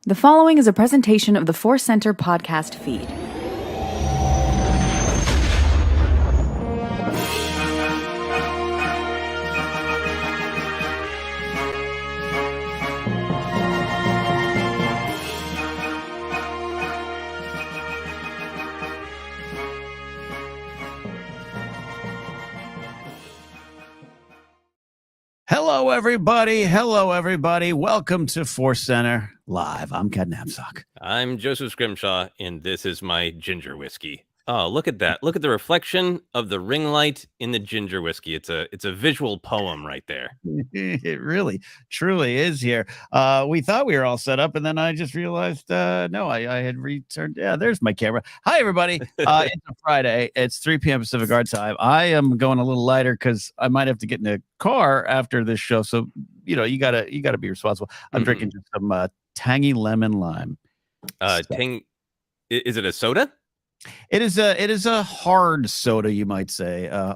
The following is a presentation of the ForceCenter podcast feed. Hello, everybody. Hello, everybody. Welcome to ForceCenter Live. I'm Ken Napzok. I'm Joseph Scrimshaw, and this is my ginger whiskey. Oh, look at that. Look at the reflection of the ring light in the ginger whiskey. It's a visual poem right there. It really, truly is here. We thought we were all set up, and then I just realized, no, I had returned. Yeah, there's my camera. Hi, everybody. It's a Friday. It's 3 p.m. Pacific Guard time. I am going a little lighter because I might have to get in a car after this show. So, you gotta be responsible. I'm drinking just some tangy lemon lime. Is it a soda? It is a hard soda, you might say, a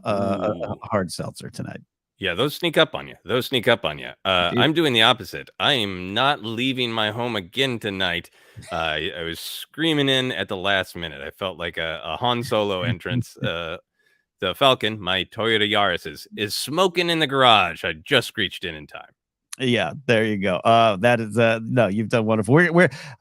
hard seltzer tonight. Yeah, those sneak up on you. I'm doing the opposite. I am not leaving my home again tonight. I was screaming in at the last minute. I felt like a Han Solo entrance. The Falcon, my Toyota Yaris, is smoking in the garage. I just screeched in time. Yeah, there you go. That is no, you've done wonderful.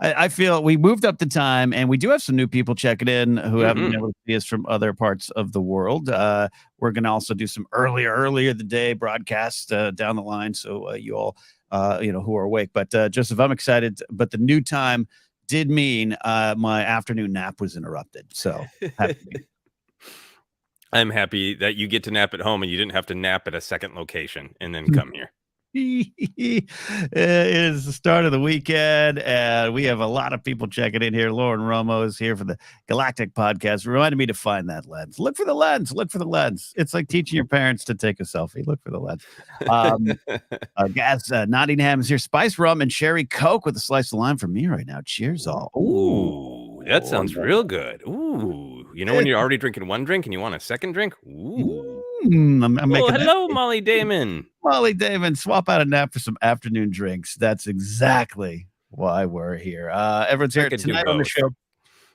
I feel we moved up the time, and we do have some new people checking in who haven't been able to see us from other parts of the world. We're going to also do some earlier the day broadcasts down the line, so you all who are awake. But Joseph, I'm excited. But the new time did mean my afternoon nap was interrupted. So I'm happy that you get to nap at home and you didn't have to nap at a second location and then come here. It is the start of the weekend, and we have a lot of people checking in here. Lauren Romo is here for the Galactic Podcast. Reminded me to find that lens. Look for the lens. Look for the lens. It's like teaching your parents to take a selfie. Look for the lens. Nottingham is here. Spice rum and cherry Coke with a slice of lime for me right now. Cheers, all. Ooh, that sounds real good. Ooh, when you're already drinking one drink and you want a second drink? Ooh. I'm making hello, Molly Damon. Molly Damon, swap out a nap for some afternoon drinks. That's exactly why we're here. Everyone's here tonight on the show.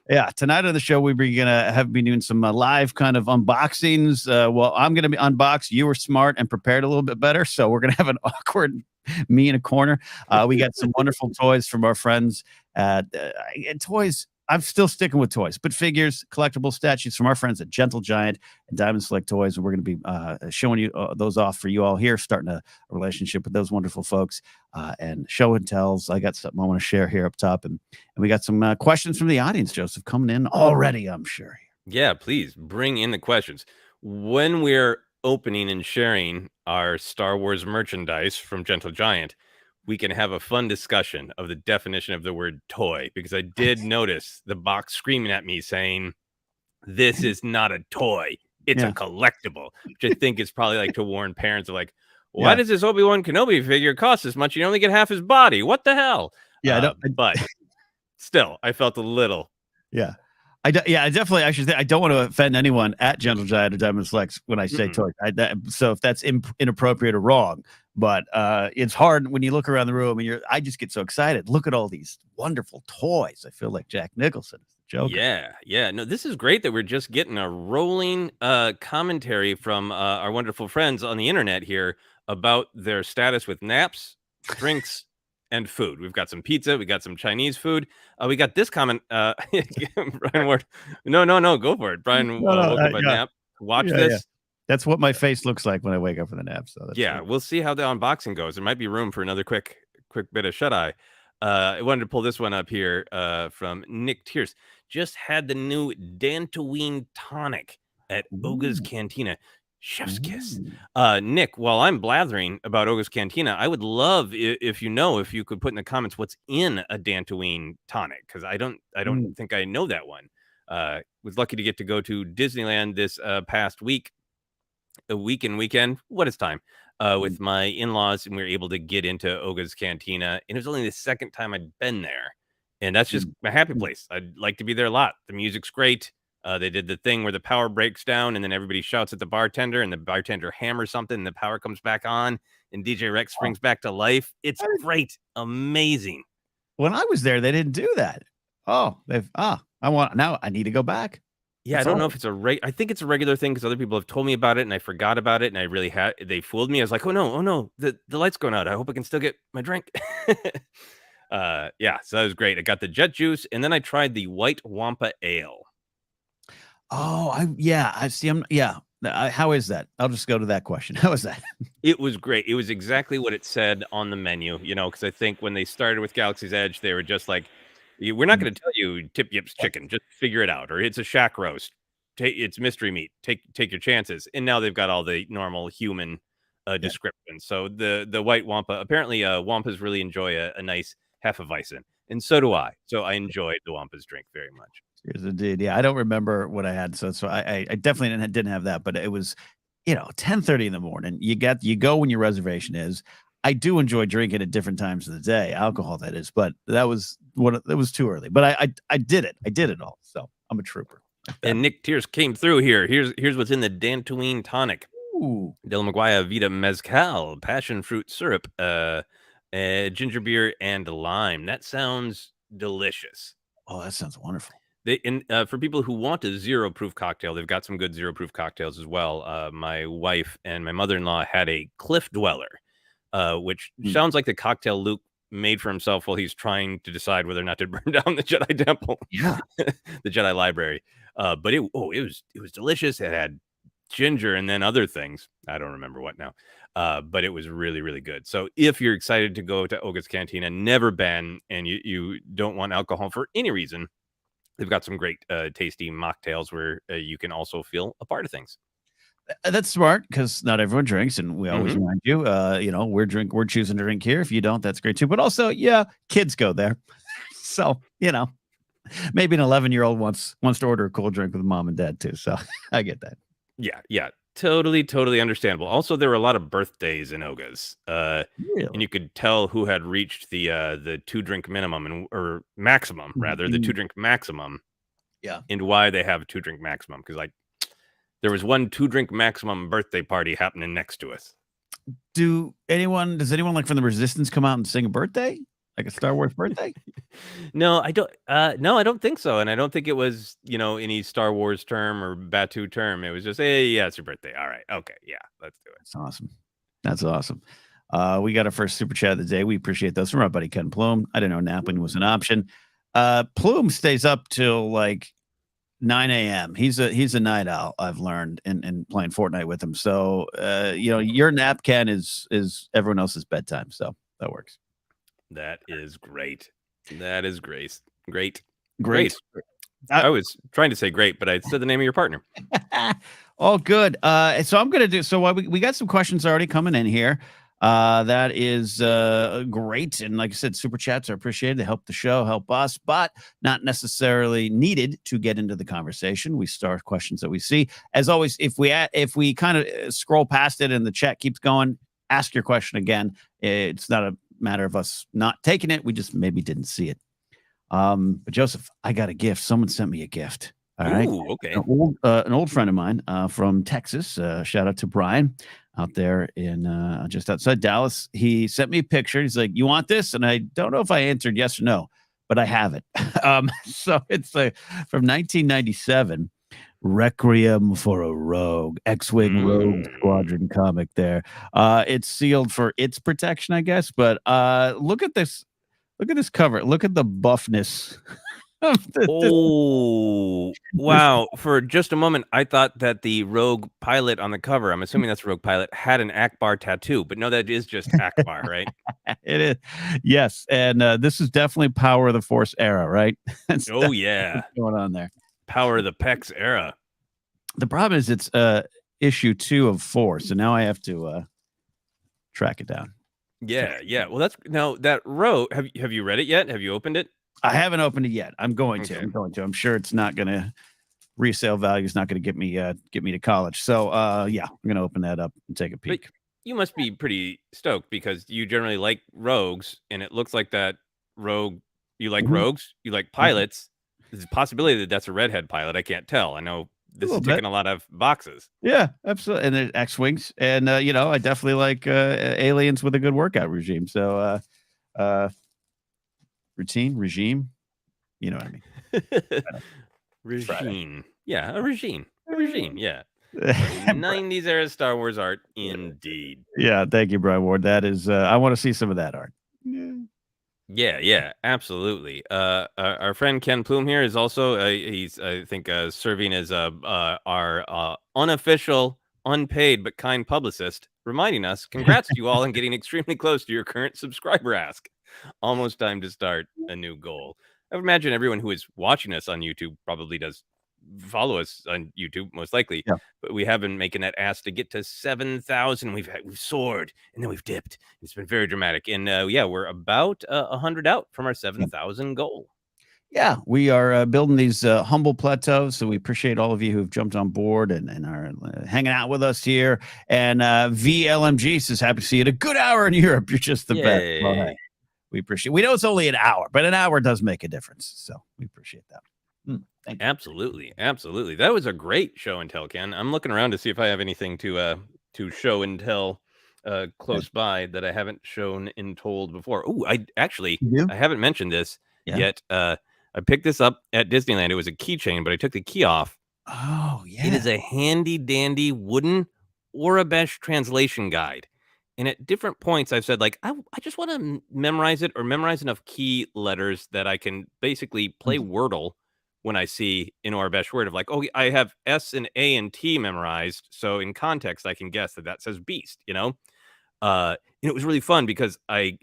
Yeah, tonight on the show, we're going to be doing some live kind of unboxings. Well, I'm going to be unboxed. You were smart and prepared a little bit better, so we're going to have an awkward me in a corner. We got some wonderful toys from our friends at Toys. I'm still sticking with toys, but figures, collectible statues from our friends at Gentle Giant and Diamond Select Toys. And we're going to be showing you those off for you all here, starting a relationship with those wonderful folks and show and tells. I got something I want to share here up top. And we got some questions from the audience, Joseph, coming in already, I'm sure. Yeah, please bring in the questions. When we're opening and sharing our Star Wars merchandise from Gentle Giant, we can have a fun discussion of the definition of the word toy, because I did notice the box screaming at me saying, this is not a toy. It's a collectible, which I think is probably like to warn parents of like, why does this Obi-Wan Kenobi figure cost this much? You only get half his body. What the hell? Yeah, but still, I felt a little. Yeah. I definitely actually think I don't want to offend anyone at Gentle Giant or Diamond Select when I say toy. So if that's inappropriate or wrong, but it's hard when you look around the room and I just get so excited. Look at all these wonderful toys. I feel like Jack Nicholson is the Joker. Yeah. No, this is great that we're just getting a rolling commentary from our wonderful friends on the internet here about their status with naps, drinks, and food. We've got some pizza. We got some Chinese food. We got this comment. Brian Ward. No, go for it. Brian woke up a nap. Watch this. Yeah. That's what my face looks like when I wake up from the nap. So we'll see how the unboxing goes. There might be room for another quick bit of shut-eye. I wanted to pull this one up here from Nick Tierce. Just had the new Dantooine Tonic at Oga's Cantina. Chef's kiss. Nick, while I'm blathering about Oga's Cantina, I would love if you could put in the comments what's in a Dantooine Tonic, because I don't think I know that one. Was lucky to get to go to Disneyland this past weekend. What is time? With my in-laws, and we were able to get into Oga's Cantina, and it was only the second time I'd been there, and that's just a happy place. I'd like to be there a lot. The music's great. They did the thing where the power breaks down and then everybody shouts at the bartender and the bartender hammers something and the power comes back on and DJ Rex springs back to life. It's great. Amazing. when I was there, they didn't do that. Oh, I need to go back. Yeah, I don't know if it's I think it's a regular thing because other people have told me about it and I forgot about it and I really they fooled me. I was like, oh no, the light's going out. I hope I can still get my drink. Yeah, so that was great. I got the jet juice and then I tried the white wampa ale. Oh, I see. How is that? I'll just go to that question. How is that? It was great. It was exactly what it said on the menu, because I think when they started with Galaxy's Edge, they were just like, we're not going to tell you Tip Yip's chicken, just figure it out, or it's a shack roast, it's mystery meat, take your chances. And now they've got all the normal human descriptions. So the white wampa, apparently wampas really enjoy a nice Hefeweizen, and so do I. So I enjoyed the wampa's drink very much. Cheers, indeed. Yeah, I don't remember what I had, so I definitely didn't have that, but it was 10:30 in the morning. You go when your reservation is. I do enjoy drinking at different times of the day, alcohol that is, but that was too early. But I did it. I did it all. So I'm a trooper. And Nick Tears came through here. Here's what's in the Dantooine Tonic. Ooh. Del Maguire Vita Mezcal, passion fruit syrup, ginger beer, and lime. That sounds delicious. Oh, that sounds wonderful. For people who want a zero proof cocktail, they've got some good zero proof cocktails as well. My wife and my mother-in-law had a Cliff Dweller, which sounds like the cocktail Luke made for himself while he's trying to decide whether or not to burn down the Jedi Temple. Yeah, the Jedi Library. But it was delicious. It had ginger and then other things. I don't remember what now. But it was really, really good. So if you're excited to go to Oga's Cantina, never been, and you don't want alcohol for any reason, they've got some great tasty mocktails where you can also feel a part of things. That's smart because not everyone drinks, and we always remind you, we're choosing to drink here. If you don't, that's great too. But also, kids go there, so maybe an 11-year-old wants to order a cold drink with mom and dad too. So I get that. Yeah, totally understandable. Also, there were a lot of birthdays in Oga's, really? And you could tell who had reached the 2-drink minimum or maximum, rather, the 2-drink maximum. Yeah, and why they have a 2-drink maximum, because there was one 2-drink maximum birthday party happening next to us. Does anyone like from the Resistance come out and sing a birthday? Like a Star Wars birthday? No, I don't. No, I don't think so. And I don't think it was, any Star Wars term or Batu term. It was just, hey, yeah, it's your birthday. All right. Okay. Yeah, let's do it. That's awesome. We got our first super chat of the day. We appreciate those from our buddy Ken Plume. I didn't know napping was an option. Plume stays up till like 9 a.m. He's a night owl, I've learned in playing Fortnite with him. So, your nap, Ken, is everyone else's bedtime. So that works. That is great. That is great. Great. I was trying to say great, but I said the name of your partner. All good. So I'm going to do, so we got some questions already coming in here. That is great. And like I said, super chats are appreciated. They help the show, help us, but not necessarily needed to get into the conversation. We start questions that we see. As always, if we kind of scroll past it and the chat keeps going, ask your question again. It's not a matter of us not taking it. We just maybe didn't see it. But Joseph, I got a gift. Someone sent me a gift. All right. Ooh, okay. An old friend of mine from Texas. Shout out to Brian out there in just outside Dallas. He sent me a picture. He's like, "You want this?" And I don't know if I answered yes or no, but I have it. So it's from 1997. Requiem for a Rogue, X-Wing Rogue Squadron comic there. It's sealed for its protection, I guess. But look at this. Look at this cover. Look at the buffness. Oh, wow. For just a moment, I thought that the Rogue pilot on the cover, I'm assuming that's Rogue pilot, had an Akbar tattoo. But no, that is just Akbar, right? It is. Yes. And this is definitely Power of the Force era, right? Oh, yeah. What's going on there. Power of the Pex era. The problem is it's issue 2 of 4, so now I have to track it down. Yeah. Well, that Rogue. Have you read it yet? Have you opened it? I haven't opened it yet. I'm going to. I'm sure it's not going to resale value. Is not going to get me to college. So I'm going to open that up and take a peek. But you must be pretty stoked because you generally like rogues, and it looks like that Rogue. You like rogues. You like pilots. There's a possibility that that's a redhead pilot. I can't tell. I know this is ticking a lot of boxes. Yeah, absolutely. And there's X-Wings. And, I definitely like aliens with a good workout regime. So regime. You know what I mean? Regime. Yeah, a regime. A regime, yeah. 90s era Star Wars art, indeed. Yeah, thank you, Brian Ward. That is, I want to see some of that art. Yeah, absolutely. Our friend Ken Plume here is also, he's, I think, serving as our unofficial, unpaid, but kind publicist, reminding us, congrats to you all on getting extremely close to your current subscriber ask. Almost time to start a new goal. I would imagine everyone who is watching us on YouTube probably does follow us on YouTube, most likely. Yeah. But we have been making that ask to get to 7,000. We've soared and then we've dipped. It's been very dramatic. And we're about 100 out from our 7,000 goal. Yeah, we are building these humble plateaus. So we appreciate all of you who've jumped on board and are hanging out with us here. And VLMG says, happy to see you in a good hour in Europe. You're just the best. Well, hey, we appreciate. We know it's only an hour, but an hour does make a difference. So we appreciate that. Thank you. Absolutely. That was a great show and tell, Ken. I'm looking around to see if I have anything to show and tell close by that I haven't shown and told before. Oh, I haven't mentioned this yet. I picked this up at Disneyland. It was a keychain, but I took the key off. Oh, yeah. It is a handy dandy wooden Aurebesh translation guide. And at different points, I've said, like, I just want to memorize it or memorize enough key letters that I can basically play Wordle when I see in Aurebesh word of like, oh, I have S and A and T memorized. So in context, I can guess that says beast, you know? And it was really fun because I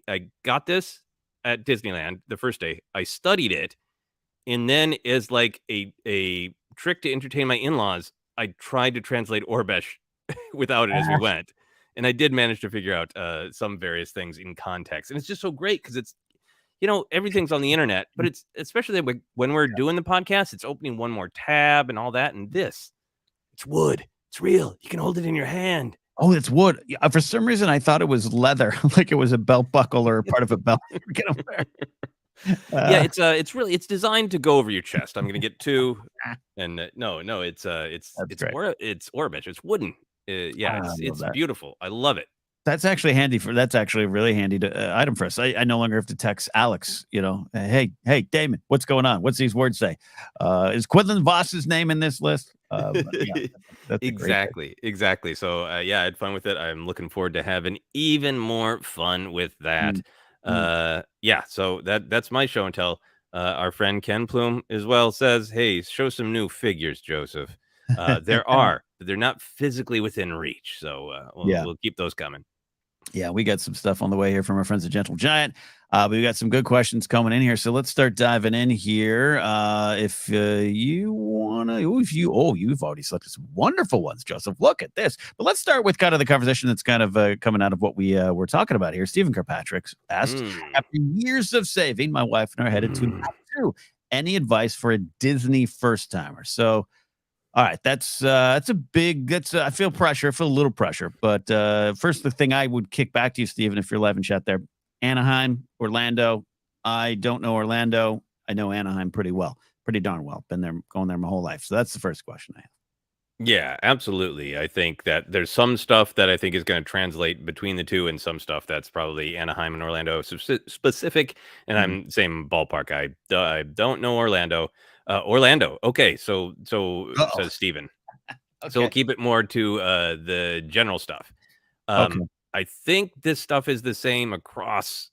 got this at Disneyland the first day. I studied it. And then as like a trick to entertain my in-laws, I tried to translate Aurebesh without it as we went. And I did manage to figure out some various things in context. And it's just so great because it's, you know, everything's on the internet, but it's especially when we're doing the podcast, it's opening one more tab and all that. And it's wood. It's real. You can hold it in your hand. Oh, it's wood. For some reason, I thought it was leather, like it was a belt buckle or part of a belt. It's designed to go over your chest. I'm going to get two. And it's Aurebesh. It's wooden. It's beautiful. I love it. That's actually handy that's actually a really handy item for us. I no longer have to text Alex, you know, hey, Damon, what's going on? What's these words say? Is Quinlan Voss's name in this list? That's exactly. So I had fun with it. I'm looking forward to having even more fun with that. So that's my show and tell. Our friend Ken Plume as well says, hey, show some new figures, Joseph. There are, but they're not physically within reach. So we'll keep those coming. Yeah, we got some stuff on the way here from our friends at Gentle Giant. We got some good questions coming in here. So let's start diving in here. If you want to, you've already selected some wonderful ones, Joseph. Look at this. But let's start with kind of the conversation that's kind of coming out of what we're talking about here. Stephen Kirkpatrick asked, after years of saving, my wife and I are headed to any advice for a Disney first timer? So, all right, that's I feel pressure. I feel a little pressure. But first, the thing I would kick back to you, Stephen, if you're live in chat there, Anaheim, Orlando. I don't know Orlando. I know Anaheim pretty darn well. Been there, going there my whole life. So that's the first question I have. Yeah, absolutely. I think that there's some stuff that I think is going to translate between the two and some stuff that's probably Anaheim and Orlando specific. And I'm same ballpark. I don't know Orlando. Orlando. Okay. So says Steven. Okay. So we'll keep it more to the general stuff. Okay. I think this stuff is the same across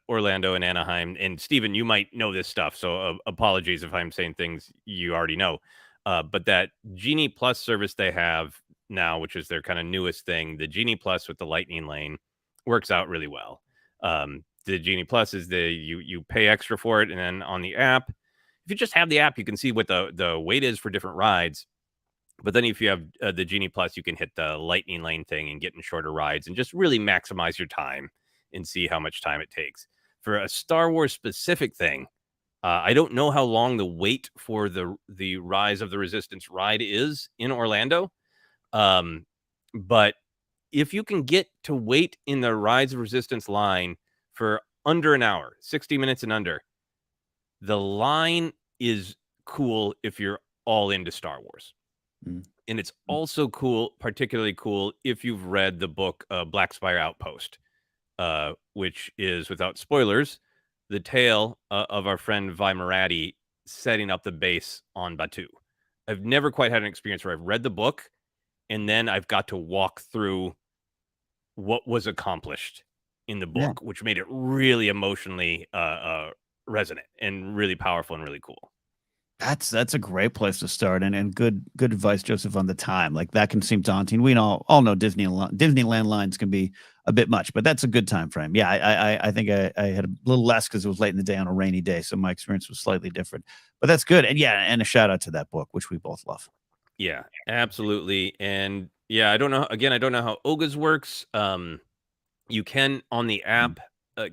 Orlando and Anaheim. And Steven, you might know this stuff. So apologies if I'm saying things you already know. But that Genie Plus service they have now, which is their kind of newest thing, the Genie Plus with the Lightning Lane works out really well. The Genie Plus is you pay extra for it. And then on the app, if you just have the app, you can see what the wait is for different rides. But then if you have the Genie Plus, you can hit the Lightning Lane thing and get in shorter rides and just really maximize your time and see how much time it takes. For a Star Wars specific thing, I don't know how long the wait for the Rise of the Resistance ride is in Orlando. But if you can get to wait in the Rise of Resistance line for under an hour, 60 minutes and under, the line is cool if you're all into Star Wars. And it's also particularly cool if you've read the book Black Spire Outpost, which is, without spoilers, the tale of our friend Vi Marati setting up the base on Batuu. I've never quite had an experience where I've read the book and then I've got to walk through what was accomplished in the book, which made it really emotionally resonant and really powerful and really cool. That's a great place to start, and good advice, Joseph, on the time. Like, that can seem daunting. We all know Disneyland lines can be a bit much, but that's a good time frame. Yeah, I think I had a little less because it was late in the day on a rainy day, so my experience was slightly different. But that's good, and and a shout out to that book, which we both love. Yeah, absolutely, and yeah, I don't know how Oga's works. You can on the app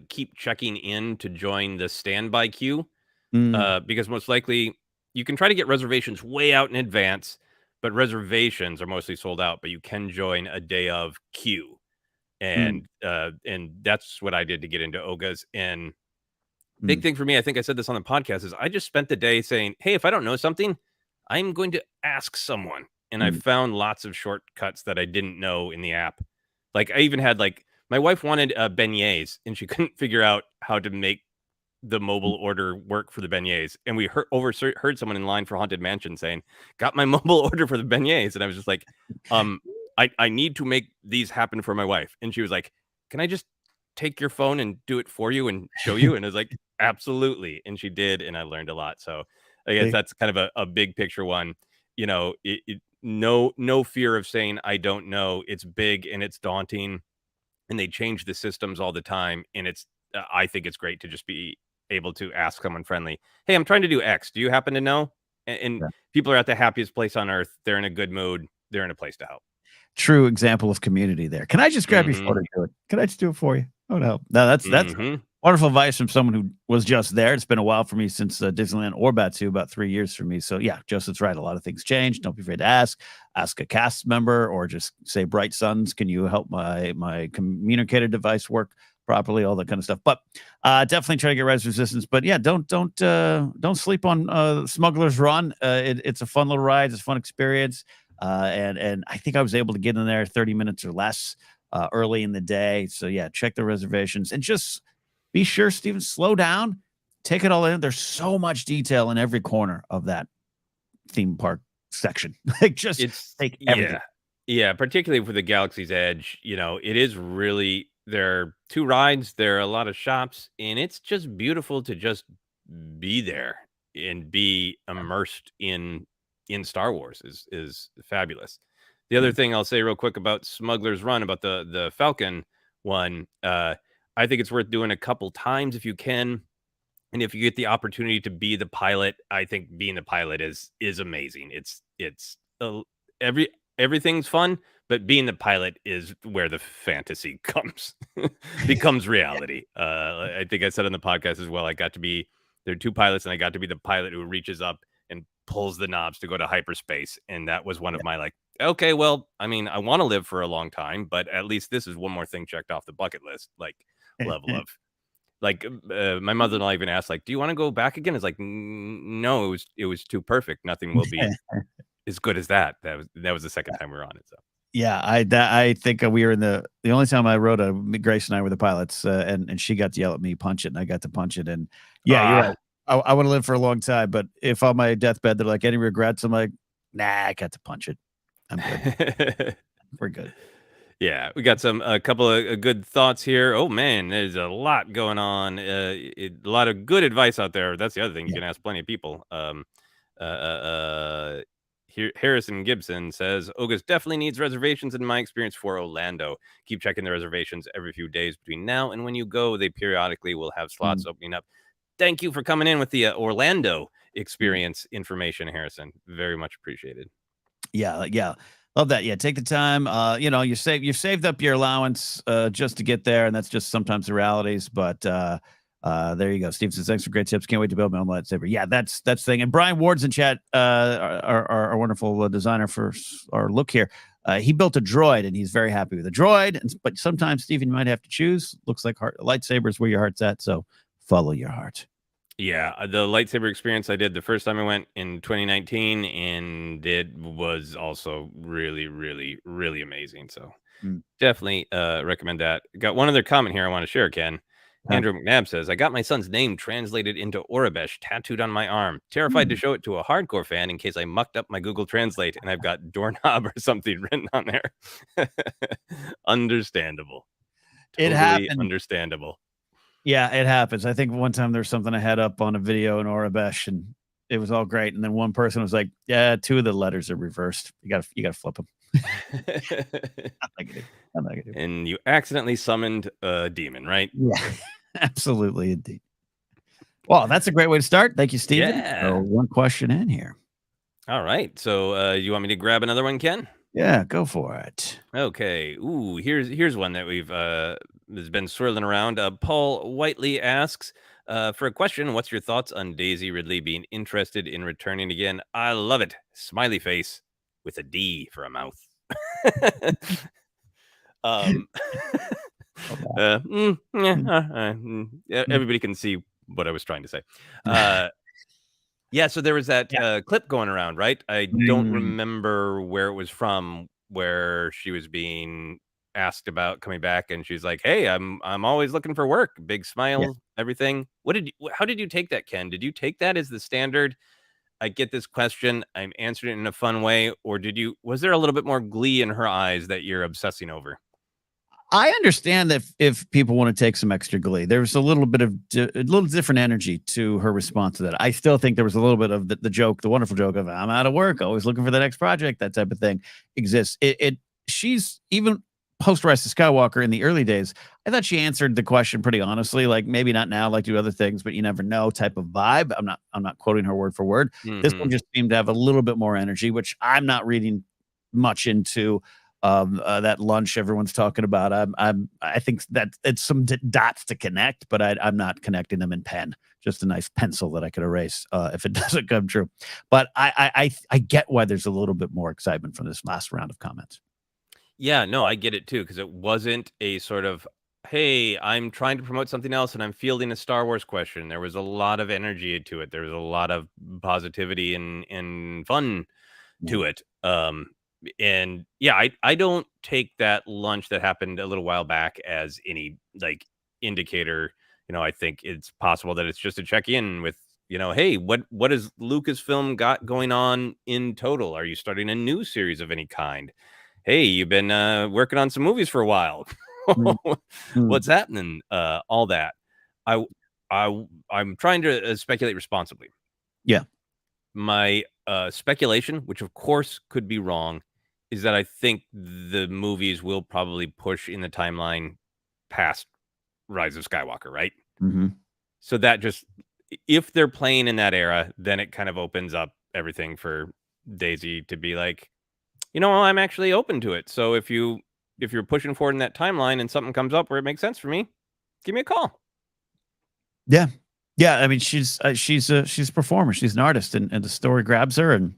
keep checking in to join the standby queue because most likely you can try to get reservations way out in advance, but reservations are mostly sold out. But you can join a day of queue, and that's what I did to get into Oga's. And big thing for me, I think I said this on the podcast, is I just spent the day saying, "Hey, if I don't know something, I'm going to ask someone." And I found lots of shortcuts that I didn't know in the app. Like, I even had my wife wanted beignets, and she couldn't figure out how to make the mobile order work for the beignets. And we heard someone in line for Haunted Mansion saying, "Got my mobile order for the beignets." And I was just like, I need to make these happen for my wife. And she was like, "Can I just take your phone and do it for you and show you?" And I was like, "Absolutely." And she did. And I learned a lot. So I guess that's kind of a big picture one. No fear of saying, "I don't know." It's big and it's daunting, and they change the systems all the time. And I think it's great to just be able to ask someone friendly, "Hey, I'm trying to do X. Do you happen to know?" And people are at the happiest place on earth. They're in a good mood. They're in a place to help. True example of community there. Can I just grab your phone and do it? Can I just do it for you? Oh, no. No, that's wonderful advice from someone who was just there. It's been a while for me since Disneyland or Batuu, about 3 years for me. So yeah, Joseph's right. A lot of things change. Don't be afraid to ask a cast member, or just say, "Bright Suns, can you help my communicator device work properly?" All that kind of stuff. But definitely try to get res resistance. But yeah, don't sleep on Smuggler's Run. It's a fun little ride. It's a fun experience. And I think I was able to get in there 30 minutes or less early in the day. So yeah, check the reservations and just be sure, Steven, slow down, take it all in. There's so much detail in every corner of that theme park section. Take everything. Yeah, particularly for the Galaxy's Edge. It is really, there are 2 rides, there are a lot of shops, and it's just beautiful to just be there and be immersed in Star Wars is fabulous. The other thing I'll say real quick about Smuggler's Run, about the Falcon one, I think it's worth doing a couple times if you can. And if you get the opportunity to be the pilot, I think being the pilot is amazing. Everything's fun, but being the pilot is where the fantasy becomes reality. I think I said on the podcast as well, there are 2 pilots, and I got to be the pilot who reaches up and pulls the knobs to go to hyperspace. And that was one of my okay, well, I mean, I want to live for a long time, but at least this is one more thing checked off the bucket list, level of my mother-in-law even asked, "Do you want to go back again?" It's like, no, it was too perfect. Nothing will be as good as that. That was the second time we were on it. So yeah, I think we were in the only time I rode Grace and I were the pilots, and she got to yell at me, "Punch it," and I got to punch it. And yeah, you're right. I want to live for a long time, but if on my deathbed they're like, "Any regrets?" I'm like, "Nah, I got to punch it. I'm good. We're good." Yeah, we got a couple of good thoughts here. Oh man, there's a lot going on. A lot of good advice out there. That's the other thing. You can ask plenty of people. Harrison Gibson says, "Oga's definitely needs reservations in my experience for Orlando. Keep checking the reservations every few days between now and when you go. They periodically will have slots opening up." Thank you for coming in with the Orlando experience information, Harrison. Very much appreciated. Yeah. Love that. Yeah, take the time. You've saved up your allowance just to get there, and that's just sometimes the realities. But there you go. Steve says, "Thanks for great tips. Can't wait to build my own lightsaber." Yeah, that's the thing. And Brian Ward's in chat, our wonderful designer for our look here. He built a droid, and he's very happy with the droid. But sometimes, Steven, you might have to choose. Looks like lightsaber is where your heart's at. So follow your heart. Yeah, the lightsaber experience I did the first time I went in 2019, and it was also really, really, really amazing. So definitely recommend that. Got one other comment here I want to share, Ken. Andrew McNabb says, I got my son's name translated into Aurebesh tattooed on my arm. Terrified to show it to a hardcore fan in case I mucked up my Google Translate and I've got doorknob or something written on there. Understandable. Totally it happened. Understandable. Yeah, it happens. I think one time there's something I had up on a video in Aurebesh and it was all great. And then one person was like, yeah, 2 of the letters are reversed. You gotta flip them. I'm not gonna do. And you accidentally summoned a demon, right? Yeah, absolutely, indeed. Well, that's a great way to start. Thank you, Steven. Yeah. So one question in here. All right. So you want me to grab another one, Ken? Yeah, go for it. Okay. Ooh, here's one that we've has been swirling around. Paul Whiteley asks for a question. What's your thoughts on Daisy Ridley being interested in returning again? I love it. Smiley face with a D for a mouth. Everybody can see what I was trying to say. Yeah, so there was that clip going around, right? I don't remember where it was from, where she was being asked about coming back, and she's like, "Hey, I'm always looking for work." Big smile, everything. How did you take that, Ken? Did you take that as the standard? I get this question, I'm answering it in a fun way, or was there a little bit more glee in her eyes that you're obsessing over? I understand that if people want to take some extra glee, there's a little bit of a little different energy to her response to that. I still think there was a little bit of the joke, the wonderful joke of I'm out of work, always looking for the next project. That type of thing exists. She's even post Rise of Skywalker in the early days. I thought she answered the question pretty honestly, like maybe not now, like do other things, but you never know type of vibe. I'm not quoting her word for word. This one just seemed to have a little bit more energy, which I'm not reading much into. That lunch everyone's talking about. I think that it's some dots to connect, but I'm not connecting them in pen. Just a nice pencil that I could erase if it doesn't come true. But I get why there's a little bit more excitement from this last round of comments. Yeah, no, I get it too, because it wasn't a sort of, hey, I'm trying to promote something else and I'm fielding a Star Wars question. There was a lot of energy to it. There was a lot of positivity and fun to it. And yeah, I don't take that lunch that happened a little while back as any like indicator. I think it's possible that it's just a check in with, hey, what has Lucasfilm got going on in total? Are you starting a new series of any kind? Hey, you've been working on some movies for a while. What's happening? All that. I'm trying to speculate responsibly. Yeah. My speculation, which of course could be wrong, is that I think the movies will probably push in the timeline past Rise of Skywalker, right? So that just, if they're playing in that era, then it kind of opens up everything for Daisy to be like, I'm actually open to it. So if you're pushing forward in that timeline and something comes up where it makes sense for me, give me a call. Yeah. Yeah. I mean, she's a performer. She's an artist and the story grabs her, and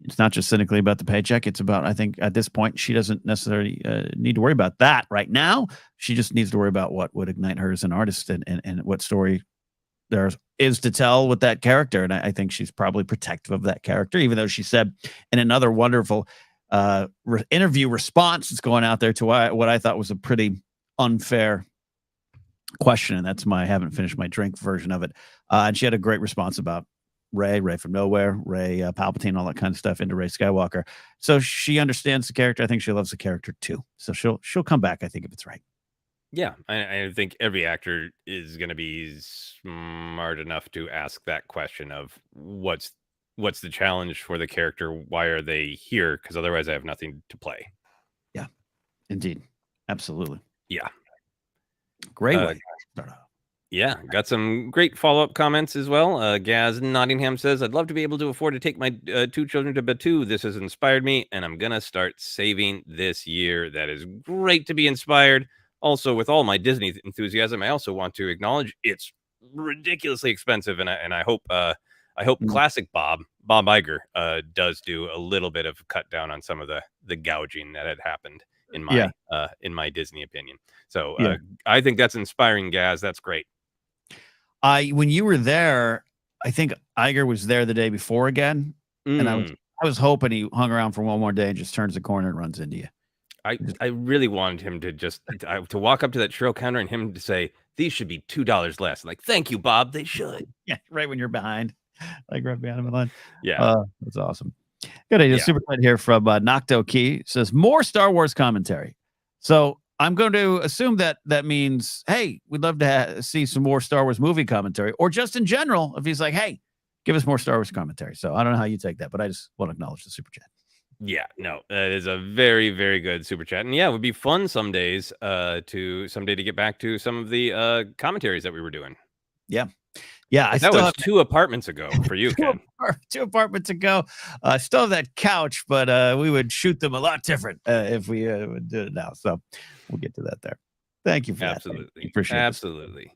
it's not just cynically about the paycheck. It's about, I think at this point, she doesn't necessarily need to worry about that right now. She just needs to worry about what would ignite her as an artist and what story there is to tell with that character. And I think she's probably protective of that character, even though she said in another wonderful interview response that's going out there to what I thought was a pretty unfair question. And that's I haven't finished my drink version of it. And she had a great response about Rey from nowhere, Rey, Palpatine, all that kind of stuff into Rey Skywalker. So she understands the character. I think she loves the character too. So she'll come back, I think, if it's right. Yeah, I think every actor is going to be smart enough to ask that question of what's the challenge for the character? Why are they here? Because otherwise I have nothing to play. Yeah, indeed. Absolutely. Yeah. Great way. Yeah, got some great follow-up comments as well. Gaz Nottingham says, I'd love to be able to afford to take my 2 children to Batuu. This has inspired me, and I'm going to start saving this year. That is great to be inspired. Also, with all my Disney enthusiasm, I also want to acknowledge it's ridiculously expensive, and I hope classic Bob Iger does do a little bit of cut down on some of the gouging that had happened in my Disney opinion. So I think that's inspiring, Gaz. That's great. When you were there, I think Iger was there the day before again, and I was hoping he hung around for one more day and just turns the corner and runs into you. I really wanted him to just to walk up to that churro counter and him to say, these should be $2 less. I'm like, thank you, Bob. They should. Yeah, right when you're behind, like right behind the line. Yeah, that's awesome. Good idea. Super chat here from Nocto Key says more Star Wars commentary. So I'm going to assume that means, hey, we'd love to see some more Star Wars movie commentary, or just in general, if he's like, hey, give us more Star Wars commentary. So I don't know how you take that, but I just want to acknowledge the super chat. Yeah, no, that is a very, very good super chat. And yeah, it would be fun some days to get back to some of the commentaries that we were doing. Yeah. Yeah, that was 2 apartments ago for you, Ken. 2 apartments ago. I still have that couch, but we would shoot them a lot different if we would do it now. So we'll get to that there. Thank you for Absolutely. that. Appreciate it. Absolutely.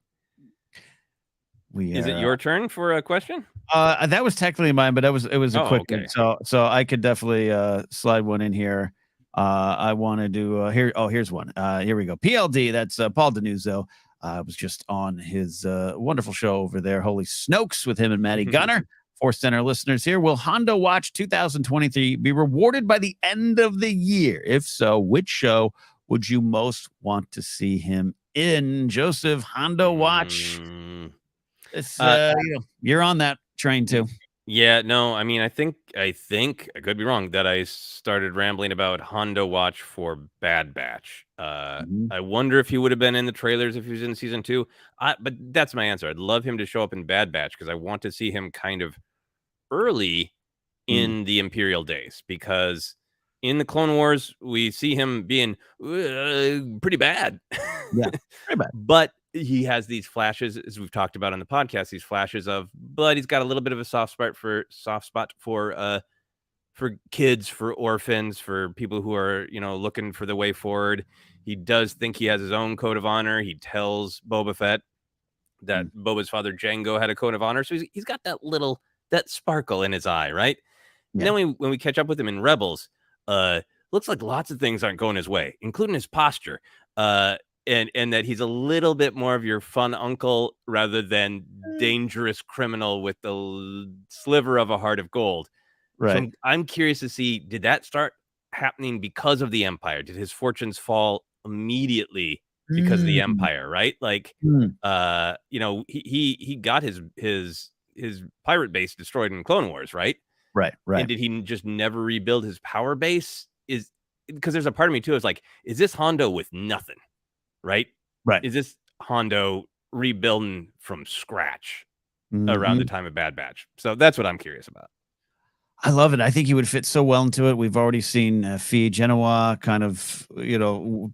Is it your turn for a question? That was technically mine, but it was a quick one. So I could definitely slide one in here. I want to do here. Oh, here's one. Here we go. PLD. That's Paul Denuzzo. I was just on his wonderful show over there, Holy Snokes, with him and Maddie Gunner. ForceCenter listeners here. Will Hondo Watch 2023 be rewarded by the end of the year? If so, which show would you most want to see him in? Joseph, Hondo Watch. It's, you're on that train too. Yeah, no, I mean, I think I could be wrong that I started rambling about Hondo Watch for Bad Batch. I wonder if he would have been in the trailers if he was in season 2. But that's my answer. I'd love him to show up in Bad Batch because I want to see him kind of early in the Imperial days, because in the Clone Wars we see him being pretty bad. Yeah, pretty bad. But he has these flashes, as we've talked about on the podcast, these flashes of, but he's got a little bit of a soft spot for kids, for orphans, for people who are, looking for the way forward. He does think he has his own code of honor. He tells Boba Fett that Boba's father Jango had a code of honor. So he's got that sparkle in his eye, right? Yeah. And then when we catch up with him in Rebels, looks like lots of things aren't going his way, including his posture. And that he's a little bit more of your fun uncle rather than dangerous criminal with the sliver of a heart of gold. Right. So I'm curious to see, did that start happening because of the Empire? Did his fortunes fall immediately because of the Empire? Right. Like, he got his pirate base destroyed in Clone Wars. Right. Right. And did he just never rebuild his power base? Because there's a part of me too, is like, is this Hondo with nothing? Right. Is this Hondo rebuilding from scratch around the time of Bad Batch? So that's what I'm curious about. I love it. I think he would fit so well into it. We've already seen Fee Genoa kind of,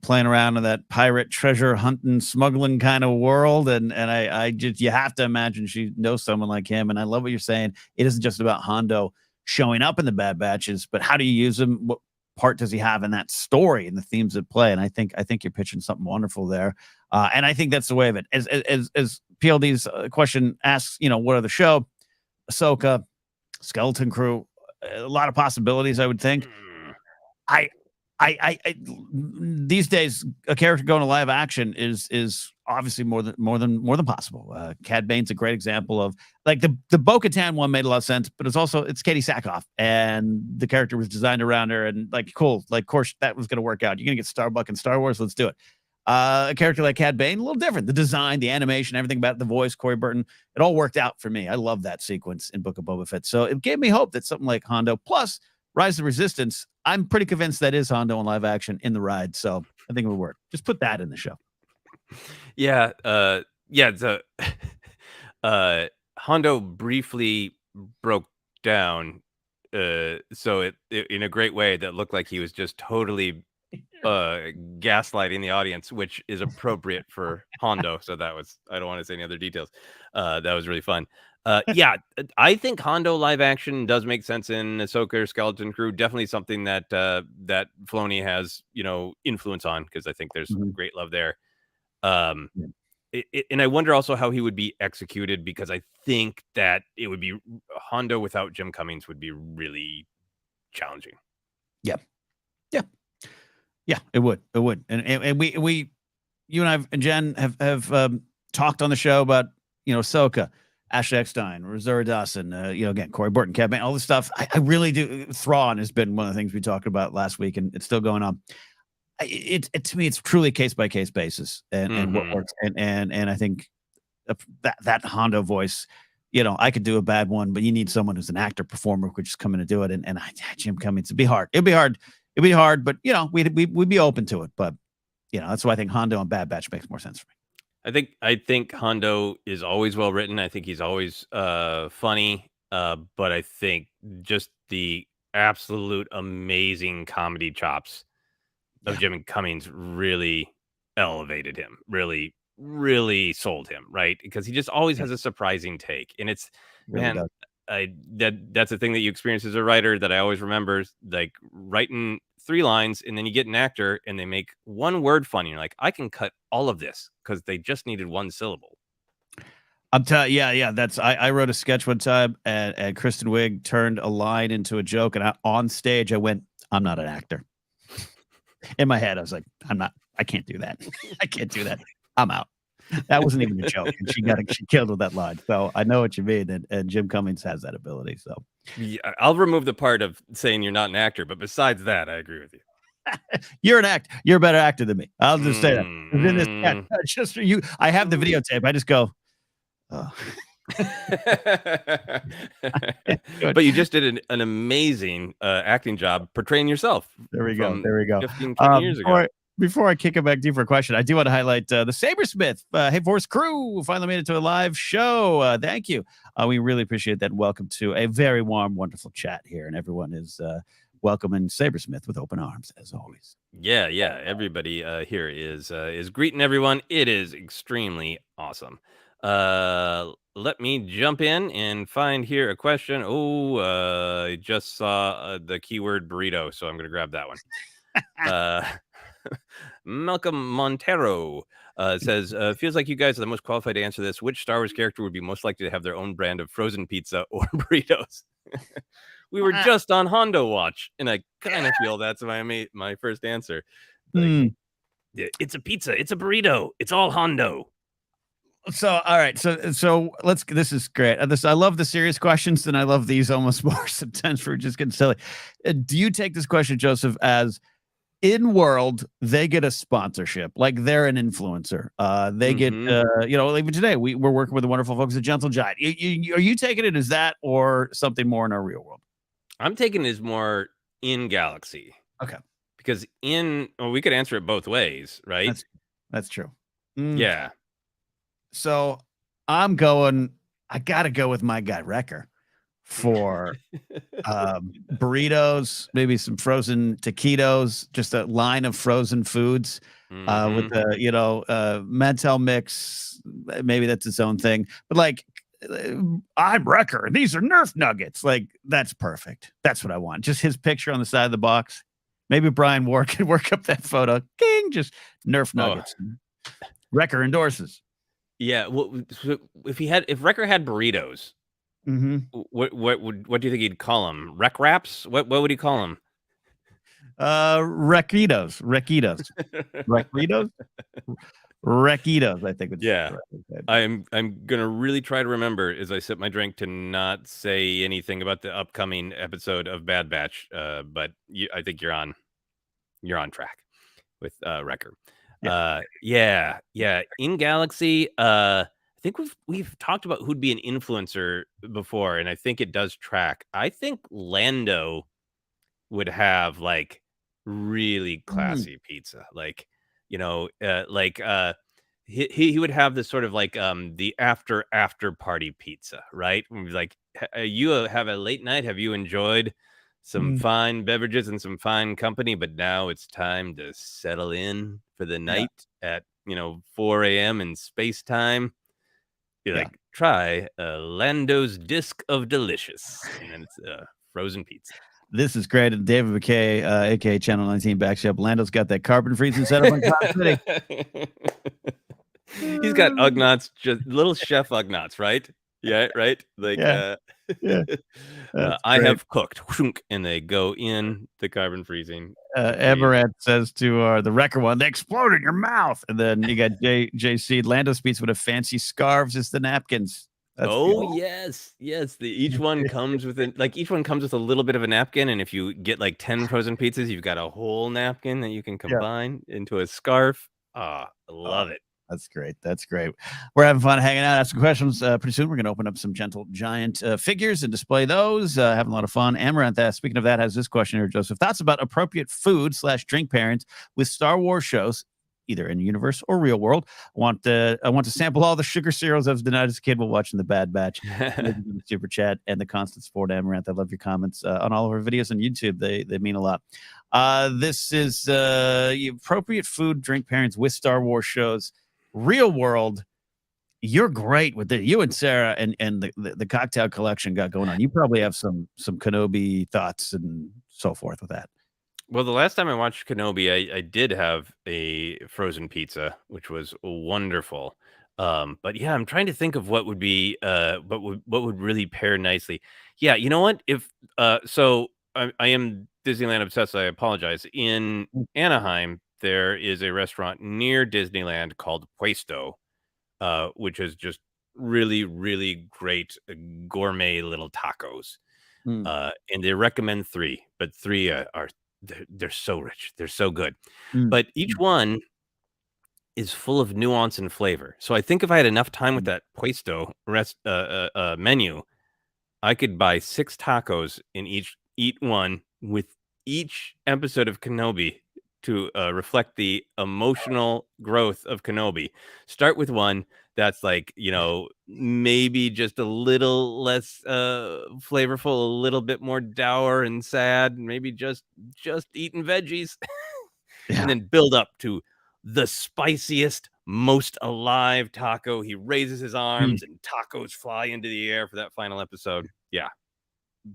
playing around in that pirate treasure hunting, smuggling kind of world. And I just, you have to imagine she knows someone like him. And I love what you're saying. It isn't just about Hondo showing up in the Bad Batches, but how do you use him? What part does he have in that story and the themes at play? And I think you're pitching something wonderful there. And I think that's the way of it. As PLD's question asks, what are the show? Ahsoka, Skeleton Crew, a lot of possibilities, I would think. I these days, a character going to live action is obviously more than possible. Cad Bane's a great example of, like, the Bo-Katan one made a lot of sense, but it's Katie Sackhoff, and the character was designed around her, and cool, of course that was going to work out. You're gonna get Starbuck in Star Wars, let's do it. A character like Cad Bane, a little different. The design, the animation, everything about it, the voice, Corey Burton, it all worked out for me. I love that sequence in Book of Boba Fett. So it gave me hope that something like Hondo plus Rise of the Resistance, I'm pretty convinced that is Hondo in live action in the ride. So I think it would work. Just put that in the show. Yeah. Hondo briefly broke down. So it in a great way that looked like he was just totally gaslighting the audience, which is appropriate for Hondo. So that was, I don't want to say any other details. That was really fun. I think Hondo live action does make sense in Ahsoka or Skeleton Crew. Definitely something that Filoni has, influence on, because I think there's great love there. And I wonder also how he would be executed, because I think that it would be Hondo without Jim Cummings would be really challenging. Yeah, it would. And we, you and I and Jen have talked on the show about, Ahsoka, Ashley Eckstein, Rosario Dawson, again, Corey Burton, Cad Bane, all this stuff. I really do. Thrawn has been one of the things we talked about last week, and it's still going on. to me, it's truly case by case basis, and what works, and I think that Hondo voice, I could do a bad one, but you need someone who's an actor performer who could just come in and do it. And Jim Cummings, it'd be hard. It'd be hard, but we'd be open to it. But that's why I think Hondo and Bad Batch makes more sense for me. I think Hondo is always well written. I think he's always funny. But I think just the absolute amazing comedy chops of Jim Cummings really elevated him. Really sold him, right? Because he just always has a surprising take, and it's that's the thing that you experience as a writer that I always remember, like writing 3 lines and then you get an actor and they make one word funny. You're like, I can cut all of this because they just needed 1 syllable. I'm telling that's I wrote a sketch one time and Kristen Wiig turned a line into a joke, and on stage I went, I'm not an actor. In my head I was like, I can't do that. I can't do that. I'm out. That wasn't even a joke, and she killed with that line. So I know what you mean, and Jim Cummings has that ability. So yeah, I'll remove the part of saying you're not an actor, but besides that, I agree with you. You're an actor. You're a better actor than me. I'll just say that. In this just for you, I have the videotape. I just go, oh. But you just did an amazing acting job portraying yourself. There we go. 15, 20 years ago. Before I kick it back to you for a question, I do want to highlight the Sabersmith. Hey, Force crew finally made it to a live show. Thank you. We really appreciate that. Welcome to a very warm, wonderful chat here. And everyone is welcoming Sabersmith with open arms, as always. Yeah. Everybody here is greeting everyone. It is extremely awesome. Let me jump in and find here a question. I just saw the keyword burrito, so I'm going to grab that one. Malcolm Montero says, feels like you guys are the most qualified to answer this. Which Star Wars character would be most likely to have their own brand of frozen pizza or burritos? We were just on Hondo watch, and I kind of feel that's my first answer. Like, it's a pizza. It's a burrito. It's all Hondo. So, all right. So this is great. I love the serious questions, and I love these almost more sometimes for just getting silly. Do you take this question, Joseph, as in world, they get a sponsorship, like they're an influencer. They get, even today, we're working with the wonderful folks at Gentle Giant. Are you taking it as that or something more in our real world? I'm taking it as more in galaxy. Okay. Because we could answer it both ways, right? That's true. Yeah. So I got to go with my guy Wrecker for burritos, maybe some frozen taquitos, just a line of frozen foods with the Mantel mix. Maybe that's its own thing, but like, I'm Wrecker. These are Nerf nuggets. Like, that's perfect. That's what I want. Just his picture on the side of the box. Maybe Brian Ward could work up that photo. King, just Nerf nuggets. Wrecker endorses. Yeah. Well, if Wrecker had burritos, what do you think he'd call them? Wreck wraps? What would he call them? Wreckitos. Wreckitos, I think. Yeah. I'm gonna really try to remember as I sip my drink to not say anything about the upcoming episode of Bad Batch. But I think you're on track with Wrecker. Yeah. In Galaxy, I think we've talked about who'd be an influencer before, and I think it does track. I think Lando would have like really classy pizza, like he would have this sort of like the after party pizza, right? Like, you have a late night. Have you enjoyed some fine beverages and some fine company, but now it's time to settle in for the night at 4 a.m. in space time? You're like, try Lando's Disc of Delicious, and then it's frozen pizza. This is great. And David McKay, aka Channel 19, backs you up. Lando's got that carbon freezing setup on Cloud City. He's got Ugnaughts, just little chef Ugnaughts, right? Yeah, right. Like, I have cooked, and they go in the carbon freezing. Emerald says to the Wrecker one, they explode in your mouth. And then you got JC. Lando's pizza would have fancy scarves as the napkins. Yes. Each one comes with a little bit of a napkin, and if you get like 10 frozen pizzas, you've got a whole napkin that you can combine into a scarf. I love it. That's great. That's great. We're having fun hanging out, asking questions. Pretty soon, we're going to open up some gentle giant figures and display those. Having a lot of fun. Amaranth, speaking of that, has this question here, Joseph. Thoughts about appropriate food/drink pairings with Star Wars shows, either in universe or real world. I want to sample all the sugar cereals I was denied as a kid while watching The Bad Batch. Super chat and the constant support, Amaranth. I love your comments on all of our videos on YouTube. They mean a lot. This is appropriate food drink pairings with Star Wars shows. Real world, you're great with you and Sarah and the cocktail collection got going on. You probably have some Kenobi thoughts and so forth with that. Well, the last time I watched Kenobi, I did have a frozen pizza, which was wonderful. But yeah, I'm trying to think of what would be what would really pair nicely. Yeah, you know what? If so I am Disneyland obsessed, I apologize. In Anaheim, there is a restaurant near Disneyland called Puesto, which is just really, really great gourmet little tacos. And they recommend 3, but 3 are they're so rich. They're so good. But each one is full of nuance and flavor. So I think if I had enough time with that Puesto menu, I could buy 6 tacos and eat one with each episode of Kenobi to reflect the emotional growth of Kenobi. Start with one that's like, maybe just a little less flavorful, a little bit more dour and sad, maybe just eating veggies. And then build up to the spiciest, most alive taco. He raises his arms and tacos fly into the air for that final episode. Yeah.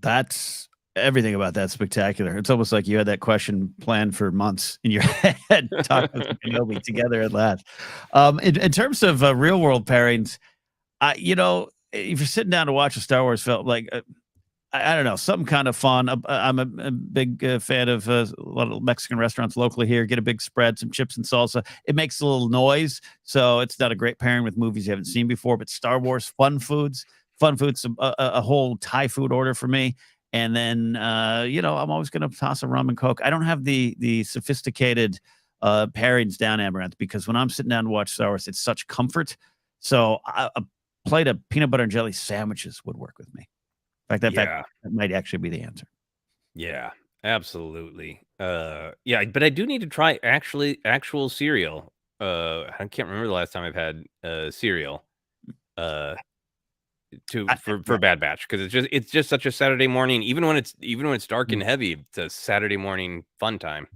That's everything about that spectacular. It's almost like you had that question planned for months in your head. Tacos and Kenobi together at last. In terms of real world pairings, if you're sitting down to watch a Star Wars film, like I don't know, something kind of fun. I'm a big fan of a lot of Mexican restaurants locally here. Get a big spread, some chips and salsa. It makes a little noise, so it's not a great pairing with movies you haven't seen before. But Star Wars fun foods, a whole Thai food order for me. And then, I'm always going to toss a rum and Coke. I don't have the sophisticated pairings down, Amaranth, because when I'm sitting down to watch Star Wars, it's such comfort. So a plate of peanut butter and jelly sandwiches would work with me. In fact, that might actually be the answer. Yeah, absolutely. But I do need to try actual cereal. I can't remember the last time I've had cereal. For Bad Batch, because it's just such a Saturday morning. Even when it's dark and heavy, it's a Saturday morning fun time.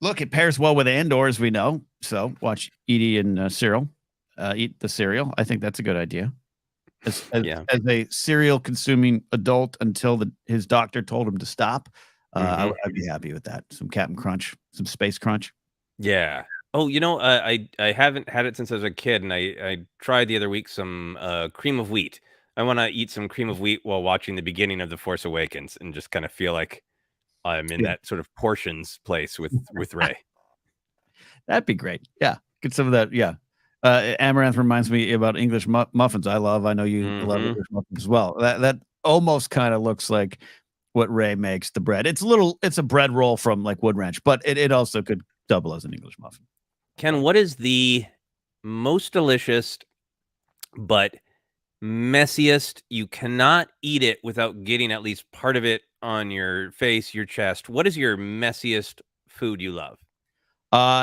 Look, it pairs well with Andor, as we know. So watch Edie and Cyril eat the cereal. I think that's a good idea. As a cereal consuming adult until his doctor told him to stop, I'd be happy with that. Some Captain Crunch, some Space Crunch. Yeah. Oh, I haven't had it since I was a kid, and I tried the other week some cream of wheat. I want to eat some cream of wheat while watching the beginning of The Force Awakens, and just kind of feel like I'm in that sort of portions place with Rey. That'd be great. Yeah, get some of that. Yeah. Amaranth reminds me about English muffins. I know you love English muffins as well. That almost kind of looks like what Rey makes the bread. It's a bread roll from like Wood Ranch, but it also could double as an English muffin. Ken, what is the most delicious but messiest? You cannot eat it without getting at least part of it on your face, your chest. What is your messiest food you love?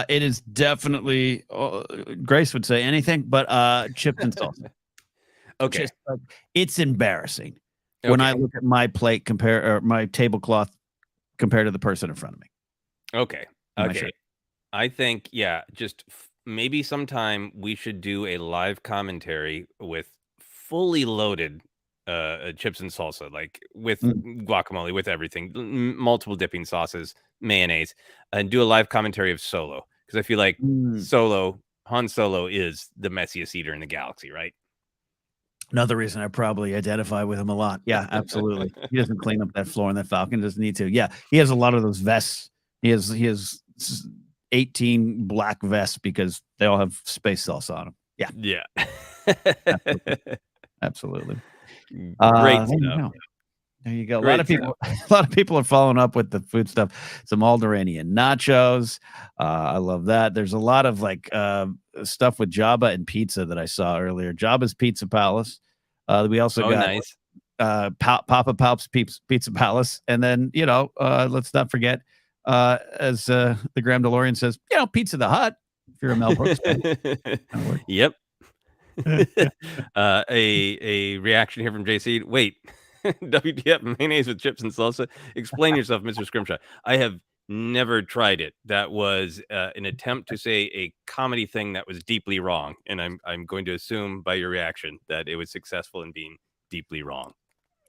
It is definitely Grace would say anything, but chips and salsa. Okay, it's embarrassing when I look at my plate my tablecloth compared to the person in front of me. Okay. I think just maybe sometime we should do a live commentary with fully loaded chips and salsa, like with guacamole, with everything, multiple dipping sauces, mayonnaise, and do a live commentary of Solo, because I feel like Han Solo is the messiest eater in the galaxy, right? Another reason I probably identify with him a lot. Yeah, absolutely. He doesn't clean up that floor in that Falcon. Doesn't need to. Yeah, he has a lot of those vests. He has 18 black vests because they all have space salsa on them. Yeah. Yeah. Absolutely. Great stuff. There you go. A lot of people are following up with the food stuff. Some Alderanian nachos. I love that. There's a lot of stuff with Jabba and pizza that I saw earlier. Jabba's Pizza Palace. We also got nice. Papa Palp's Pizza Palace, and then let's not forget, as the Graham DeLorean says, Pizza the Hut. If you're a Mel Brooks fan. Yep. A reaction here from JC. Wait, WTF mayonnaise with chips and salsa? Explain yourself, Mr. Scrimshaw. I have never tried it. That was an attempt to say a comedy thing that was deeply wrong, and I'm going to assume by your reaction that it was successful in being deeply wrong.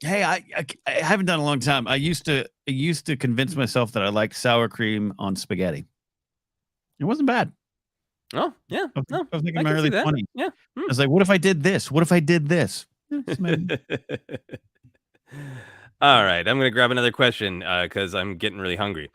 Hey, I haven't done it in a long time. I used to convince myself that I liked sour cream on spaghetti. It wasn't bad. Oh, yeah. I was thinking in my early 20s. Yeah. I was like, what if I did this? What if I did this? All right. I'm going to grab another question because I'm getting really hungry.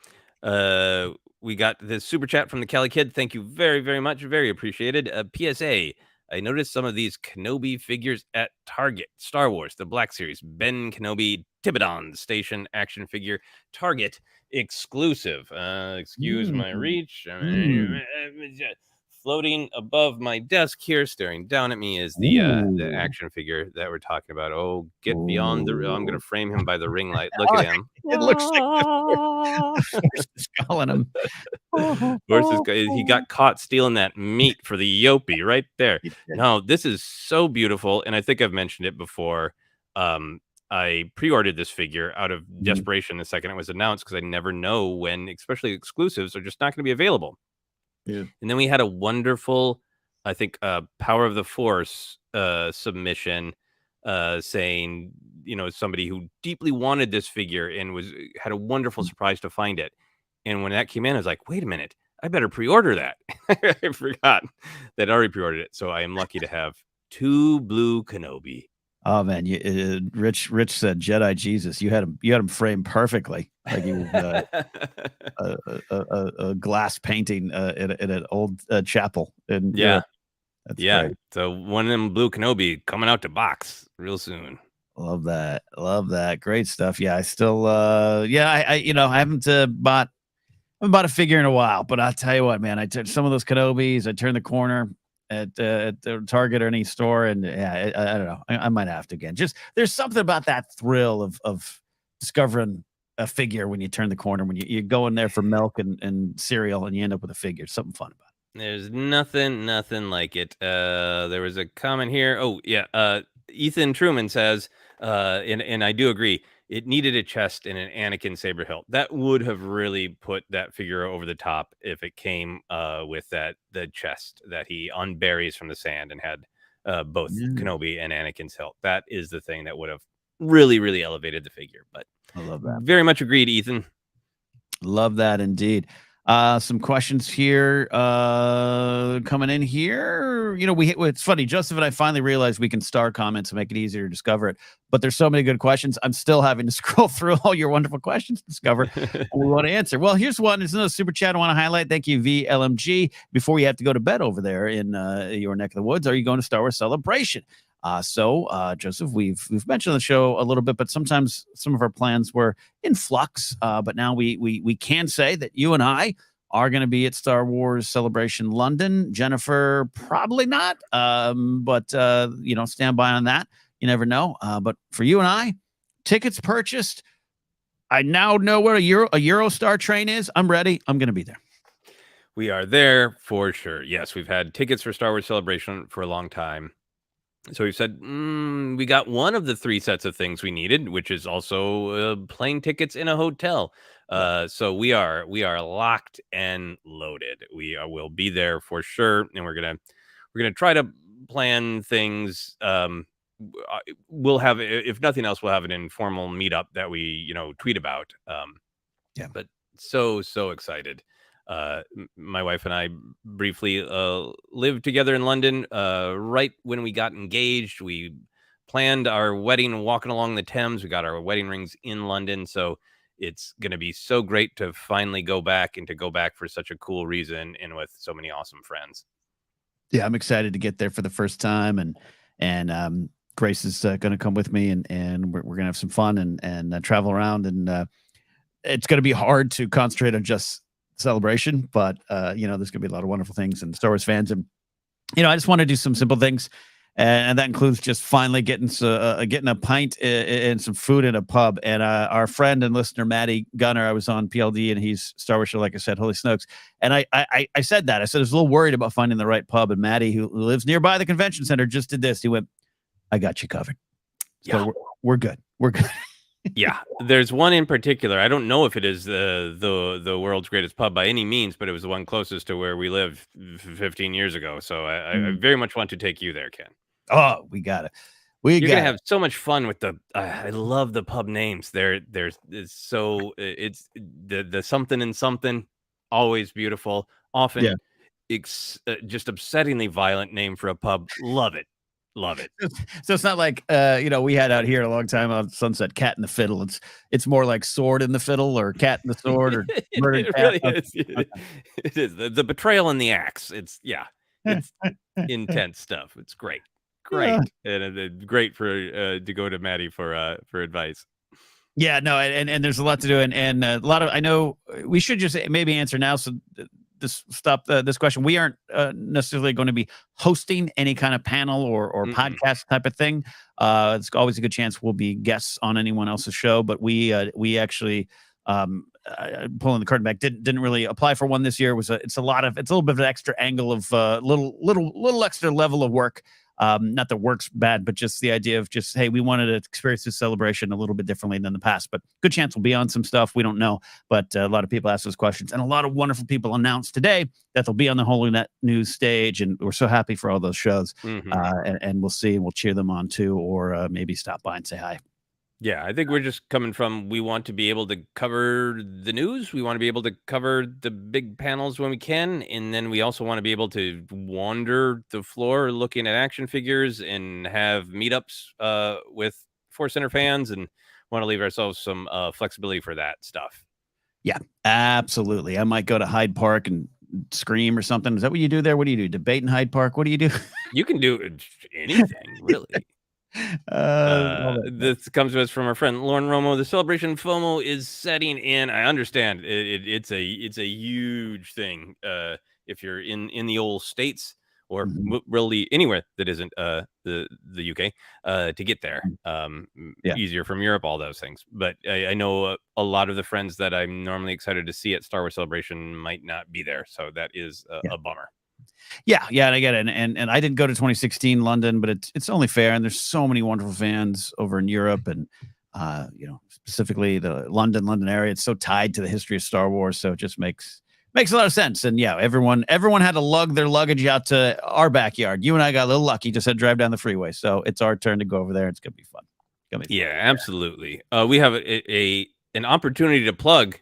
We got this super chat from the Cali Kid. Thank you very, very much. Very appreciated. PSA. I noticed some of these Kenobi figures at Target. Star Wars, the Black Series, Ben Kenobi, Tibidon Station action figure, Target exclusive. Excuse my reach. Floating above my desk here, staring down at me, is the action figure that we're talking about. Oh, get beyond the... I'm going to frame him by the ring light. Look at him. It looks like the Force is calling him. He got caught stealing that meat for the Yopi right there. No, this is so beautiful, and I think I've mentioned it before. I pre-ordered this figure out of desperation the second it was announced because I never know when, especially exclusives, are just not going to be available. Yeah. And then we had a wonderful, I think, Power of the Force submission saying, somebody who deeply wanted this figure and had a wonderful surprise to find it. And when that came in, I was like, wait a minute, I better pre-order that. I forgot that I already pre-ordered it. So I am lucky to have 2 blue Kenobi. Oh man, Rich said Jedi Jesus. You had him framed perfectly, like he was a glass painting in an old chapel. And yeah, great. So one of them blue Kenobi coming out to box real soon. Love that. Great stuff. Yeah, I still I haven't bought a figure in a while, but I'll tell you what, man, I took some of those Kenobis. I turned the corner at the Target or any store, and I don't know, I might have to again. Just there's something about that thrill of discovering a figure when you turn the corner, when you go in there for milk and cereal, and you end up with a figure. Something fun about it. There's nothing like it. There was a comment here. Oh yeah, Ethan Truman says, and I do agree. It needed a chest and an Anakin saber hilt. That would have really put that figure over the top if it came with the chest that he unburies from the sand and had both Kenobi and Anakin's hilt. That is the thing that would have really, really elevated the figure. But I love that. Very much agreed, Ethan. Love that indeed. Some questions here coming in here. It's funny. Joseph and I finally realized we can star comments and make it easier to discover it. But there's so many good questions. I'm still having to scroll through all your wonderful questions to discover what we want to answer. Well, here's one. There's another super chat I want to highlight. Thank you, VLMG. Before you have to go to bed over there in your neck of the woods, are you going to Star Wars Celebration? Joseph, we've mentioned on the show a little bit, but sometimes some of our plans were in flux. But now we can say that you and I are going to be at Star Wars Celebration London. Jennifer, probably not. But stand by on that. You never know. But for you and I, tickets purchased. I now know where a Eurostar train is. I'm ready. I'm going to be there. We are there for sure. Yes, we've had tickets for Star Wars Celebration for a long time. So we said, we got one of the 3 sets of things we needed, which is also plane tickets in a hotel. So we are locked and loaded. We'll be there for sure, and we're gonna try to plan things. We'll have, if nothing else, we'll have an informal meetup that we tweet about. But so excited. My wife and I briefly lived together in London right when we got engaged. We planned our wedding walking along the Thames. We got our wedding rings in London. So it's going to be so great to finally go back for such a cool reason and with so many awesome friends. Yeah, I'm excited to get there for the first time. And Grace is going to come with me, and we're going to have some fun and travel around, and it's going to be hard to concentrate on just Celebration, but there's going to be a lot of wonderful things, and Star Wars fans, and I just want to do some simple things, and that includes just finally getting a pint and some food in a pub. And our friend and listener Maddie Gunner, I was on PLD, and he's Star Wars show, like I said, Holy Snokes, and I said that I was a little worried about finding the right pub, and Maddie, who lives nearby the convention center, just did this. He went, "I got you covered." So Yeah. we're good. We're good. Yeah, there's one in particular. I don't know if it is the world's greatest pub by any means, but it was the one closest to where we lived 15 years ago. So I very much want to take you there, Ken. Oh, we got it. You're gonna have so much fun with the. I love the pub names. It's the something and something, always beautiful. Often, just upsettingly violent name for a pub. Love it. Love it. So it's not like we had out here a long time on Sunset, Cat and the Fiddle. It's more like Sword in the Fiddle, or Cat and the Sword, or Murdered Cat. Really is. It is the betrayal and the axe. It's intense stuff. It's great, and great for to go to Maddie for advice. Yeah, no, and there's a lot to do, and a lot of, I know we should just maybe answer now. So this question. We aren't necessarily going to be hosting any kind of panel or podcast type of thing. It's always a good chance we'll be guests on anyone else's show, but we actually pulling the curtain back didn't really apply for one this year. It's a little bit of an extra angle of little extra level of work. Not that work's bad, but just the idea of just, hey, we wanted to experience this celebration a little bit differently than the past, but good chance we'll be on some stuff. We don't know, but a lot of people ask those questions, and a lot of wonderful people announced today that they'll be on the Holy Net News stage, and we're so happy for all those shows. And we'll see, and we'll cheer them on too, or maybe stop by and say hi. Yeah, I think we're just coming from, we want to be able to cover the news. We want to be able to cover the big panels when we can. And then we also want to be able to wander the floor looking at action figures and have meetups with ForceCenter fans, and want to leave ourselves some flexibility for that stuff. Yeah, absolutely. I might go to Hyde Park and scream or something. Is that what you do there? What do you do? Debate in Hyde Park? What do you do? You can do anything, really. This comes to us from our friend Lauren Romo. The celebration FOMO is setting in. I understand it's a huge thing if you're in the old States, or really anywhere that isn't the UK to get there. Easier from Europe, all those things. But I know a lot of the friends that I'm normally excited to see at Star Wars Celebration might not be there, so that is a bummer. Yeah, and I get it. And I didn't go to 2016 London, but it's only fair. And there's so many wonderful fans over in Europe, and specifically the London area. It's so tied to the history of Star Wars, so it just makes a lot of sense. And yeah, everyone had to lug their luggage out to our backyard. You and I got a little lucky, just had to drive down the freeway. So it's our turn to go over there. It's gonna be fun. Yeah, absolutely. We have an opportunity to plug.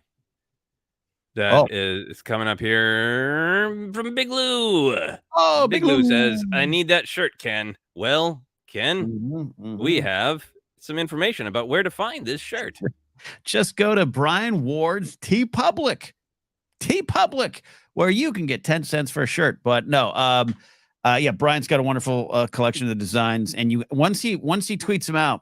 That is coming up here from Big Lou. Oh, Big Lou says, I need that shirt, Ken. Well, Ken, we have some information about where to find this shirt. Just go to Brian Ward's TeePublic, where you can get 10 cents for a shirt. But no, Brian's got a wonderful collection of the designs, and once he tweets them out,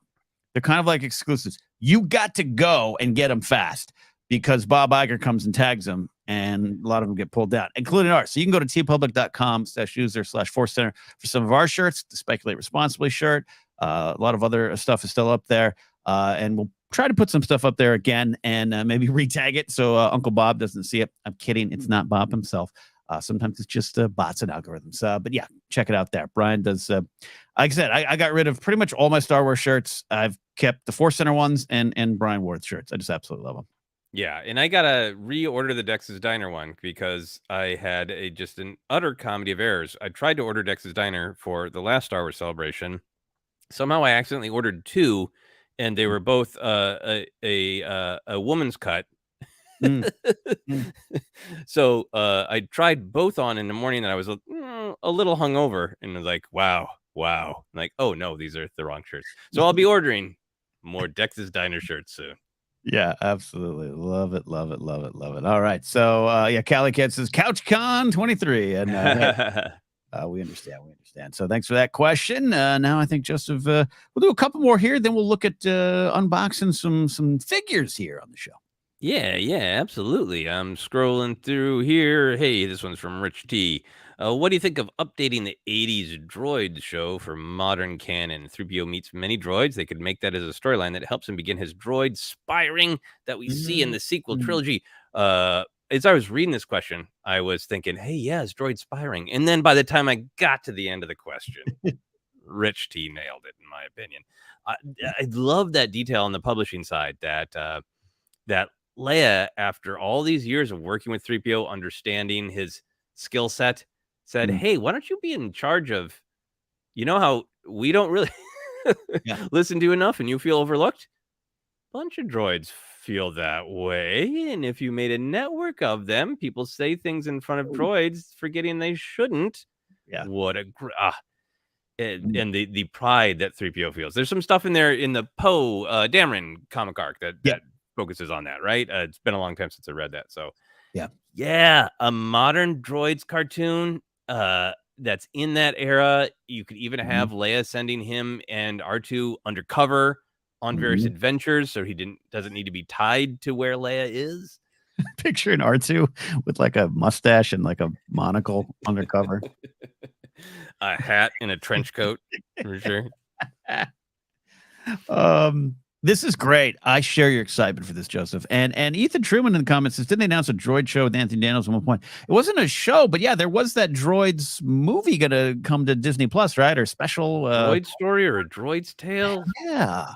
they're kind of like exclusives. You got to go and get them fast, because Bob Iger comes and tags them, and a lot of them get pulled down, including ours. So you can go to teepublic.com/user/ForceCenter for some of our shirts. The Speculate Responsibly shirt. A lot of other stuff is still up there. And we'll try to put some stuff up there again, and maybe retag it so Uncle Bob doesn't see it. I'm kidding. It's not Bob himself. Sometimes it's just bots and algorithms. But yeah, check it out there. Brian does. Like I said, I got rid of pretty much all my Star Wars shirts. I've kept the ForceCenter ones and Brian Ward shirts. I just absolutely love them. Yeah, and I gotta reorder the Dex's Diner one, because I had just an utter comedy of errors. I tried to order Dex's Diner for the last Star Wars Celebration. Somehow I accidentally ordered two, and they were both a woman's cut. So I tried both on in the morning, and I was a little hungover, and was like, wow. I'm like, oh no, these are the wrong shirts. So I'll be ordering more Dex's Diner shirts soon. Yeah, absolutely. Love it. All right. So, Callie Cat says CouchCon 23. And We understand. So thanks for that question. Now I think Joseph, we'll do a couple more here. Then we'll look at unboxing some figures here on the show. Yeah, absolutely. I'm scrolling through here. Hey, this one's from Rich T. What do you think of updating the 80s droid show for modern canon? 3PO meets many droids. They could make that as a storyline that helps him begin his droid spiring that we see in the sequel trilogy. As I was reading this question, I was thinking, hey, yeah, it's droid spiring. And then by the time I got to the end of the question, Rich T nailed it, in my opinion. I love that detail on the publishing side that Leia, after all these years of working with 3PO, understanding his skill set, said, hey, why don't you be in charge of, how we don't really listen to enough and you feel overlooked? Bunch of droids feel that way. And if you made a network of them, people say things in front of droids, forgetting they shouldn't. Yeah. What a and the pride that 3PO feels. There's some stuff in there in the Poe Dameron comic arc that focuses on that, right? It's been a long time since I read that. So yeah, a modern droids cartoon that's in that era. You could even have Leia sending him and R2 undercover on various adventures, so he doesn't need to be tied to where Leia is. Picturing R2 with like a mustache and like a monocle undercover. A hat and a trench coat, for sure. This is great. I share your excitement for this, Joseph. And Ethan Truman in the comments says, didn't they announce a droid show with Anthony Daniels at one point? It wasn't a show, but yeah, there was that droids movie going to come to Disney Plus, right? Or special droid story or a droid's tale. Yeah.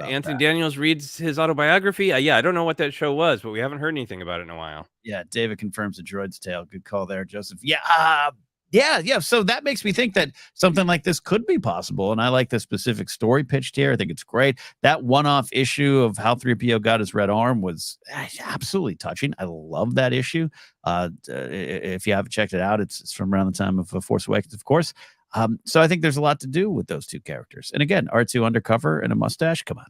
Anthony Daniels reads his autobiography. I don't know what that show was, but we haven't heard anything about it in a while. Yeah, David confirms the droid's tale. Good call there, Joseph. Yeah. So that makes me think that something like this could be possible. And I like the specific story pitched here. I think it's great. That one-off issue of how 3PO got his red arm was absolutely touching. I love that issue. If you haven't checked it out, it's from around the time of Force Awakens, of course. So I think there's a lot to do with those two characters. And again, R2 undercover and a mustache. Come on.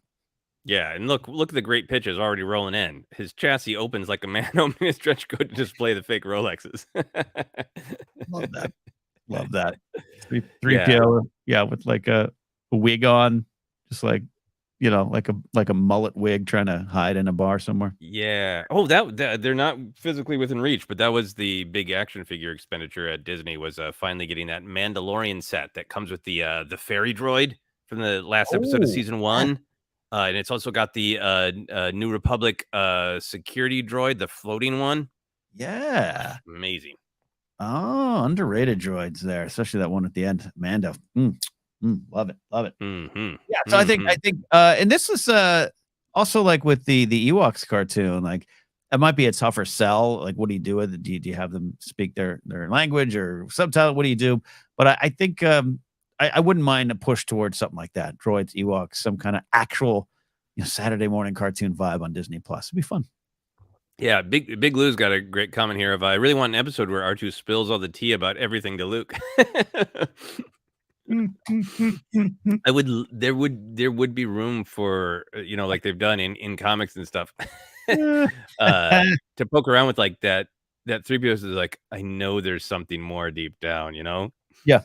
Yeah, and look at the great pitches already rolling in. His chassis opens like a man opening his trench coat to display the fake Rolexes. Love that. 3PO, with like a wig on, just like, like a mullet wig trying to hide in a bar somewhere. Yeah. Oh, that they're not physically within reach, but that was the big action figure expenditure at Disney, was finally getting that Mandalorian set that comes with the fairy droid from the last episode of season 1. And it's also got the New Republic security droid, the floating one. Yeah. Amazing. Oh, underrated droids there, especially that one at the end. Mando. Love it. Mm-hmm. Yeah. So I think, and this is also like with the Ewoks cartoon, like it might be a tougher sell. Like, what do you do with it? Do you have them speak their language or subtitle? What do you do? But I think I wouldn't mind a push towards something like that. Droids, Ewoks, some kind of actual Saturday morning cartoon vibe on Disney Plus. It'd be fun. Yeah, Big Lou's got a great comment here of, I really want an episode where R2 spills all the tea about everything to Luke. There would be room for, like they've done in comics and stuff, to poke around with like that 3PO is like, I know there's something more deep down, Yeah.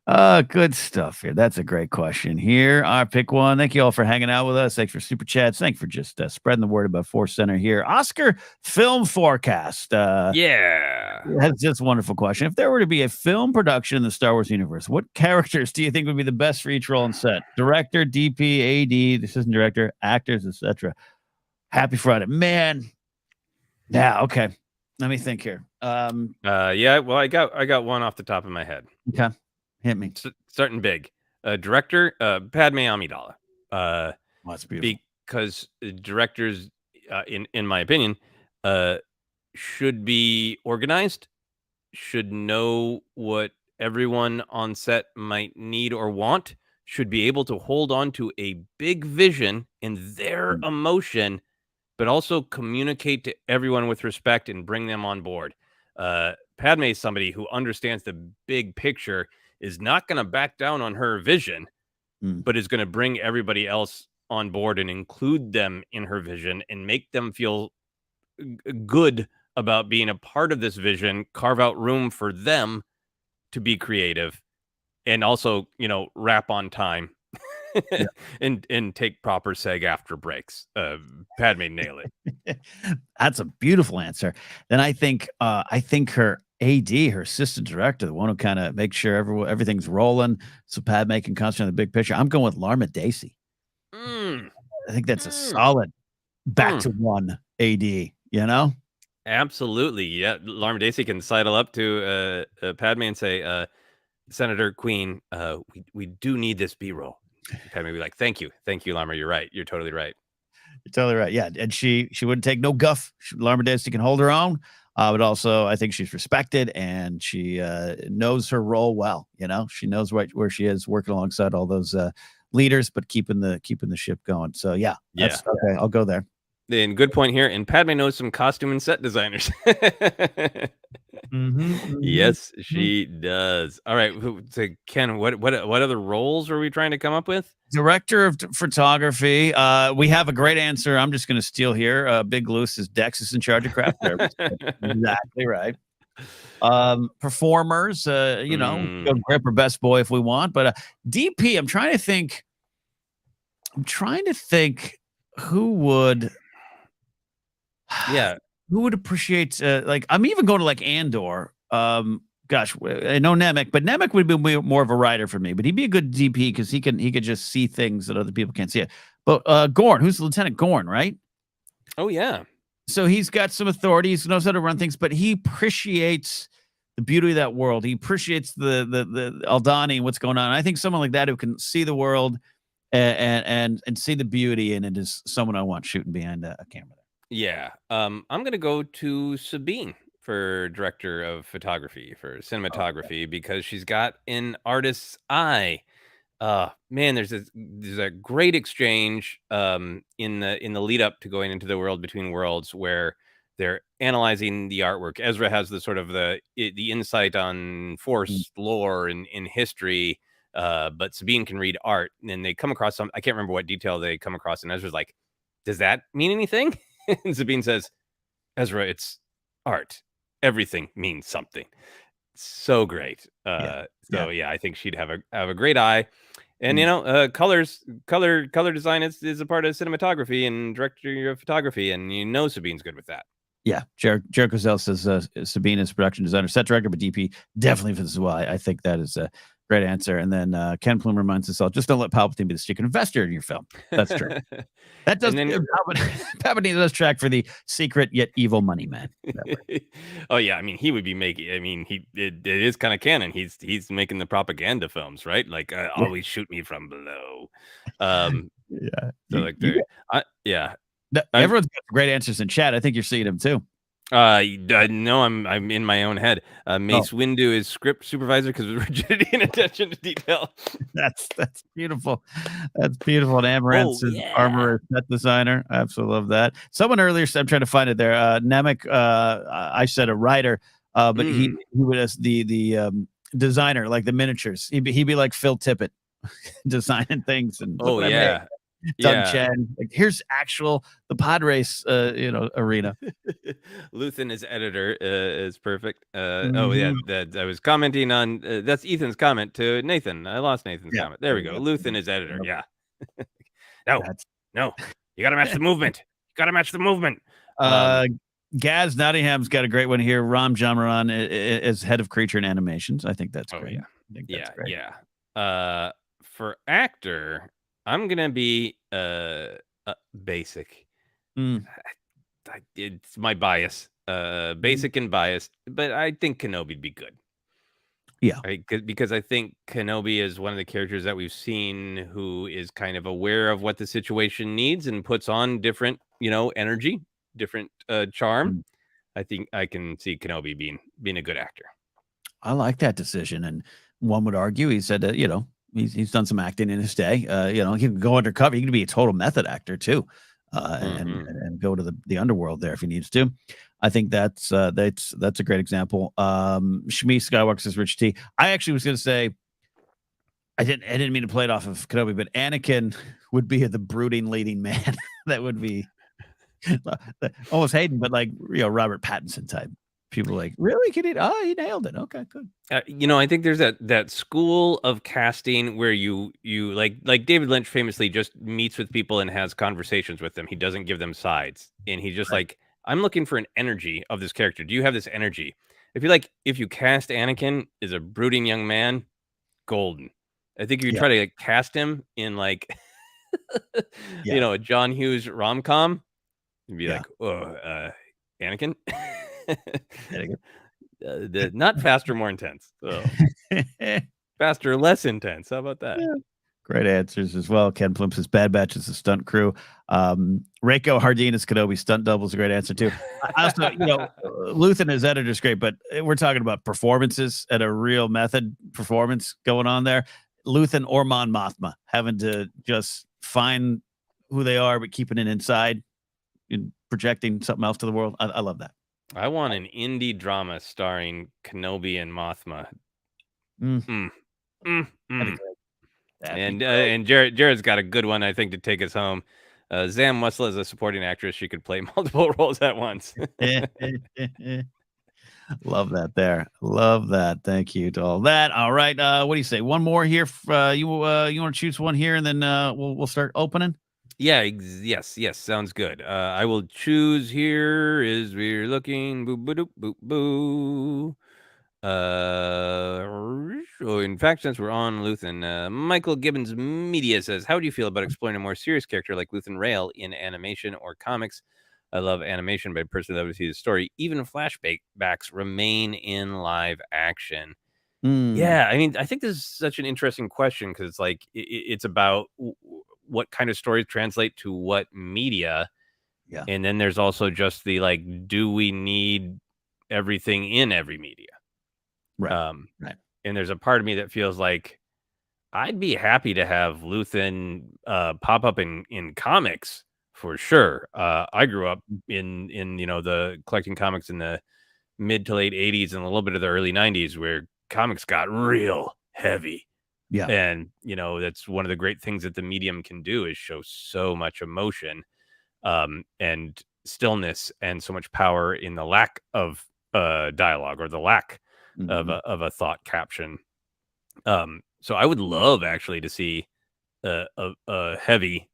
Good stuff here. That's a great question here. Our pick one. Thank you all for hanging out with us. Thanks for super chats. Thanks for just spreading the word about ForceCenter here. Oscar film forecast. That's just a wonderful question. If there were to be a film production in the Star Wars universe, what characters do you think would be the best for each role on set? Director, DP, AD, assistant director, actors, etc. Happy Friday, man. Yeah. Okay. Let me think here. Well, I got one off the top of my head. Okay. Hit me. Starting big. Director, Padme Amidala. That's beautiful. Because directors, in my opinion, should be organized, should know what everyone on set might need or want, should be able to hold on to a big vision and their emotion, but also communicate to everyone with respect and bring them on board. Padme is somebody who understands the big picture, is not going to back down on her vision, but is going to bring everybody else on board and include them in her vision and make them feel good about being a part of this vision, carve out room for them to be creative, and also, wrap on time Yeah. and take proper SAG-AFTRA breaks. Padme, nail it. That's a beautiful answer. Then I think her AD, her assistant director, the one who kind of makes sure everything's rolling, so Padme can concentrate on the big picture. I'm going with Larma Dacey. I think that's a solid back to one AD. Absolutely, yeah. Larma Dacey can sidle up to Padme and say, Senator Queen, we do need this B-roll. Padme be like, thank you, Larma. You're right. You're totally right. You're totally right. Yeah, and she wouldn't take no guff. Larma Dacey can hold her own, but also I think she's respected and she knows her role well. She knows where she is, working alongside all those leaders, but keeping the ship going. So yeah. Okay. I'll go there. And good point here. And Padme knows some costume and set designers. Yes, she does. All right, so Ken, what other roles are we trying to come up with? Director of photography. We have a great answer. I'm just going to steal here. Big Loose is Dex is in charge of craft service. Exactly right. Performers. Go Grip or Best Boy if we want, but DP. I'm trying to think who would. Yeah. Who would appreciate I'm even going to like Andor. Gosh, I know Nemec, but Nemec would be more of a writer for me, but he'd be a good DP because he could just see things that other people can't see. But Gorn, who's Lieutenant Gorn, right? Oh yeah. So he's got some authority, he knows how to run things, but he appreciates the beauty of that world. He appreciates the Aldani and what's going on. I think someone like that who can see the world and see the beauty in it is someone I want shooting behind a camera. Yeah. I'm going to go to Sabine for director of photography, for cinematography, because she's got an artist's eye. Man, there's a great exchange in the lead up to going into the world between worlds where they're analyzing the artwork. Ezra has the sort of the insight on Force lore and in history, but Sabine can read art, and they come across I can't remember what detail they come across, and Ezra's like, does that mean anything? And Sabine says, Ezra, it's art. Everything means something. So great. I think she'd have a great eye. And color design is a part of cinematography and director of photography, and Sabine's good with that. Yeah, Jared Cozell says Sabine is production designer, set director, but DP definitely fits as well. I think that is a great answer. And then Ken Plume reminds us all, just don't let Palpatine be the secret investor in your film. That's true. That does. Palpatine does track for the secret yet evil money man. Oh yeah, I mean he would be making. I mean it is kind of canon. He's making the propaganda films, right? Like always shoot me from below. Yeah. So yeah. Everyone's got great answers in chat. I think you're seeing them too. No, I'm in my own head. Mace Windu is script supervisor because of rigidity and attention to detail. That's beautiful. That's beautiful. And Amaranth is armorer, set designer. I absolutely love that. Someone earlier said, I'm trying to find it there. Nemec, I said a writer, but he was the designer, like the miniatures. He'd be like Phil Tippett, designing things. And Doug Chen, like here's the pod race arena. Luthen is editor is perfect. I was commenting on that's Ethan's comment to Nathan. I lost Nathan's comment. There we go. Luthen is editor. Yeah. No, you gotta match the movement. Gaz Nottingham's got a great one here. Ram Jamaran is head of creature and animations. I think that's great. For actor, I'm gonna be basic. It's my bias, basic and biased, but I think Kenobi'd be good. Yeah, right? Because I think Kenobi is one of the characters that we've seen who is kind of aware of what the situation needs and puts on different, energy, different charm. I think I can see Kenobi being a good actor. I like that decision, and one would argue he said that he's done some acting in his day. He can go undercover. He can be a total method actor too, and go to the underworld there if he needs to. I think that's a great example. Shmi Skywalker says Rich T. I actually was going to say I didn't mean to play it off of Kenobi, but Anakin would be the brooding leading man. That would be Almost Hayden, but like Robert Pattinson type. People like, really? Can he? Oh, he nailed it. Okay, good. I think there's that school of casting where you like David Lynch famously just meets with people and has conversations with them. He doesn't give them sides, and he's just like, I'm looking for an energy of this character. Do you have this energy? If you cast Anakin as a brooding young man, golden. I think if you try to cast him in like, a John Hughes rom-com, you'd be like, oh, Anakin. Not faster, more intense. So. Faster, less intense. How about that? Yeah. Great answers as well. Ken Plum says Bad Batch is a stunt crew. Reiko Hardin is Kenobi stunt double is a great answer too. I also, Luthen as editor is great, but we're talking about performances at a real method performance going on there. Luthen or Mon Mothma having to just find who they are, but keeping it inside and projecting something else to the world. I love that. I want an indie drama starring Kenobi and Mothma. And Jared's got a good one, I think, to take us home. Zam Wessel is a supporting actress. She could play multiple roles at once. Love that there. Love that. Thank you to all that. All right. What do you say? One more here. You want to choose one here, and then we'll start opening? Yeah. Yes. Sounds good. I will choose here as we're looking. Boo, boo, boo, boo. In fact, since we're on Luthen, Michael Gibbons Media says, how do you feel about exploring a more serious character like Luthen Rael in animation or comics? I love animation, but personally love to see the story. Even flashbacks remain in live action. Yeah, I mean, I think this is such an interesting question because it's like it's about what kind of stories translate to what media. Yeah. And then there's also just the like, do we need everything in every media? Right. And there's a part of me that feels like I'd be happy to have Luthen pop up in comics for sure. I grew up in the collecting comics in the mid to late 80s and a little bit of the early 90s where comics got real heavy. Yeah. And that's one of the great things that the medium can do is show so much emotion and stillness and so much power in the lack of dialogue or the lack of a thought caption. So I would love actually to see a heavy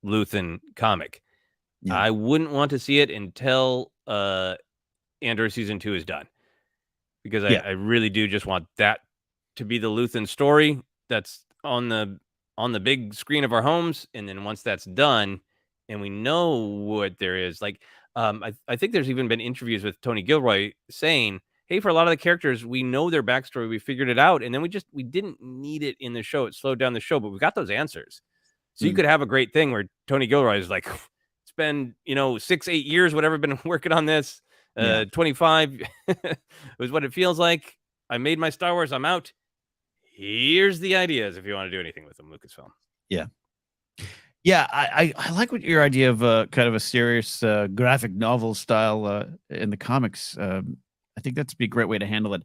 Luthen comic. Yeah. I wouldn't want to see it until Andor season 2 is done, because I really do just want that to be the Luthen story that's on the big screen of our homes. And then once that's done and we know what there is, like I think there's even been interviews with Tony Gilroy saying, hey, for a lot of the characters, we know their backstory. We figured it out. And then we didn't need it in the show. It slowed down the show, but we got those answers. So you could have a great thing where Tony Gilroy is like, it's been, 6-8 years, whatever, been working on this. 25 was what it feels like. I made my Star Wars. I'm out. Here's the ideas if you want to do anything with them, Lucasfilm. Yeah. Yeah, I like what your idea of kind of a serious graphic novel style in the comics. I think that's be a great way to handle it.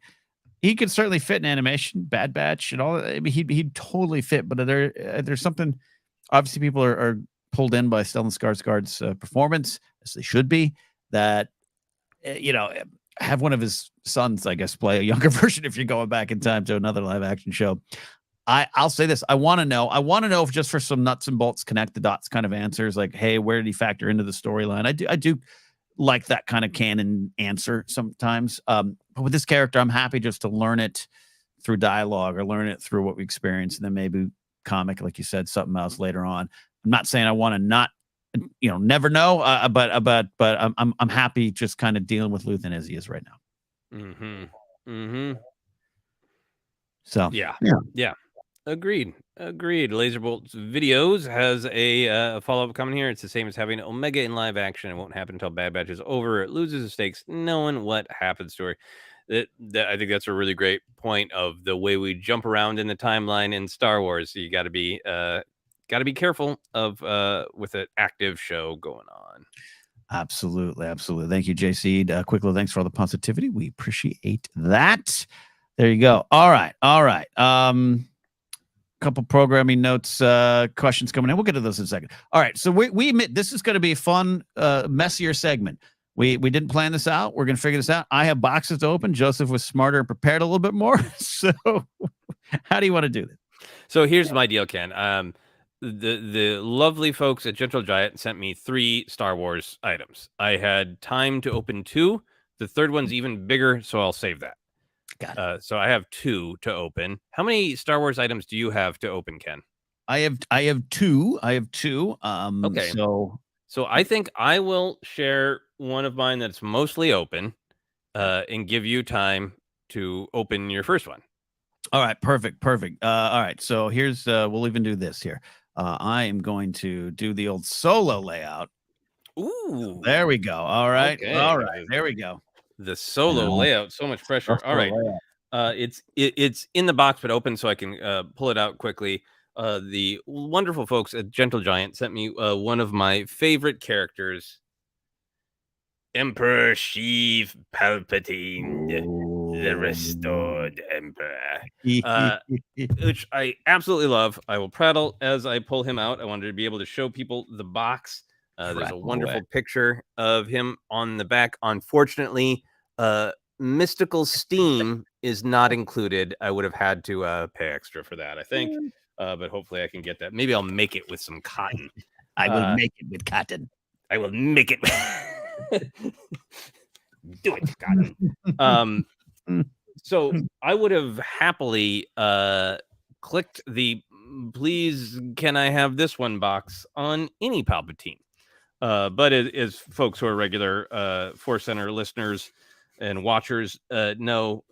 He could certainly fit in animation, Bad Batch, and all. I mean, he'd totally fit. But there's something. Obviously, people are pulled in by Stellan Skarsgård's performance, as they should be. That have one of his sons, I guess, play a younger version if you're going back in time to another live action show. I'll say this. I want to know if just for some nuts and bolts, connect the dots kind of answers, like, hey, where did he factor into the storyline? I do like that kind of canon answer sometimes. But with this character, I'm happy just to learn it through dialogue or learn it through what we experience, and then maybe comic, like you said, something else later on. I'm not saying I want to not, never know, but I'm happy just kind of dealing with Luthen as he is right now. So yeah. Agreed. Laserbolts Videos has a follow-up coming here. It's the same as having Omega in live action. It won't happen until Bad Batch is over. It loses the stakes knowing what happens to her. That I think that's a really great point of the way we jump around in the timeline in Star Wars. You got to be careful of with an active show going on. Absolutely. Thank you, JC. Quick little thanks for all the positivity. We appreciate that. There you go. All right. couple programming notes, questions coming in. We'll get to those in a second. All right, so we admit this is going to be a fun, messier segment. We didn't plan this out. We're going to figure this out. I have boxes to open. Joseph was smarter and prepared a little bit more. So how do you want to do this? So here's my deal, Ken. The lovely folks at Gentle Giant sent me 3 Star Wars items. I had time to open 2. The third one's even bigger, so I'll save that. Got it. So I have 2 to open. How many Star Wars items do you have to open, Ken? I have 2. Okay. So I think I will share one of mine that's mostly open, and give you time to open your first one. All right, perfect. All right, so here's we'll even do this here. I am going to do the old solo layout. Ooh, so there we go. All right, okay. All right, there we go. The solo layout, so much pressure. All right, it's in the box but open, so I can pull it out quickly. The wonderful folks at Gentle Giant sent me one of my favorite characters, Emperor Sheev Palpatine. The restored Emperor, which I absolutely love. I will prattle as I pull him out. I wanted to be able to show people the box. There's a wonderful picture of him on the back. Unfortunately, Mystical Steam is not included. I would have had to pay extra for that, I think. But hopefully I can get that. Maybe I'll make it with some cotton. I will make it with cotton. I will make it. Do it, cotton. So I would have happily clicked the please can I have this one box on any Palpatine. But as folks who are regular ForceCenter listeners and watchers know,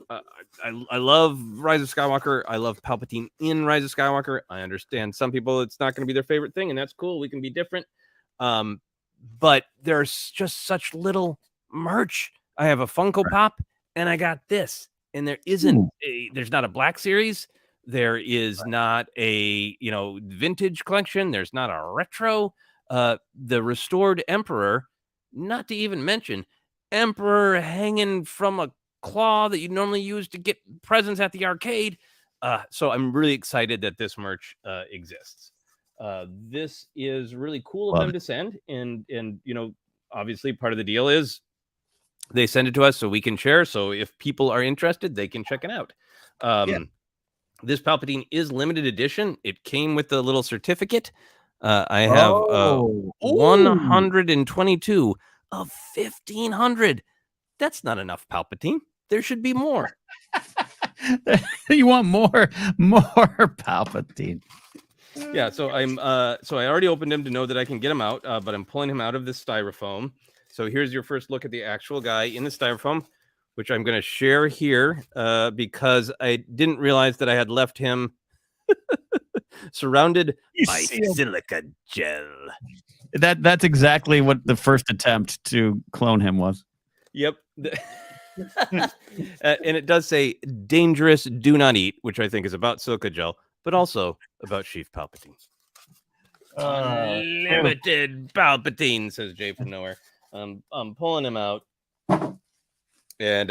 I love Rise of Skywalker. I love Palpatine in Rise of Skywalker. I understand some people it's not going to be their favorite thing, and that's cool. We can be different. But there's just such little merch. I have a Funko Pop, and I got this. And there isn't there's not a Black Series. There is not a vintage collection. There's not a retro. The restored Emperor, not to even mention Emperor hanging from a claw that you normally use to get presents at the arcade. So I'm really excited that this merch exists. This is really cool of them to send, and obviously part of the deal is they send it to us so we can share. So if people are interested, they can check it out. This Palpatine is limited edition. It came with a little certificate. I have 122 of 1,500. That's not enough Palpatine. There should be more. You want more Palpatine. Yeah, so I already opened him to know that I can get him out, but I'm pulling him out of this styrofoam. So here's your first look at the actual guy in the styrofoam, which I'm going to share here because I didn't realize that I had left him surrounded by silica gel. That's exactly what the first attempt to clone him was. Yep. And it does say dangerous, do not eat, which I think is about silica gel, but also about Sheev Palpatine. Unlimited Palpatine, says Jay from nowhere. I'm pulling him out. And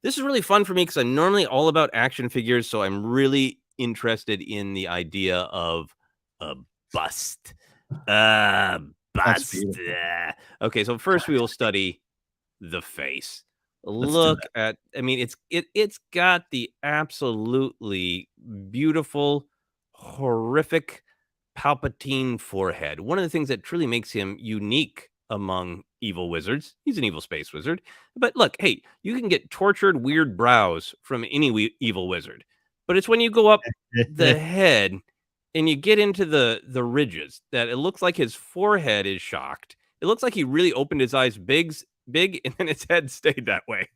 this is really fun for me because I'm normally all about action figures, so I'm really interested in the idea of a bust. Bust. Okay, so first we will study the face. Look at, I mean, it's got the absolutely beautiful, horrific Palpatine forehead. One of the things that truly makes him unique among evil wizards. He's an evil space wizard. But look, hey, you can get tortured, weird brows from any evil wizard. But it's when you go up the head and you get into the ridges that it looks like his forehead is shocked. It looks like he really opened his eyes big, and then his head stayed that way.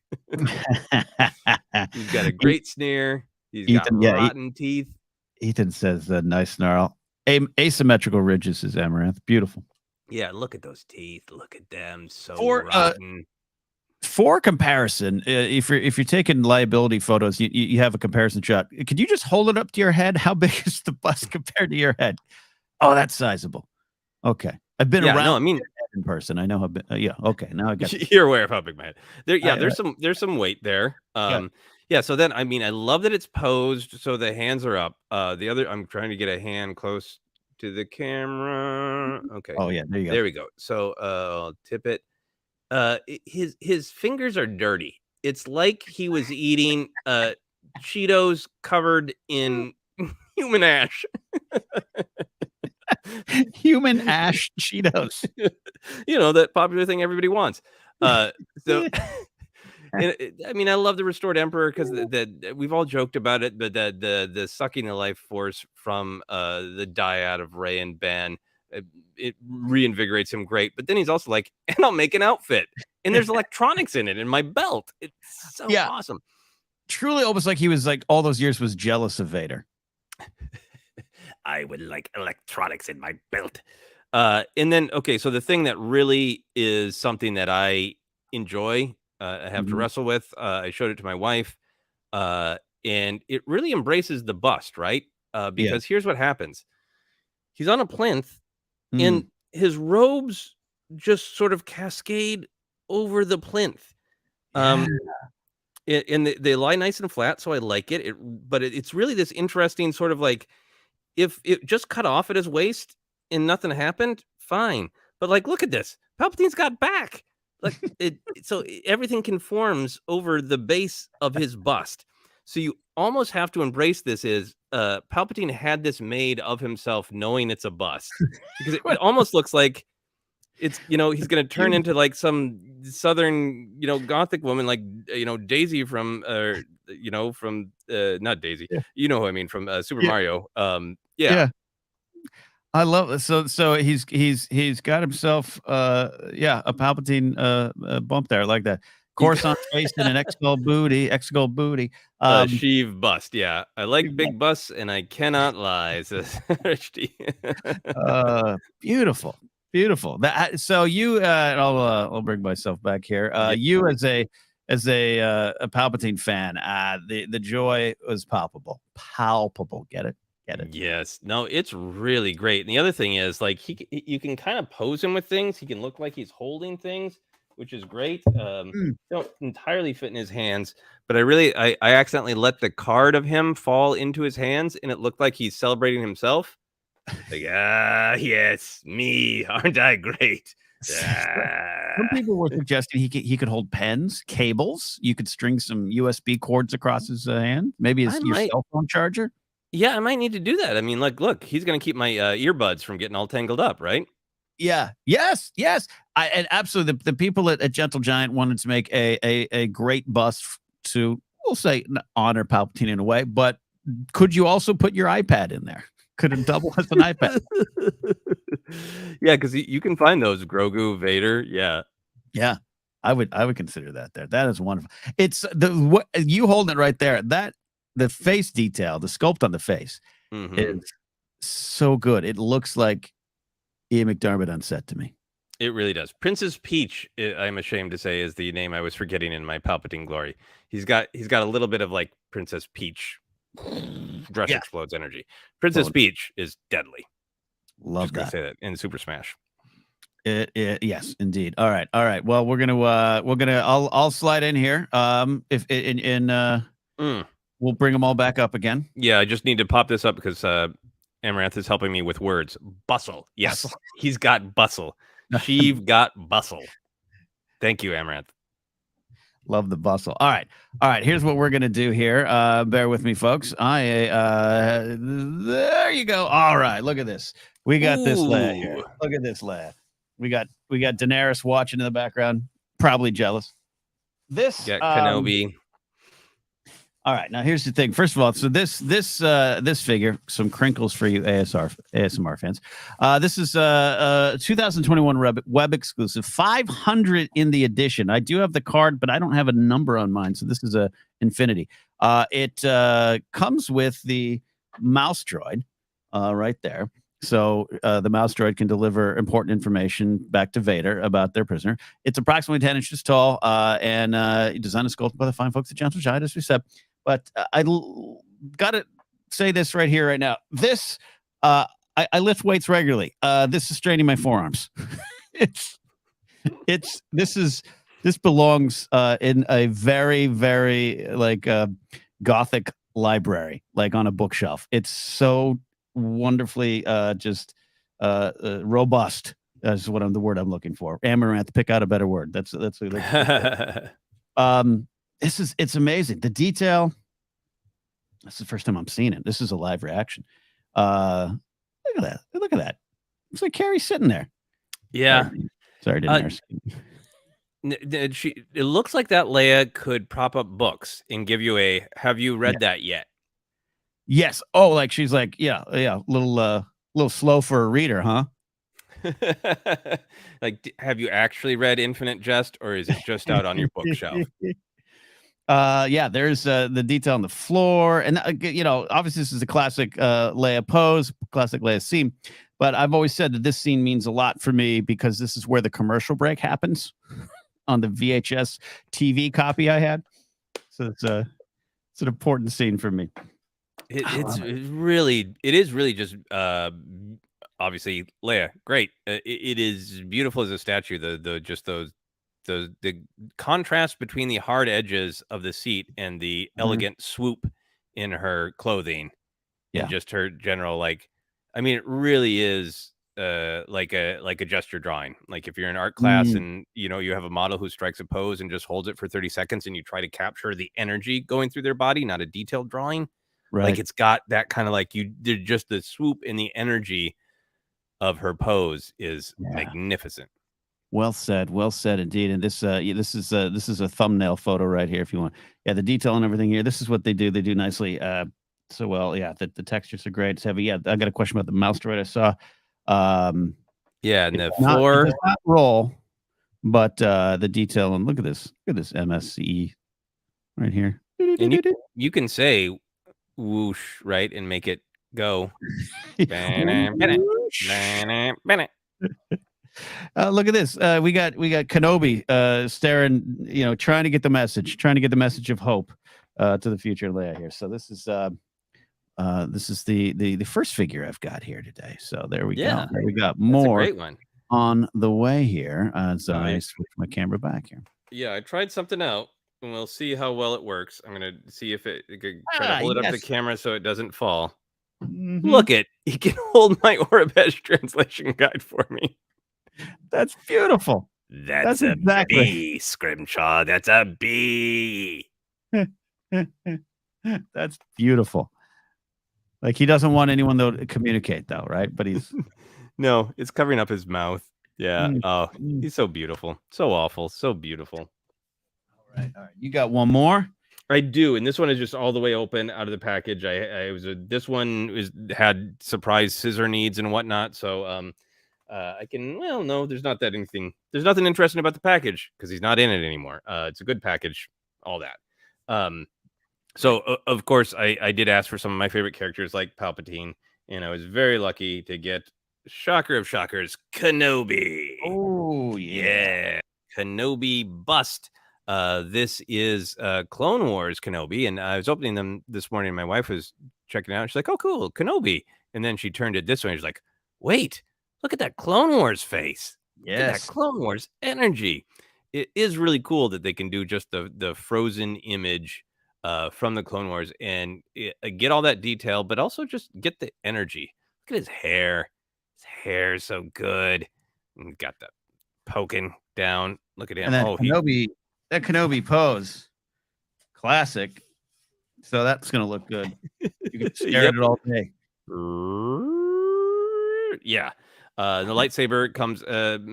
He's got a great sneer. He's got rotten teeth. Ethan says, nice snarl. Asymmetrical ridges is Amaranth. Beautiful. Yeah, look at those teeth. Look at them. So rotten. For comparison, if you're taking liability photos, you have a comparison shot. Could you just hold it up to your head? How big is the bust compared to your head? Oh, that's sizable. Okay, I've been around. No, I mean in person. I know how big. Yeah. Okay, now I got. You're aware of how big my head. There's some weight there. Yeah, so then I love that it's posed so the hands are up. The other, I'm trying to get a hand close to the camera. Okay. Oh yeah, there you go. There we go. So I'll tip it. His fingers are dirty. It's like he was eating Cheetos covered in human ash. Human ash Cheetos. That popular thing everybody wants. So I love the restored Emperor because we've all joked about it, but the sucking the life force from the dyad of Rey and Ben, it reinvigorates him great. But then he's also like, and I'll make an outfit, and there's electronics in it in my belt. It's so awesome. Truly, almost like he was like all those years was jealous of Vader. I would like electronics in my belt. And then so the thing that really is something that I enjoy. I have to wrestle with. I showed it to my wife, and it really embraces the bust, right? Because here's what happens: he's on a plinth, and his robes just sort of cascade over the plinth. And they lie nice and flat, so I like it. But it's really this interesting sort of like, if it just cut off at his waist and nothing happened, fine. But like, look at this. Palpatine's got back. Like so everything conforms over the base of his bust. So you almost have to embrace this. Is Palpatine had this made of himself, knowing it's a bust, because it almost looks like it's he's going to turn into like some southern gothic woman, like Daisy from not Daisy, who I mean, from Super Mario. Yeah. I love it. So he's got himself a Palpatine bump there like that. Coruscant face and an X-Gold booty. Sheev bust. Yeah, I like big busts, and I cannot lie. Says beautiful. That so you I'll bring myself back here. You as a Palpatine fan, the joy was palpable. Get it? Yes. No, it's really great. And the other thing is, like, you can kind of pose him with things. He can look like he's holding things, which is great. Don't entirely fit in his hands, but I accidentally let the card of him fall into his hands, and it looked like he's celebrating himself. Like, yes, me, aren't I great? Some people were suggesting he could hold pens, cables. You could string some USB cords across his hand. Maybe your cell phone charger. Yeah, I might need to do that. I mean, like, look, he's going to keep my earbuds from getting all tangled up, right? Yeah. Yes. And absolutely. The people at Gentle Giant wanted to make a great bust to, we'll say, honor Palpatine in a way. But could you also put your iPad in there? Could it double as an iPad? Yeah, because you can find those Grogu, Vader. Yeah. I would consider that there. That is wonderful. It's what you holding it right there. The face detail, the sculpt on the face is so good. It looks like Ian McDermott on set to me. It really does. Princess Peach, I'm ashamed to say, is the name I was forgetting in my Palpatine glory. He's got a little bit of like Princess Peach dress explodes energy. Princess Peach is deadly. Love Just that. Say that in Super Smash. Yes, indeed. All right. Well, I'll slide in here. We'll bring them all back up again. Yeah, I just need to pop this up because Amaranth is helping me with words. Bustle. Yes, he's got bustle. Sheev got bustle. Thank you, Amaranth. Love the bustle. All right. Here's what we're gonna do here. Bear with me, folks. There you go. All right. Look at this. We got this lad here. Look at this lad. We got Daenerys watching in the background, probably jealous. This Kenobi. All right, now here's the thing. First of all, so this figure, some crinkles for you ASMR fans. This is 2021 web exclusive, 500 in the edition. I do have the card, but I don't have a number on mine, so this is a Infinity. It comes with the mouse droid right there. So the mouse droid can deliver important information back to Vader about their prisoner. It's approximately 10 inches tall, and designed and sculpted by the fine folks at Gentle Giant, as we said. But I got to say this right here, right now. This, I lift weights regularly. This is straining my forearms. This is This belongs in a very, very like gothic library, like on a bookshelf. It's so wonderfully just robust. That's the word I'm looking for. Amaranth, pick out a better word. That's it's amazing. The detail. This is the first time I'm seeing it. This is a live reaction. Look at that. Look at that. Looks like Carrie's sitting there. Yeah. Sorry, didn't it looks like that Leia could prop up books and give you a, have you read that yet? Yes. Oh, like she's like, yeah, little slow for a reader, huh? Like, have you actually read Infinite Jest, or is it just out on your bookshelf? Yeah, there's the detail on the floor, and obviously this is a classic Leia pose, classic Leia scene. But I've always said that this scene means a lot for me because this is where the commercial break happens on the VHS TV copy I had. So it's an important scene for me. It is really just obviously Leia, great. It is beautiful as a statue. The contrast between the hard edges of the seat and the elegant swoop in her clothing, and just her general, like, I mean, it really is like a gesture drawing. Like if you're in art class and you have a model who strikes a pose and just holds it for 30 seconds and you try to capture the energy going through their body, not a detailed drawing. Right. Like it's got that kind of like just the swoop and the energy of her pose is magnificent. Well said indeed. And this is a thumbnail photo right here if you want. Yeah, the detail and everything here. This is what they do. They do nicely. So well, yeah, the textures are great. It's heavy. Yeah, I got a question about the mouse droid I saw. And the floor it does not roll, but the detail, and look at this MSCE right here. And you can say whoosh, right, and make it go. Look at this. We got Kenobi staring, trying to get the message of hope to the future Leia here. So this is the first figure I've got here today. So there we go. There we got more. That's a great one on the way here. So I switch my camera back here. Yeah, I tried something out, and we'll see how well it works. I'm gonna see if it could try to hold it up to the camera so it doesn't fall. Look it, he can hold my Aurebesh translation guide for me. That's beautiful. That's a B, Scrimshaw. That's a B. That's beautiful. Like he doesn't want anyone to communicate though, right? But he's no, it's covering up his mouth. Yeah. Oh, he's so beautiful. So awful. So beautiful. All right. You got one more? I do, and this one is just all the way open out of the package. This one had surprise scissor needs and whatnot, so I can. Well, no, there's nothing interesting about the package because he's not in it anymore. It's a good package, all that. So of course I did ask for some of my favorite characters like Palpatine, and I was very lucky to get, shocker of shockers, Kenobi. Oh yeah, Kenobi bust. This is Clone Wars Kenobi, and I was opening them this morning, and my wife was checking it out. She's like, oh cool, Kenobi. And then she turned it this way and she's like, wait, look at that Clone Wars face. Yes, look at that Clone Wars energy. It is really cool that they can do just the frozen image from the Clone Wars and get all that detail, but also just get the energy. Look at his hair. His hair is so good. And got that poking down. Look at him. And that Kenobi pose, classic. So that's gonna look good. You can stare at it all day. Yeah. The lightsaber comes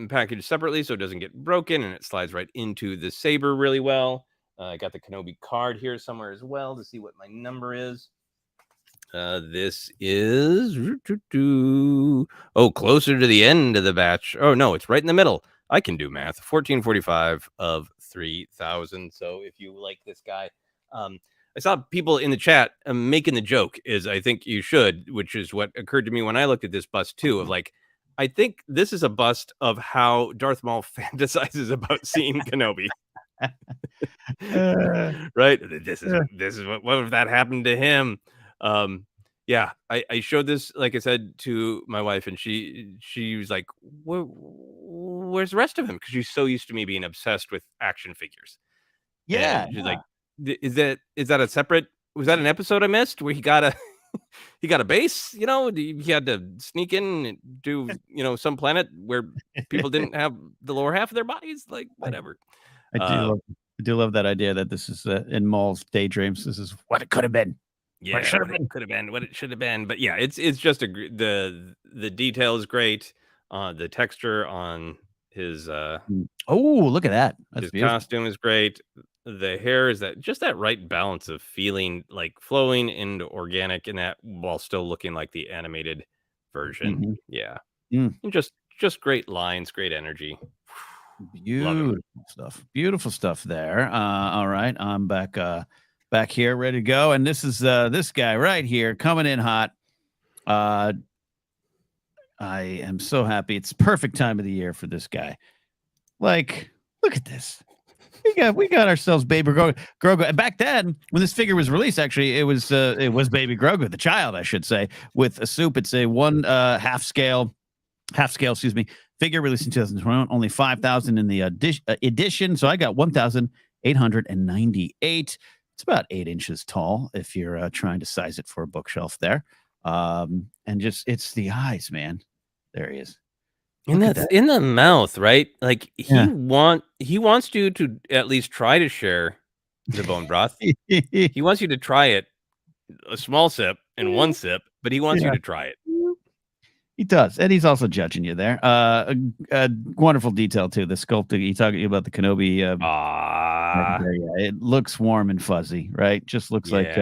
packaged separately so it doesn't get broken, and it slides right into the saber really well. I got the Kenobi card here somewhere as well to see what my number is. This is closer to the end of the batch. Oh no, it's right in the middle. I can do math. 1445 of 3000. So if you like this guy, I saw people in the chat making the joke is I think you should, which is what occurred to me when I looked at this bust too, of like, I think this is a bust of how Darth Maul fantasizes about seeing Kenobi. Right? This is what if that happened to him? Yeah, I showed this, like I said, to my wife, and she was like, where's the rest of him? Because she's so used to me being obsessed with action figures. Yeah, and she's like, is that a separate? Was that an episode I missed where he got a he got a base? You know, he had to sneak in and do some planet where people didn't have the lower half of their bodies. Like whatever. I do love that idea that this is in Maul's daydreams. This is what it could have been. Yeah, what it could have been, what it should have been. But yeah, it's just the detail is great. The texture on his look at that. That's his beautiful. costume is great. The hair is that right balance of feeling like flowing into organic in that while still looking like the animated version. Mm-hmm. Yeah. And just great lines, great energy. Beautiful stuff there. All right, I'm back here ready to go, and this is this guy right here coming in hot. I am so happy. It's perfect time of the year for this guy. Like, look at this. We got ourselves baby Grogu. And back then, when this figure was released, actually, it was baby Grogu, the child, I should say, with a soup. It's a one half scale, figure released in 2021. Only 5,000 in the edition. So I got 1,898. It's about 8 inches tall if you're trying to size it for a bookshelf there. And just it's the eyes, man. There he is. And that's in the mouth, right? Like he wants you to at least try to share the bone broth. He wants you to try it, a small sip and one sip, but he wants you to try it. He does, and he's also judging you there. A wonderful detail too. The sculpting. He talking about the Kenobi. It looks warm and fuzzy, right? Just looks like.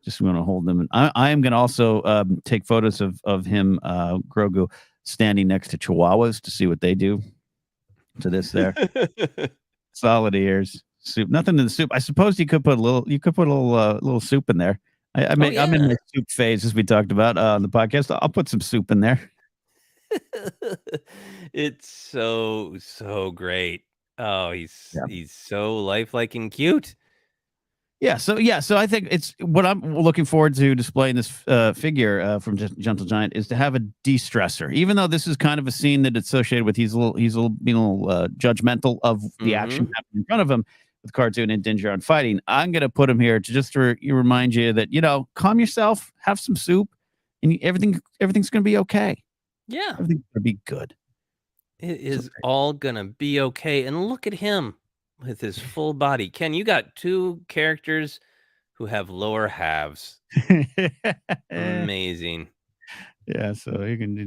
Just want to hold them. And I am going to also take photos of him, Grogu, standing next to Chihuahuas to see what they do to this there. Solid ears, soup. Nothing in the soup. I suppose you could put a little soup in there. I'm in the soup phase, as we talked about on the podcast. I'll put some soup in there. It's so great. Oh, he's so lifelike and cute. So I think it's what I'm looking forward to displaying this figure from Gentle Giant is to have a de-stressor. Even though this is kind of a scene that it's associated with, he's a little judgmental of the action happening in front of him with Cartoon and Din Djarin fighting. I'm going to put him here to remind you that, calm yourself, have some soup, and everything's going to be okay. Yeah, everything's going to be good. It is all going to be okay. And look at him. With his full body. Ken, you got 2 characters who have lower halves. Amazing. Yeah, so you can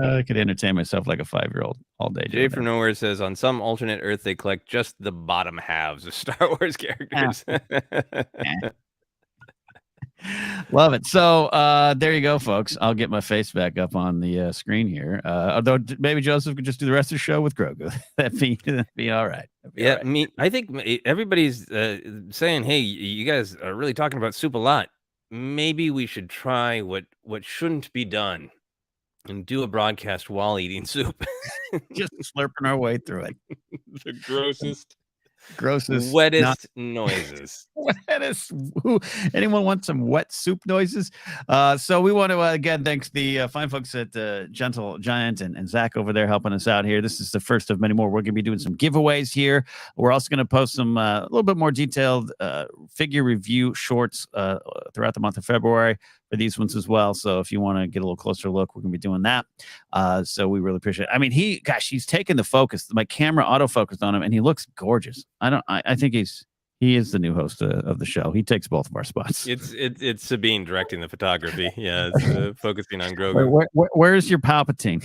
I could entertain myself like a 5-year-old all day. Jay from Nowhere says, on some alternate Earth, they collect just the bottom halves of Star Wars characters. Love it. So there you go, folks. I'll get my face back up on the screen here. Although maybe Joseph could just do the rest of the show with Grogu. That'd be all right. Yeah, all right. I think everybody's saying, hey, you guys are really talking about soup a lot. Maybe we should try what shouldn't be done and do a broadcast while eating soup. Just slurping our way through it. The grossest, wettest noises. Anyone want some wet soup noises? So we want to again thanks the fine folks at Gentle Giant and Zach over there helping us out here. This is the first of many more. We're going to be doing some giveaways here. We're also going to post some a little bit more detailed figure review shorts throughout the month of February for these ones as well. So if you want to get a little closer look, we're going to be doing that. So we really appreciate it. I mean, he's taken the focus. My camera autofocused on him and he looks gorgeous. I think he is the new host of the show. He takes both of our spots. It's Sabine directing the photography. Yeah, it's focusing on Grogu. Where's your Palpatine?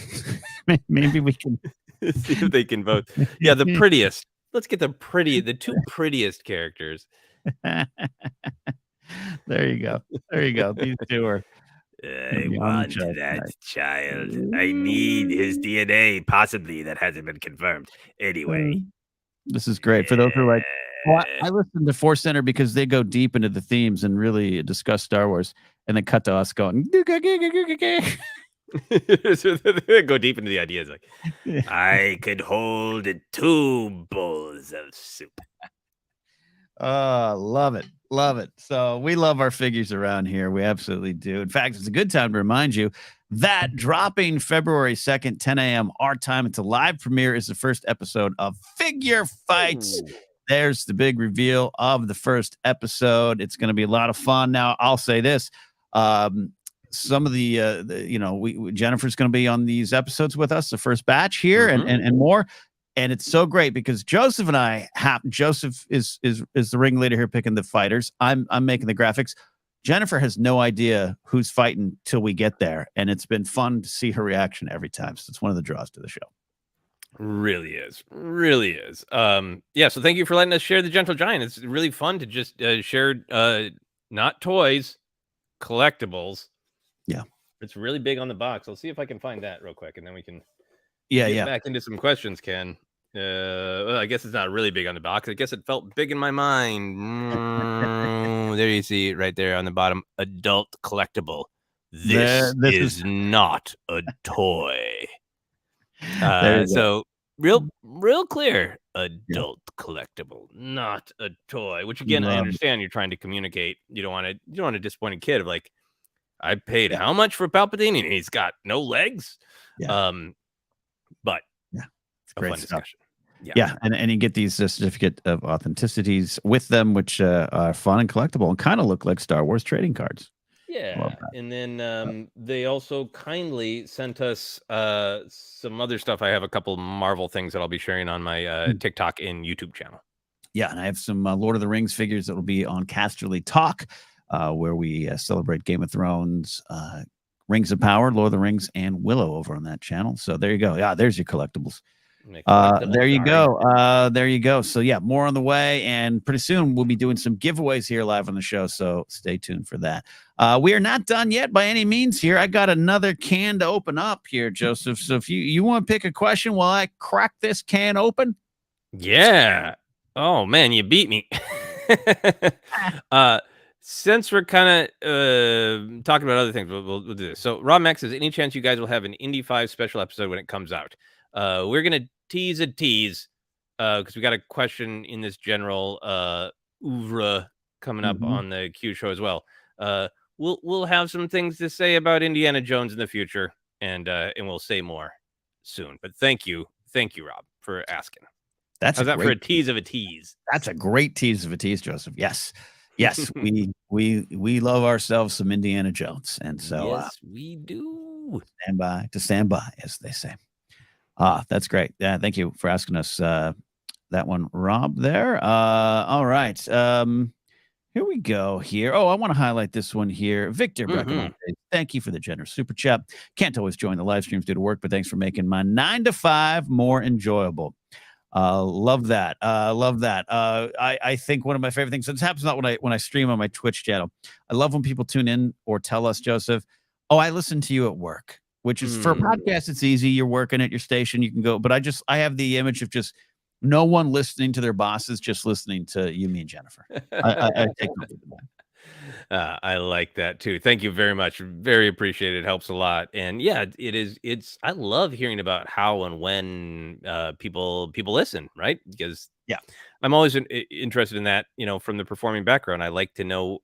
Maybe we can see if they can vote. Yeah, the prettiest. Let's get the 2 prettiest characters. There you go. These 2 are. I want that child. I need his DNA, possibly that hasn't been confirmed. Anyway, this is great for those who are like. Well, I listen to ForceCenter because they go deep into the themes and really discuss Star Wars, and then cut to us going. So they go deep into the ideas. Like, I could hold 2 bowls of soup. Love it. So we love our figures around here. We absolutely do. In fact, it's a good time to remind you That dropping February 2nd, 10 a.m. our time. It's a live premiere. Is the first episode of Figure Fights. Ooh. There's the big reveal of the first episode. It's going to be a lot of fun. Now, I'll say this. Some of Jennifer's going to be on these episodes with us, the first batch here, and more. And it's so great because Joseph and I Joseph is the ringleader here picking the fighters. I'm making the graphics. Jennifer has no idea who's fighting till we get there. And it's been fun to see her reaction every time. So it's one of the draws to the show. Really is. So thank you for letting us share the Gentle Giant. It's really fun to just share not toys, collectibles. Yeah. It's really big on the box. I'll see if I can find that real quick and then we can get back into some questions, Ken. Well, I guess it's not really big on the box. I guess it felt big in my mind. There you see it right there on the bottom. Adult collectible. This is not a toy. So real clear. Adult collectible, not a toy. Which again, I understand you're trying to communicate. You don't want a disappointed kid of like, I paid how much for Palpatine and he's got no legs. Yeah. But it's a great fun stuff. discussion. Yeah, and you get these certificate of authenticities with them, which are fun and collectible and kind of look like Star Wars trading cards. Yeah, and then they also kindly sent us some other stuff. I have a couple Marvel things that I'll be sharing on my TikTok and YouTube channel. Yeah, and I have some Lord of the Rings figures that will be on Casterly Talk, where we celebrate Game of Thrones, Rings of Power, Lord of the Rings, and Willow over on that channel. So there you go. Yeah, there's your collectibles. There you go. There you go. So yeah, more on the way, and pretty soon we'll be doing some giveaways here live on the show. So stay tuned for that. We are not done yet by any means here. I got another can to open up here, Joseph. So if you want to pick a question while I crack this can open. Yeah. Oh man, you beat me. Since we're kind of talking about other things, we'll do this. So Rob Max says, any chance you guys will have an Indy 5 special episode when it comes out? We're going to tease because we got a question in this general oeuvre coming up on the Q show as well. We'll have some things to say about Indiana Jones in the future, and we'll say more soon. But thank you, Rob, for asking. How's that for a tease of a tease? That's a great tease of a tease, Joseph. Yes, we love ourselves some Indiana Jones, and so yes, we do. Stand by, as they say. That's great. Yeah, thank you for asking us that one, Rob. There. All right. Here we go. Here. Oh, I want to highlight this one here. Victor Breckenridge. Thank you for the generous super chat. Can't always join the live streams due to work, but thanks for making my 9 to 5 more enjoyable. Love that. I think one of my favorite things. This happens a lot when I stream on my Twitch channel. I love when people tune in or tell us, Joseph, oh, I listen to you at work. Which is for a podcast, it's easy. You're working at your station, you can go. But I have the image of just no one listening to their bosses, just listening to you, me, and Jennifer. I take I like that too. Thank you very much. Very appreciated. It helps a lot. And yeah, I love hearing about how and when people listen, right? Because I'm always interested in that, from the performing background. I like to know,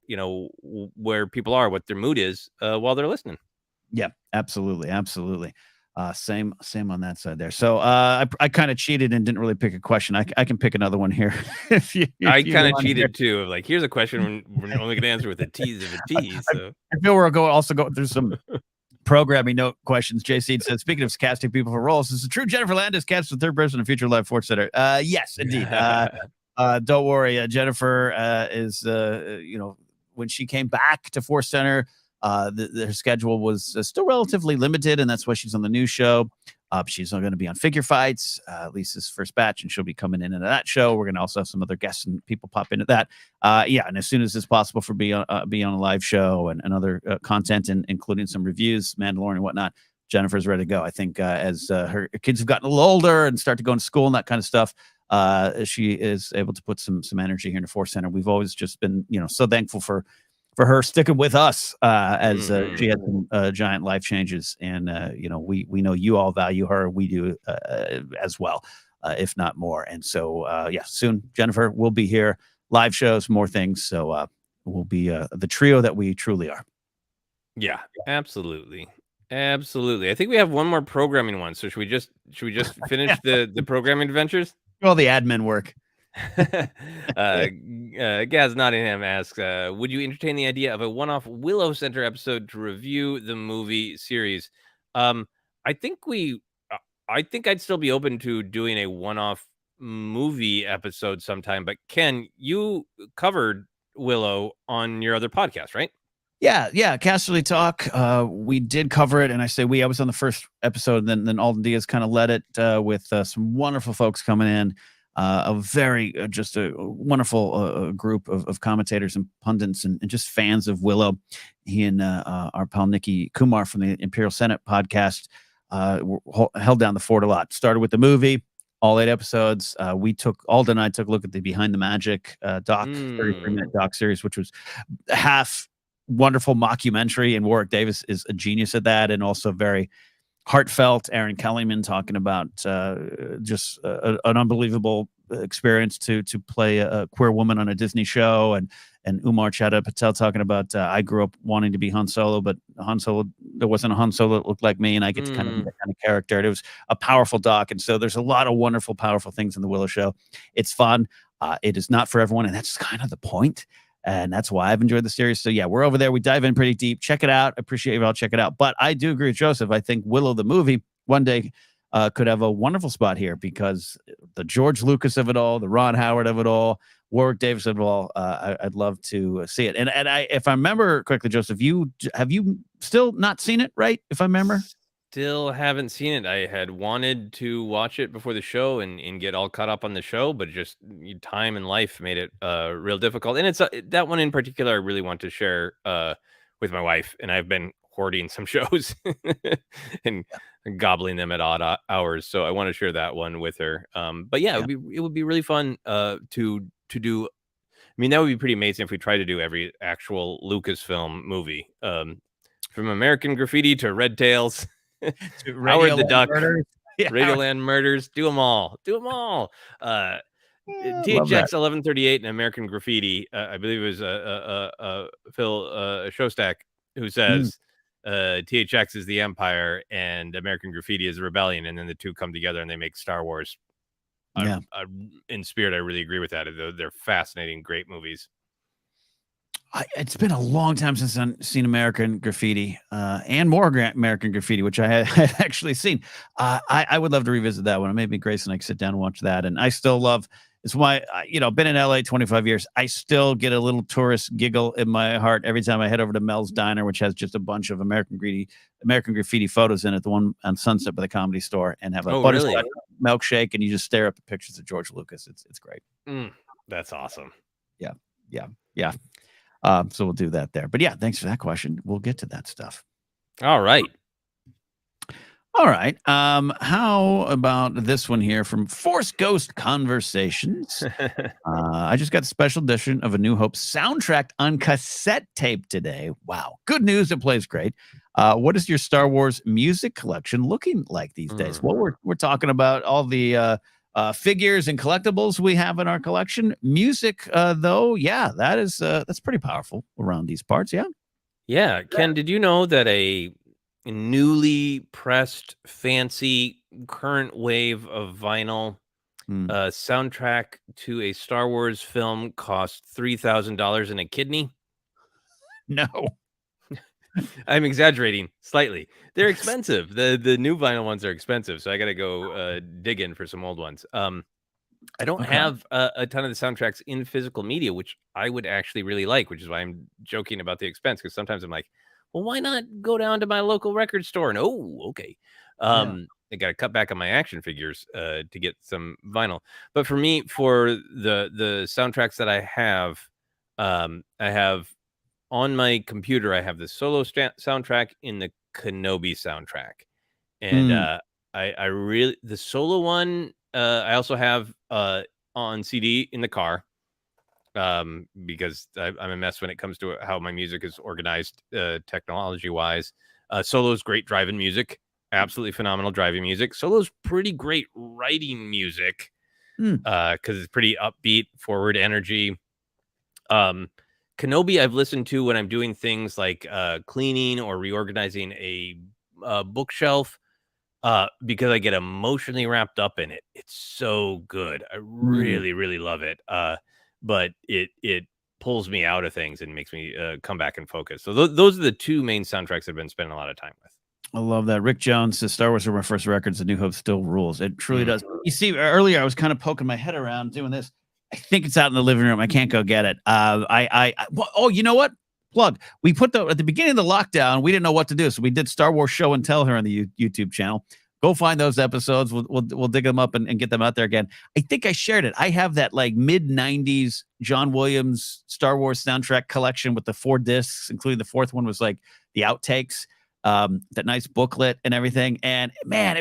where people are, what their mood is while they're listening. Yeah, absolutely. Same on that side there. So I kind of cheated and didn't really pick a question. I can pick another one here. I kind of cheated too. Like, here's a question we're only going to answer with a tease of a tease. So. I feel we're also go through some programming note questions. JC says, speaking of casting people for roles, is it true Jennifer Landis cast the third person in future live ForceCenter? Yes, indeed. Don't worry. Jennifer is, when she came back to ForceCenter, her schedule was still relatively limited, and that's why she's on the new show. She's going to be on Figure Fights, at least this first batch, and she'll be coming in into that show. We're going to also have some other guests and people pop into that. And as soon as it's possible for be on a live show and other content, and including some reviews, Mandalorian and whatnot, Jennifer's ready to go. I think as her kids have gotten a little older and start to go into school and that kind of stuff, she is able to put some energy here in the ForceCenter. We've always just been, so thankful for her sticking with us as she had some giant life changes. And, we know you all value her. We do as well, if not more. And so, soon, Jennifer will be here, live shows, more things. So we'll be the trio that we truly are. Yeah, absolutely. Absolutely. I think we have one more programming one. So should we just finish the programming adventures? All the admin work. Gaz Nottingham asks, would you entertain the idea of a one-off Willow Center episode to review the movie series? I think I'd still be open to doing a one-off movie episode sometime. But Ken, you covered Willow on your other podcast, right? Yeah, Casterly Talk. We did cover it, and I say I was on the first episode, and then Alden Diaz kind of led it with some wonderful folks coming in. A very just a wonderful group of commentators and pundits and just fans of Willow. He and our pal Nikki Kumar from the Imperial Senate podcast held down the fort a lot. Started with the movie, all 8 episodes. Alden and I took a look at the Behind the Magic doc, 33-minute doc series, which was half wonderful mockumentary, and Warwick Davis is a genius at that, and also very heartfelt. Aaron Kellyman talking about just an unbelievable experience to play a queer woman on a Disney show, and Umar Chadha Patel talking about I grew up wanting to be Han Solo, but there wasn't a Han Solo that looked like me, and I get to kind of be that kind of character. And it was a powerful doc, and so there's a lot of wonderful, powerful things in the Willow Show. It's fun. It is not for everyone, and that's kind of the point. And that's why I've enjoyed the series. So yeah, we're over there. We dive in pretty deep. Check it out. Appreciate you all. Check it out. But I do agree with Joseph. I think Willow the movie one day could have a wonderful spot here, because the George Lucas of it all, the Ron Howard of it all, Warwick Davis of it all, I'd love to see it. And if I remember correctly, Joseph, have you still not seen it, right? If I remember. Still haven't seen it. I had wanted to watch it before the show and get all caught up on the show, but just time and life made it real difficult. And it's that one in particular I really want to share with my wife, and I've been hoarding some shows and gobbling them at odd hours. So I want to share that one with her. But yeah, it would be really fun to do. I mean, that would be pretty amazing if we tried to do every actual Lucasfilm movie, from American Graffiti to Red Tails. Howard the Duck, Radioland Murders, do them all. THX 1138 and American Graffiti. I believe it was Phil Shostak who says THX is the Empire and American Graffiti is the Rebellion, and then the two come together and they make Star Wars. In spirit, I really agree with that. They're fascinating, great movies. It's been a long time since I've seen American Graffiti and more American Graffiti, which I had actually seen. I would love to revisit that one. Maybe Grace and I could sit down and watch that. And I still love, it's why, been in LA 25 years. I still get a little tourist giggle in my heart every time I head over to Mel's Diner, which has just a bunch of American Graffiti photos in it. The one on Sunset by the Comedy Store, and have a butterscotch milkshake, and you just stare at the pictures of George Lucas. It's great. That's awesome. Yeah. So we'll do that there. But yeah, thanks for that question. We'll get to that stuff. All right. How about this one here from Force Ghost Conversations? I just got a special edition of A New Hope soundtrack on cassette tape today. Wow. Good news. It plays great. What is your Star Wars music collection looking like these days? Well, we're talking about all the figures and collectibles we have in our collection. Music, though, that's pretty powerful around these parts. Yeah. Ken, did you know that a newly pressed, fancy, current wave of vinyl soundtrack to a Star Wars film costs $3,000 in a kidney? No. I'm exaggerating slightly. They're expensive. The new vinyl ones are expensive, so I got to go dig in for some old ones. I don't have a ton of the soundtracks in physical media, which I would actually really like, which is why I'm joking about the expense, because sometimes I'm like, well, why not go down to my local record store? And okay. I got to cut back on my action figures to get some vinyl. But for me, for the soundtracks that I have on my computer, I have the Solo soundtrack in the Kenobi soundtrack. And I really, the Solo one, I also have on CD in the car, because I'm a mess when it comes to how my music is organized technology wise. Solo's great driving music, absolutely phenomenal driving music. Solo's pretty great writing music, because it's pretty upbeat, forward energy. Kenobi I've listened to when I'm doing things like cleaning or reorganizing a bookshelf because I get emotionally wrapped up in it. It's so good. I really, really love it. But it pulls me out of things and makes me come back and focus. So those are the two main soundtracks I've been spending a lot of time with. I love that. Rick Jones says Star Wars are my first records. A New Hope still rules. It truly does. You see, earlier I was kind of poking my head around doing this. I think it's out in the living room. I can't go get it. Oh, you know what? Plug. We put at the beginning of the lockdown, we didn't know what to do. So we did Star Wars Show and Tell here on the YouTube channel. Go find those episodes. We'll dig them up and get them out there again. I think I shared it. I have that like mid-90s John Williams Star Wars soundtrack collection with the 4 discs, including the 4th one was like the outtakes. That nice booklet and everything. And man,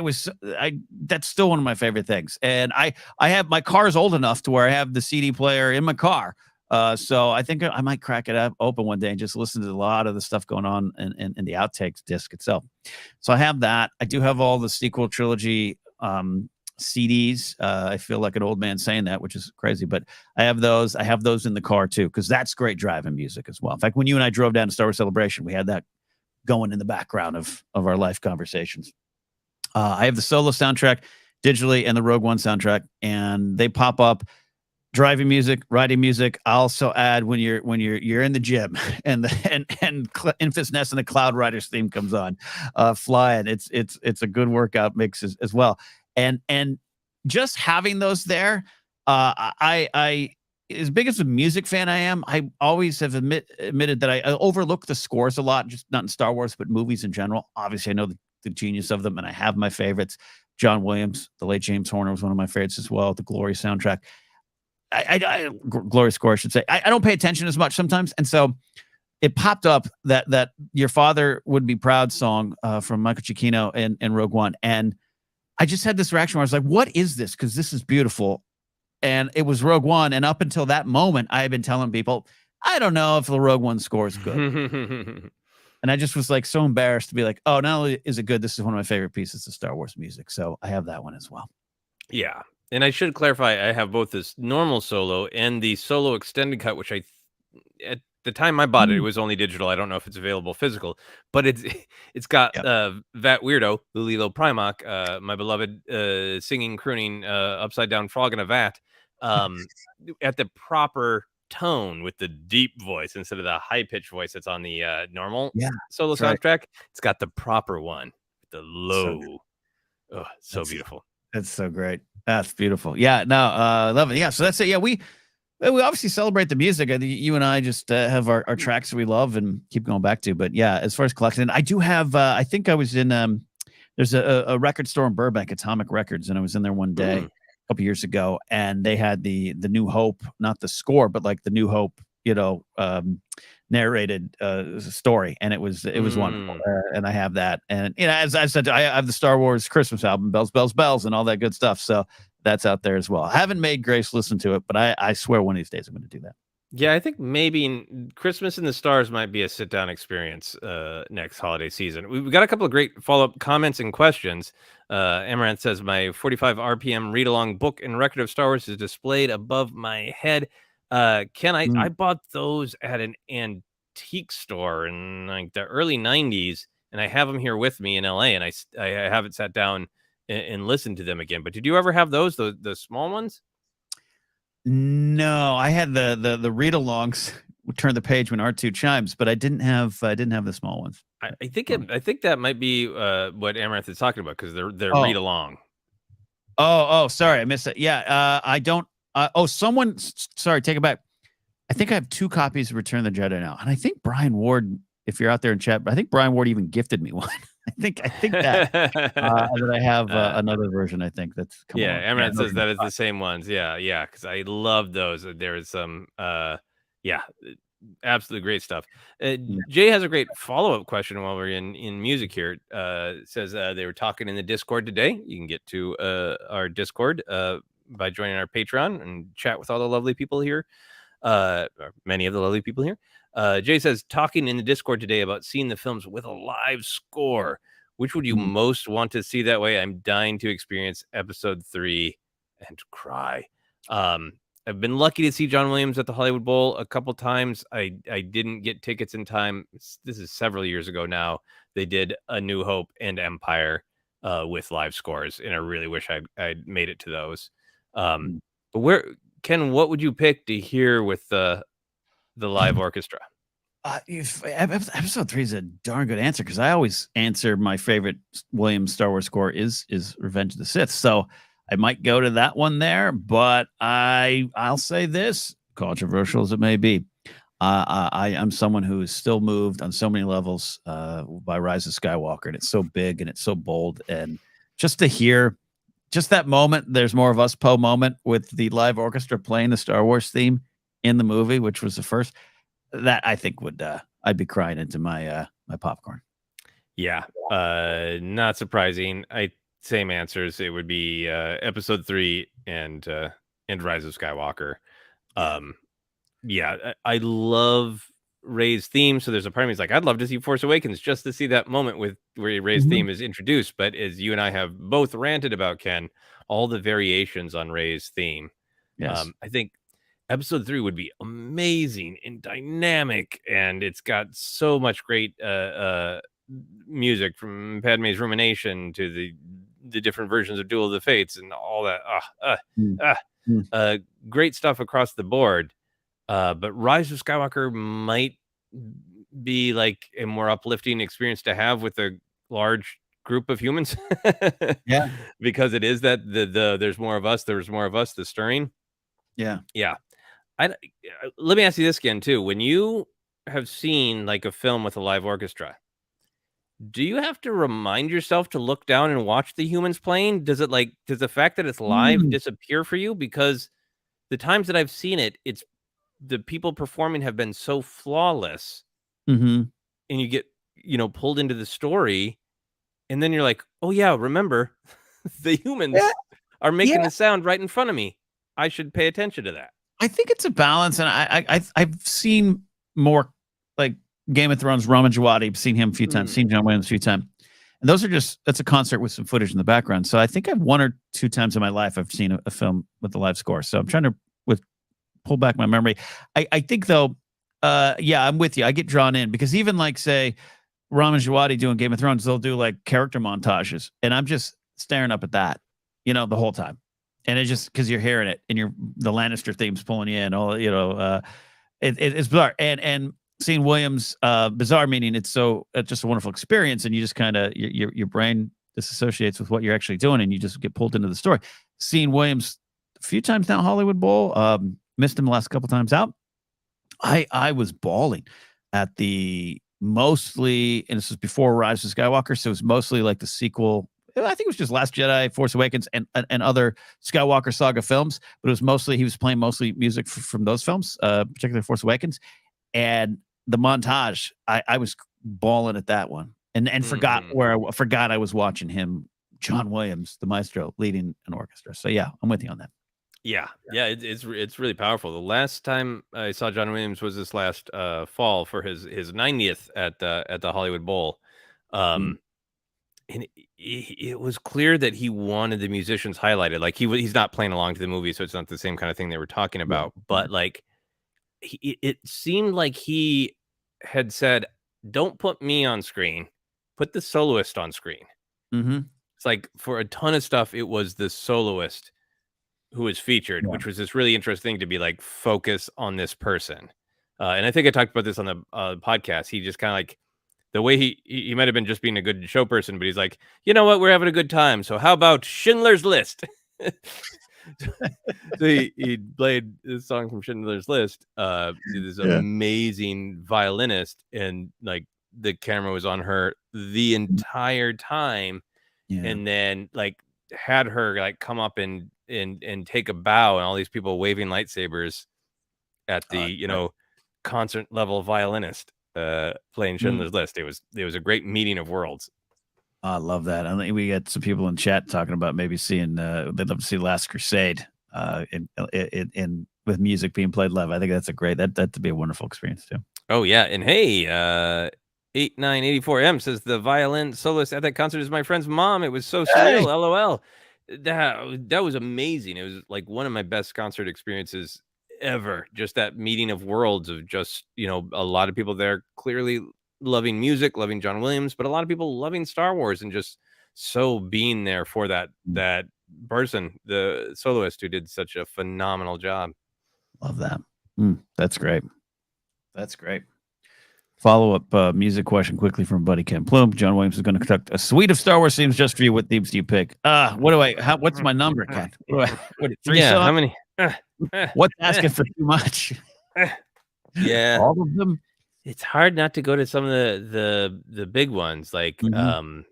that's still one of my favorite things. And I have, my car's old enough to where I have the CD player in my car. So I think I might crack it open one day and just listen to a lot of the stuff going on in the outtakes disc itself. So I have that. I do have all the sequel trilogy CDs. I feel like an old man saying that, which is crazy, but I have those. I have those in the car too, because that's great driving music as well. In fact, when you and I drove down to Star Wars Celebration, we had that going in the background of our life conversations. I have the Solo soundtrack digitally and the Rogue One soundtrack, and they pop up driving music, riding music. I also add when you're in the gym and Infant's Nest and the Cloud Riders theme comes on, flying. It's a good workout mix as well. And just having those there, I as big as a music fan I am, I always have admitted that I overlook the scores a lot, just not in Star Wars, but movies in general. Obviously, I know the genius of them, and I have my favorites. John Williams, the late James Horner was one of my favorites as well. The Glory soundtrack. Glory score, I should say. I don't pay attention as much sometimes. And so it popped up that Your Father Would Be Proud song from Michael Giacchino and Rogue One. And I just had this reaction where I was like, what is this? Because this is beautiful. And it was Rogue One. And up until that moment, I had been telling people, I don't know if the Rogue One score is good. And I just was like so embarrassed to be like, oh, not only is it good, this is one of my favorite pieces of Star Wars music. So I have that one as well. Yeah. And I should clarify, I have both this normal Solo and the Solo extended cut, which at the time I bought it, it was only digital. I don't know if it's available physical, but it's got that weirdo, Lulilo Primarch, my beloved singing, crooning, upside down frog in a vat, at the proper tone with the deep voice instead of the high pitched voice that's on the normal Solo soundtrack. Right. It's got the proper one, the low. So beautiful. That's so great. That's beautiful. Yeah, no, love it. Yeah, so that's it. Yeah, we obviously celebrate the music. I think you and I just have our tracks that we love and keep going back to. But yeah, as far as collection, I do have. I think I was in. There's a record store in Burbank, Atomic Records, and I was in there one day a couple years ago, and they had the New Hope, not the score, but like the New Hope, narrated story, and it was wonderful. And I have that, and as I said, I have the Star Wars Christmas album, Bells, Bells, Bells, and all that good stuff. So that's out there as well. I haven't made Grace listen to it, but I swear one of these days I'm going to do that. Yeah, I think maybe Christmas in the Stars might be a sit-down experience next holiday season. We've got a couple of great follow-up comments and questions. Amaranth says, my 45 RPM read-along book and record of Star Wars is displayed above my head. Ken, I bought those at an antique store in like the early 90s, and I have them here with me in LA, and I haven't sat down and listened to them again. But did you ever have those, the small ones? No, I had the read-alongs. Turn the page when R2 chimes, but I didn't have the small ones. I think that might be what Amaranth is talking about, because they're read-along. Oh, sorry, I missed it. Yeah, I don't. Sorry, take it back. I think I have 2 copies of Return of the Jedi now, and I think Brian Ward, if you're out there in chat, I think Brian Ward even gifted me one. I think that that I have another version. I think that's Amaranth says that is the same ones. Yeah, because I love those. There is some absolutely great stuff. Jay has a great follow-up question while we're in music here. Says they were talking in the Discord today. You can get to our Discord by joining our Patreon and chat with all the lovely people here. Many of the lovely people here. Jay says, talking in the Discord today about seeing the films with a live score. Which would you most want to see that way? I'm dying to experience episode 3 and cry. I've been lucky to see John Williams at the Hollywood Bowl a couple times. I didn't get tickets in time. This is several years ago now. They did A New Hope and Empire with live scores, and I really wish I'd made it to those. But Ken, what would you pick to hear with the live orchestra? Episode 3 is a darn good answer, because I always answer my favorite Williams Star Wars score is Revenge of the Sith. So I might go to that one there, but I'll say this, controversial as it may be, I am someone who is still moved on so many levels by Rise of Skywalker, and it's so big and it's so bold, and just to hear just that moment, there's more of us Poe moment with the live orchestra playing the Star Wars theme in the movie, which was the first. That I think would I'd be crying into my my popcorn. Yeah, not surprising. Same answers. It would be Episode 3 and Rise of Skywalker. Yeah, I love Rey's theme. So there's a part of me that's like, I'd love to see Force Awakens just to see that moment where Rey's theme is introduced. But as you and I have both ranted about, Ken, all the variations on Rey's theme. Yes. I think Episode 3 would be amazing and dynamic, and it's got so much great music, from Padme's rumination to the different versions of Duel of the Fates and all that. Great stuff across the board. But Rise of Skywalker might be like a more uplifting experience to have with a large group of humans. Yeah, because it is that the there's more of us, the stirring. Yeah. Let me ask you this again too. When you have seen like a film with a live orchestra, do you have to remind yourself to look down and watch the humans playing? Does the fact that it's live disappear for you? Because the times that I've seen it, it's the people performing have been so flawless, and you get pulled into the story, and then you're like, oh yeah, remember the humans are making the sound right in front of me. I should pay attention to that. I think it's a balance, and I've seen more like Game of Thrones. Ramin Djawadi, I've seen him a few times, seen John Williams a few times, and those are that's a concert with some footage in the background. So I think I've 1 or 2 times in my life I've seen a film with the live score. So I'm trying to pull back my memory. I think though, I'm with you. I get drawn in because even like say Ramin Djawadi doing Game of Thrones, they'll do like character montages, and I'm just staring up at that, the whole time. And it's just because you're hearing it, and the Lannister theme's pulling you in. All it's bizarre. And seeing Williams, bizarre meaning it's just a wonderful experience, and you just kind of your brain disassociates with what you're actually doing, and you just get pulled into the story. Seeing Williams a few times now, Hollywood Bowl, missed him the last couple times out. I was bawling at the mostly, and this was before Rise of Skywalker, so it was mostly like the sequel. I think it was just Last Jedi, Force Awakens, and other Skywalker saga films. But it was he was playing mostly music from those films, particularly Force Awakens. And the montage, I was bawling at that one, and forgot I was watching him, John Williams, the maestro, leading an orchestra. So yeah, I'm with you on that. Yeah, it's really powerful. The last time I saw John Williams was this last fall for his 90th at the Hollywood Bowl. And it was clear that he wanted the musicians highlighted. Like he's not playing along to the movie, so it's not the same kind of thing they were talking about. But like, it seemed like he had said, "Don't put me on screen, put the soloist on screen." It's like for a ton of stuff, it was the soloist who was featured, which was this really interesting thing to be like focus on this person. And I think I talked about this on the podcast. He just kind of like. The way he might have been just being a good show person, but he's like, you know what, we're having a good time. So how about Schindler's List? So he played this song from Schindler's List. This amazing violinist, and like the camera was on her the entire time, and then like had her like come up and take a bow, and all these people waving lightsabers at the concert level violinist. Playing Schindler's List. It was a great meeting of worlds. I love that. I think we got some people in chat talking about maybe seeing they'd love to see Last Crusade in with music being played live. I think that's that'd be a wonderful experience too. Oh yeah, and hey, 8984M says the violin soloist at that concert is my friend's mom. It was so surreal. LOL. that was amazing. It was like one of my best concert experiences ever. Just that meeting of worlds of just, a lot of people there clearly loving music, loving John Williams, but a lot of people loving Star Wars and just so being there for that person, the soloist who did such a phenomenal job. Love that. That's great. That's great. Follow-up music question quickly from buddy Ken Plume. John Williams is going to conduct a suite of Star Wars themes just for you. What themes do you pick? What's my number, Ken? What, 3 songs? How many? What's asking for too much? Yeah. All of them? It's hard not to go to some of the big ones. Like, I've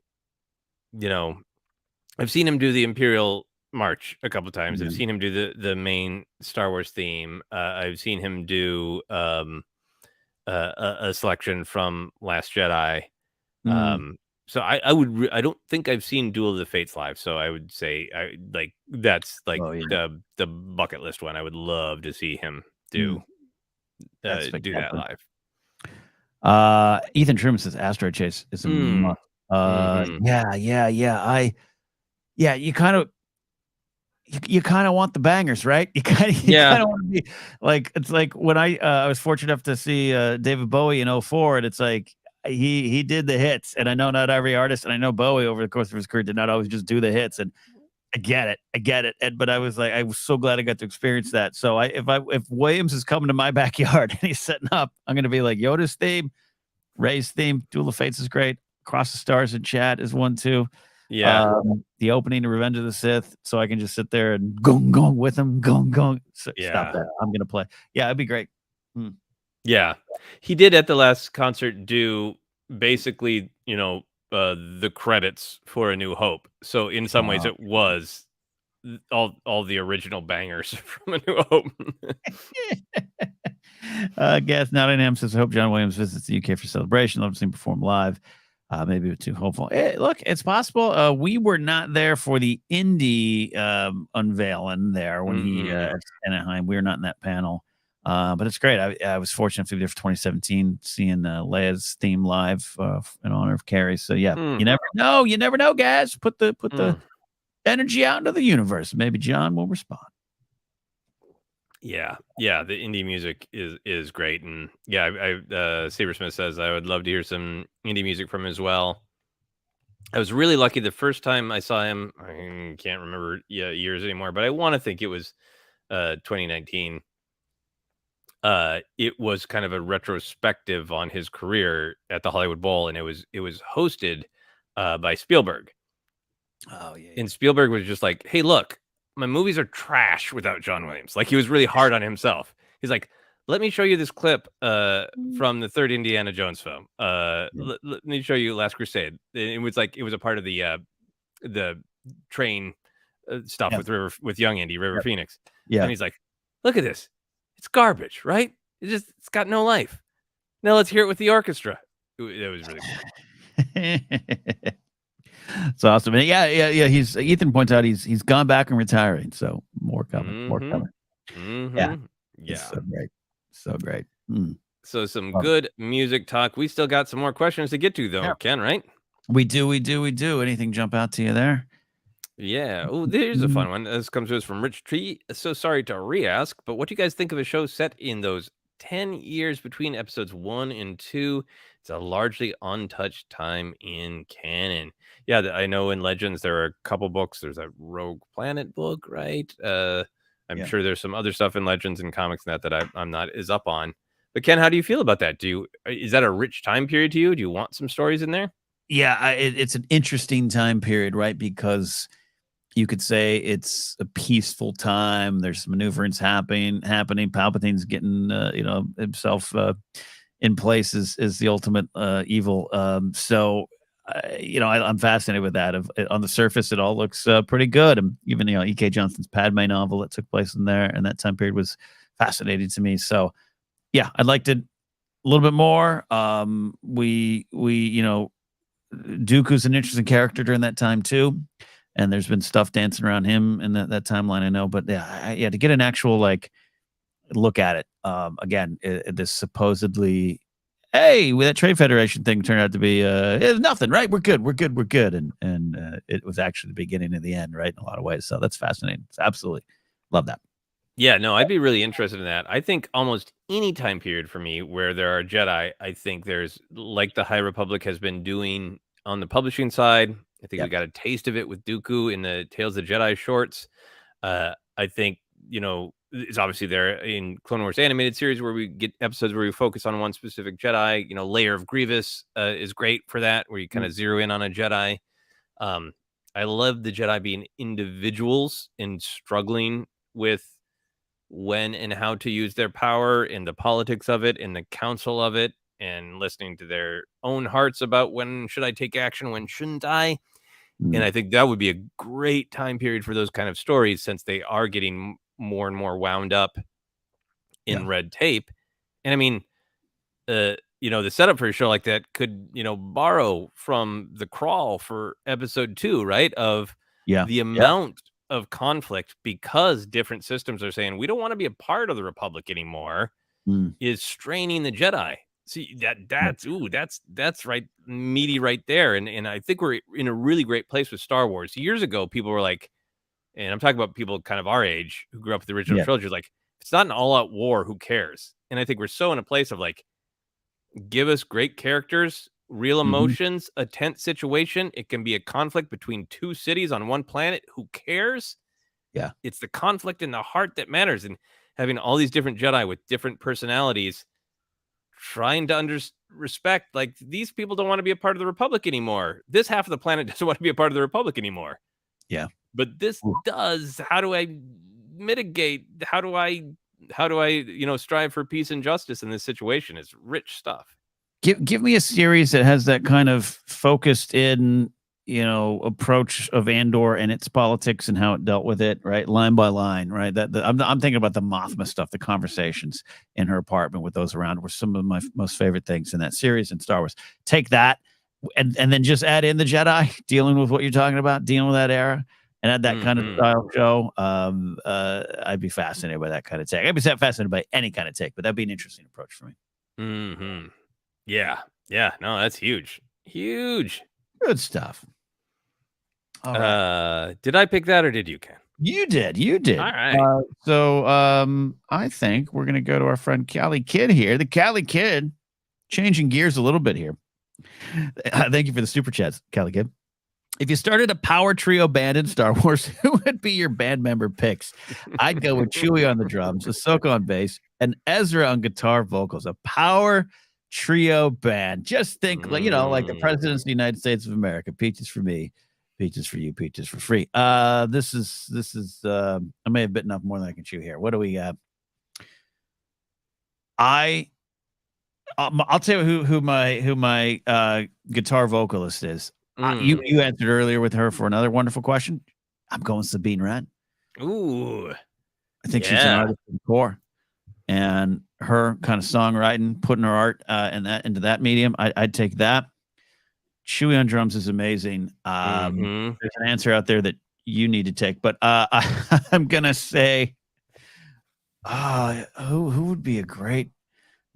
seen him do the Imperial March a couple times. I've seen him do the main Star Wars theme. I've seen him do a selection from Last Jedi. So I don't think I've seen Duel of the Fates live. So I would say that's the bucket list one. I would love to see him do that live. Ethan Truman says Asteroid Chase is a must. You kind of want the bangers, right? You kind of want to be like, it's like when I was fortunate enough to see David Bowie in 2004, and it's like he did the hits, and I know not every artist, and I know Bowie over the course of his career did not always just do the hits, and I get it. But I was so glad I got to experience that. So if Williams is coming to my backyard and he's setting up, I'm going to be like, Yoda's theme, Rey's theme, Duel of Fates is great. Across the Stars in Chat is one too. Yeah. The opening to Revenge of the Sith, so I can just sit there and gong with him, gong. So, stop that. I'm gonna play. Yeah, it'd be great. Yeah, he did at the last concert do basically, the credits for A New Hope. So in some ways, it was all the original bangers from A New Hope. Gas Nottingham says, I hope John Williams visits the UK for celebration. Love to see him perform live. Maybe too hopeful. Hey, look, it's possible. We were not there for the indie unveiling there when he at Anaheim. We were not in that panel, but it's great. I was fortunate to be there for 2017, seeing Leia's theme live in honor of Carrie. So yeah, you never know. You never know, guys. Put the energy out into the universe. Maybe John will respond. Yeah, the indie music is great, and Sabersmith says I would love to hear some indie music from him as well. I was really lucky the first time I saw him. I can't remember years anymore, but I want to think it was 2019. It was kind of a retrospective on his career at the Hollywood Bowl, and it was hosted by Spielberg. Oh yeah, and Spielberg was just like, "Hey, look. My movies are trash without John Williams." Like, he was really hard on himself. He's like, let me show you this clip from the third Indiana Jones film. Let me show you Last Crusade. It was a part of the train stuff with young Indy, River Phoenix. Yeah. And he's like, look at this. It's garbage, right? It's got no life. Now let's hear it with the orchestra. It was really cool. It's awesome. And yeah. Ethan points out he's gone back and retiring, so more coming. Yeah, so great. So some good music talk. We still got some more questions to get to, though, Ken. Right? We do. Anything jump out to you there? Yeah. Oh, there's a fun one. This comes to us from Rich Tree. So sorry to re-ask, but what do you guys think of a show set in those 10 years between episodes 1 and 2? It's a largely untouched time in canon. Yeah, I know in Legends there are a couple books. There's a Rogue Planet book, right? I'm sure there's some other stuff in Legends and comics that I'm not as up on. But Ken, how do you feel about that? Is that a rich time period to you? Do you want some stories in there? Yeah, it's an interesting time period, right? Because you could say it's a peaceful time. There's maneuverings happening. Palpatine's getting himself in place is the ultimate evil. So I'm fascinated with that. On the surface, it all looks pretty good. And even E.K. Johnson's Padme novel that took place in there, and that time period was fascinating to me. So yeah, I'd like to a little bit more. Dooku's an interesting character during that time too, and there's been stuff dancing around him in that timeline, I know. But to get an actual look at it again, this supposedly hey, that Trade Federation thing turned out to be it was nothing, right? We're good. And it was actually the beginning of the end, right? In a lot of ways. So that's fascinating. It's absolutely love that. Yeah, no, I'd be really interested in that. I think almost any time period for me where there are Jedi, I think there's like the High Republic has been doing on the publishing side. I think we got a taste of it with Dooku in the Tales of the Jedi shorts. I think, it's obviously there in Clone Wars animated series where we get episodes where we focus on one specific Jedi. Layer of Grievous is great for that, where you kind of zero in on a Jedi. I love the Jedi being individuals and struggling with when and how to use their power in the politics of it, in the council of it, and listening to their own hearts about when should I take action, when shouldn't I? And I think that would be a great time period for those kind of stories, since they are getting more and more wound up in red tape. And I mean, the setup for a show like that could, borrow from The Crawl for episode 2, right? Of the amount of conflict, because different systems are saying we don't want to be a part of the Republic anymore, is straining the Jedi. See, that's right, meaty right there. And I think we're in a really great place with Star Wars. Years ago, people were like, and I'm talking about people kind of our age who grew up with the original trilogy, like, it's not an all-out war, who cares? And I think we're so in a place of like, give us great characters, real emotions, a tense situation. It can be a conflict between two cities on one planet. Who cares? Yeah. It's the conflict in the heart that matters. And having all these different Jedi with different personalities trying to respect, like, these people don't want to be a part of the Republic anymore. This half of the planet doesn't want to be a part of the Republic anymore. Yeah. But this does. How do I mitigate? How do I strive for peace and justice in this situation? It's rich stuff. Give me a series that has that kind of focused in, approach of Andor and its politics and how it dealt with it, right? Line by line, right? I'm thinking about the Mothma stuff, the conversations in her apartment with those around were some of my most favorite things in that series in Star Wars. Take that and then just add in the Jedi dealing with what you're talking about, dealing with that era, and add that kind of style show. I'd be fascinated by that kind of take. I'd be fascinated by any kind of take, but that'd be an interesting approach for me. Yeah. No, that's huge. Good stuff. All right. Did I pick that or did you, Ken? You did. All right. So I think we're gonna go to our friend Cali Kid here. The Cali Kid, changing gears a little bit here. Thank you for the super chats, Cali Kid. If you started a power trio band in Star Wars, who would be your band member picks? I'd go with Chewie on the drums, Ahsoka on bass, and Ezra on guitar vocals. A power trio band. Just think, like the presidents of the United States of America. Peaches for me, peaches for you, peaches for free. This is I may have bitten off more than I can chew here. What do we got? I'll tell you who my guitar vocalist is. You answered earlier with her for another wonderful question. I'm going Sabine Wren. Ooh, I think she's an artist in the core, and her kind of songwriting, putting her art into that medium. I'd take that. Chewie on drums is amazing. There's an answer out there that you need to take, but I'm gonna say, who would be a great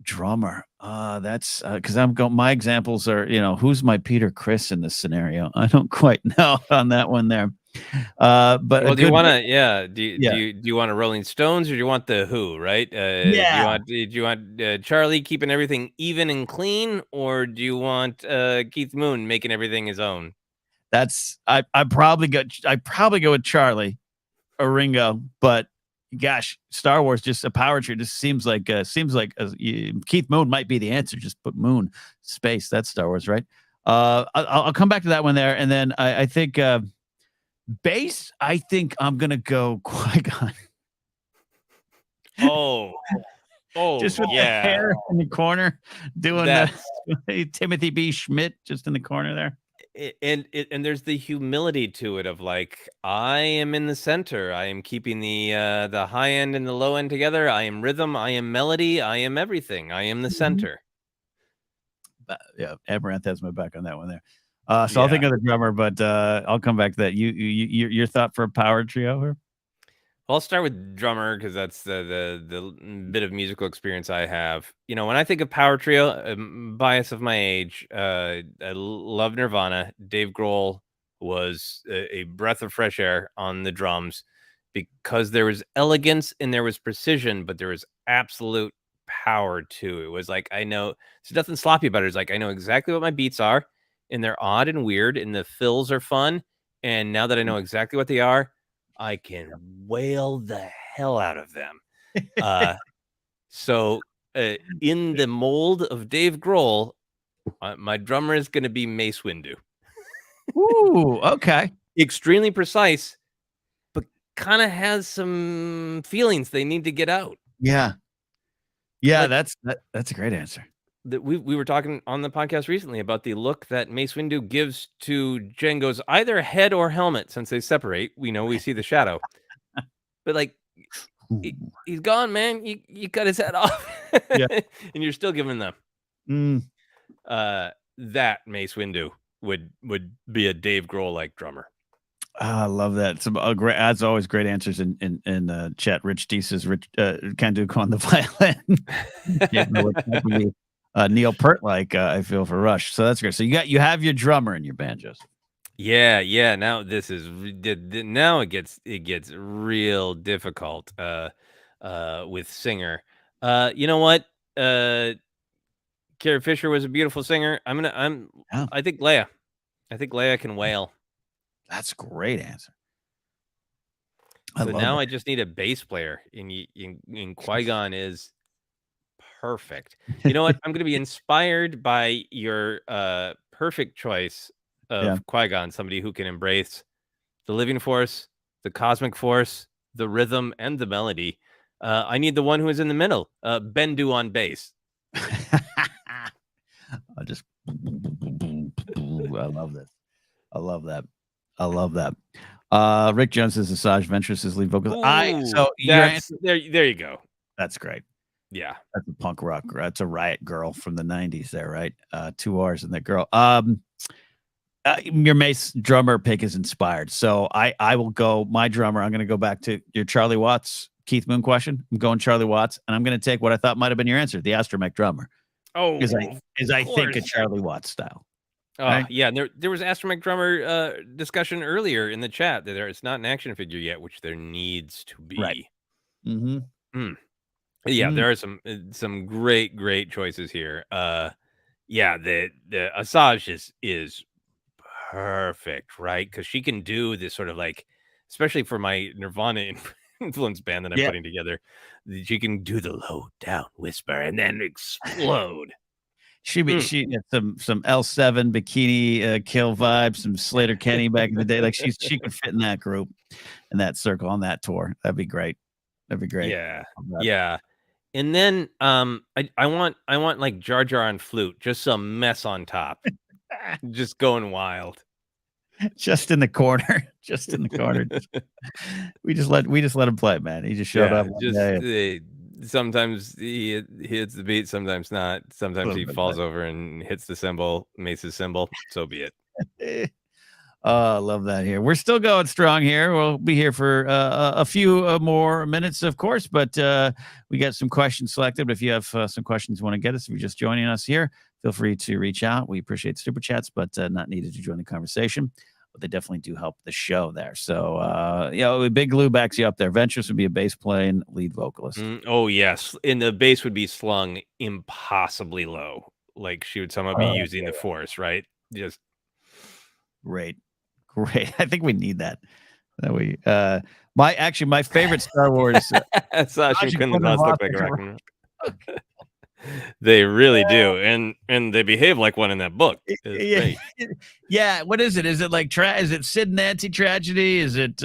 drummer? That's because my examples are, who's my Peter Criss in this scenario? I don't quite know on that one there. But do you want a Rolling Stones or do you want the Who, right? Do you want Charlie keeping everything even and clean, or do you want Keith Moon making everything his own? That's I probably go with Charlie or Ringo, but gosh, Star Wars, just a power trio, just seems like Keith Moon might be the answer. Just put Moon, space. That's Star Wars, right? I'll come back to that one there, and then I think bass. I think I'm gonna go Qui-Gon. Just with the hair in the corner, doing Timothy B. Schmidt just in the corner there. And there's the humility to it of like, I am in the center. I am keeping the high end and the low end together. I am rhythm. I am melody. I am everything. I am the center. Amaranth has my back on that one there. I'll think of the drummer, but I'll come back to that. Your thought for a power trio here? I'll start with drummer because that's the bit of musical experience I have. When I think of power trio, bias of my age, I love Nirvana. Dave Grohl was a breath of fresh air on the drums because there was elegance and there was precision, but there was absolute power too. It was like, I know there's nothing sloppy about it. It's like, I know exactly what my beats are, and they're odd and weird, and the fills are fun. And now that I know exactly what they are, I can wail the hell out of them. So in the mold of Dave Grohl, my drummer is going to be Mace Windu. Ooh, okay. Extremely precise, but kind of has some feelings they need to get out. Yeah. Yeah, like, that's a great answer. That we were talking on the podcast recently about the look that Mace Windu gives to Jango's either head or helmet. Since they separate, we see the shadow. But like, he's gone, man. You cut his head off, yeah. And you're still giving them. That Mace Windu would be a Dave Grohl like drummer. I love that. Some great, as always, great answers in chat. Rich D says, "Can do on the violin." Neil Peart like I feel for Rush. So that's great. So you have your drummer and your banjos. Yeah. Now this is now it gets real difficult with singer. You know what? Carrie Fisher was a beautiful singer. I think Leia. I think Leia can wail. That's a great answer. So now I just need a bass player, and Qui-Gon is perfect. You know what? I'm going to be inspired by your perfect choice of Qui-Gon, somebody who can embrace the living force, the cosmic force, the rhythm, and the melody. I need the one who is in the middle, Bendu on bass. I love this. I love that. Rick Jones says Asajj Ventress is lead vocalist. There you go. That's great. Yeah, that's a punk rock. That's a Riot Girl from the 90s there, right? 2 R's in that girl. Your Mace drummer pick is inspired. So I will go my drummer. I'm going to go back to your Charlie Watts, Keith Moon question. I'm going Charlie Watts, and I'm going to take what I thought might have been your answer, the Astromech drummer. Oh, because I think a Charlie Watts style. Right? Yeah, there was Astromech drummer discussion earlier in the chat that it's not an action figure yet, which there needs to be. Right. Mm-hmm. Yeah, there are some great choices here. Yeah, the Asajj is perfect, right? Because she can do this sort of like, especially for my Nirvana influence band that I'm putting together, she can do the low down whisper and then explode. She had some L7 bikini kill vibes, some Slater Kenny back in the day. Like she could fit in that group, in that circle, on that tour. That'd be great. Yeah. And then I want like Jar Jar on flute, just some mess on top, just going wild, just in the corner. We just let him play, man. He just showed up. Sometimes he hits the beat, sometimes not. Sometimes he falls over and hits the cymbal, Mace's cymbal. So be it. I love that here. We're still going strong here. We'll be here for a few more minutes, of course, but we got some questions selected. But if you have some questions you want to get us, if you're just joining us here, feel free to reach out. We appreciate super chats, but not needed to join the conversation. But they definitely do help the show there. So, Big Lou backs you up there. Ventress would be a bass playing lead vocalist. Oh, yes. And the bass would be slung impossibly low. Like she would somehow be using the force, right? Just great. I think we need that. My favorite Star Wars. They really do, and they behave like one in that book. Yeah. What is it? Is it like is it Sid and Nancy tragedy? Is it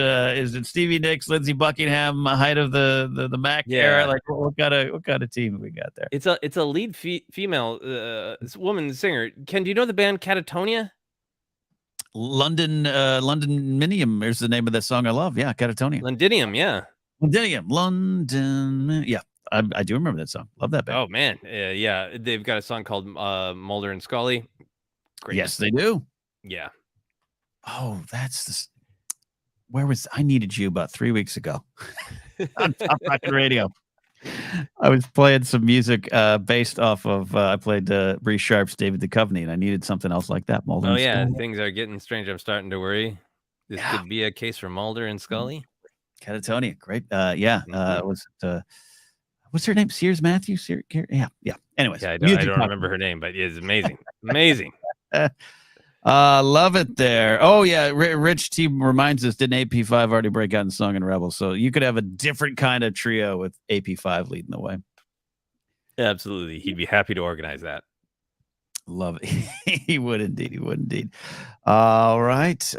Stevie Nicks, Lindsey Buckingham, height of the Mac era? Like what kind of team we got there? It's a lead female woman singer. Ken, do you know the band Catatonia? London Minium is the name of that song I love. Yeah, Catatonia. Londinium, yeah. London. Yeah. I do remember that song. Love that band. Oh man, yeah. They've got a song called Mulder and Scully. Great. Yes, they do. Yeah. Oh, that's I needed you about 3 weeks ago on Top Rocket Radio. I was playing some music based off of I played Bree Sharp's David Duchovny, and I needed something else like that. Mulder. Oh and yeah, Scully. things are getting strange. I'm starting to worry. This could be a case for Mulder and Scully. Catatonia, great. Was it, what's her name? Sears Matthews? Yeah. Anyways, I don't remember her name, but it's amazing. Amazing. Love it there. Oh yeah, Rich T reminds us, didn't AP5 already break out in Song and Rebel? So you could have a different kind of trio with AP5 leading the way. Absolutely, he'd be happy to organize that. Love it. He would indeed. All right.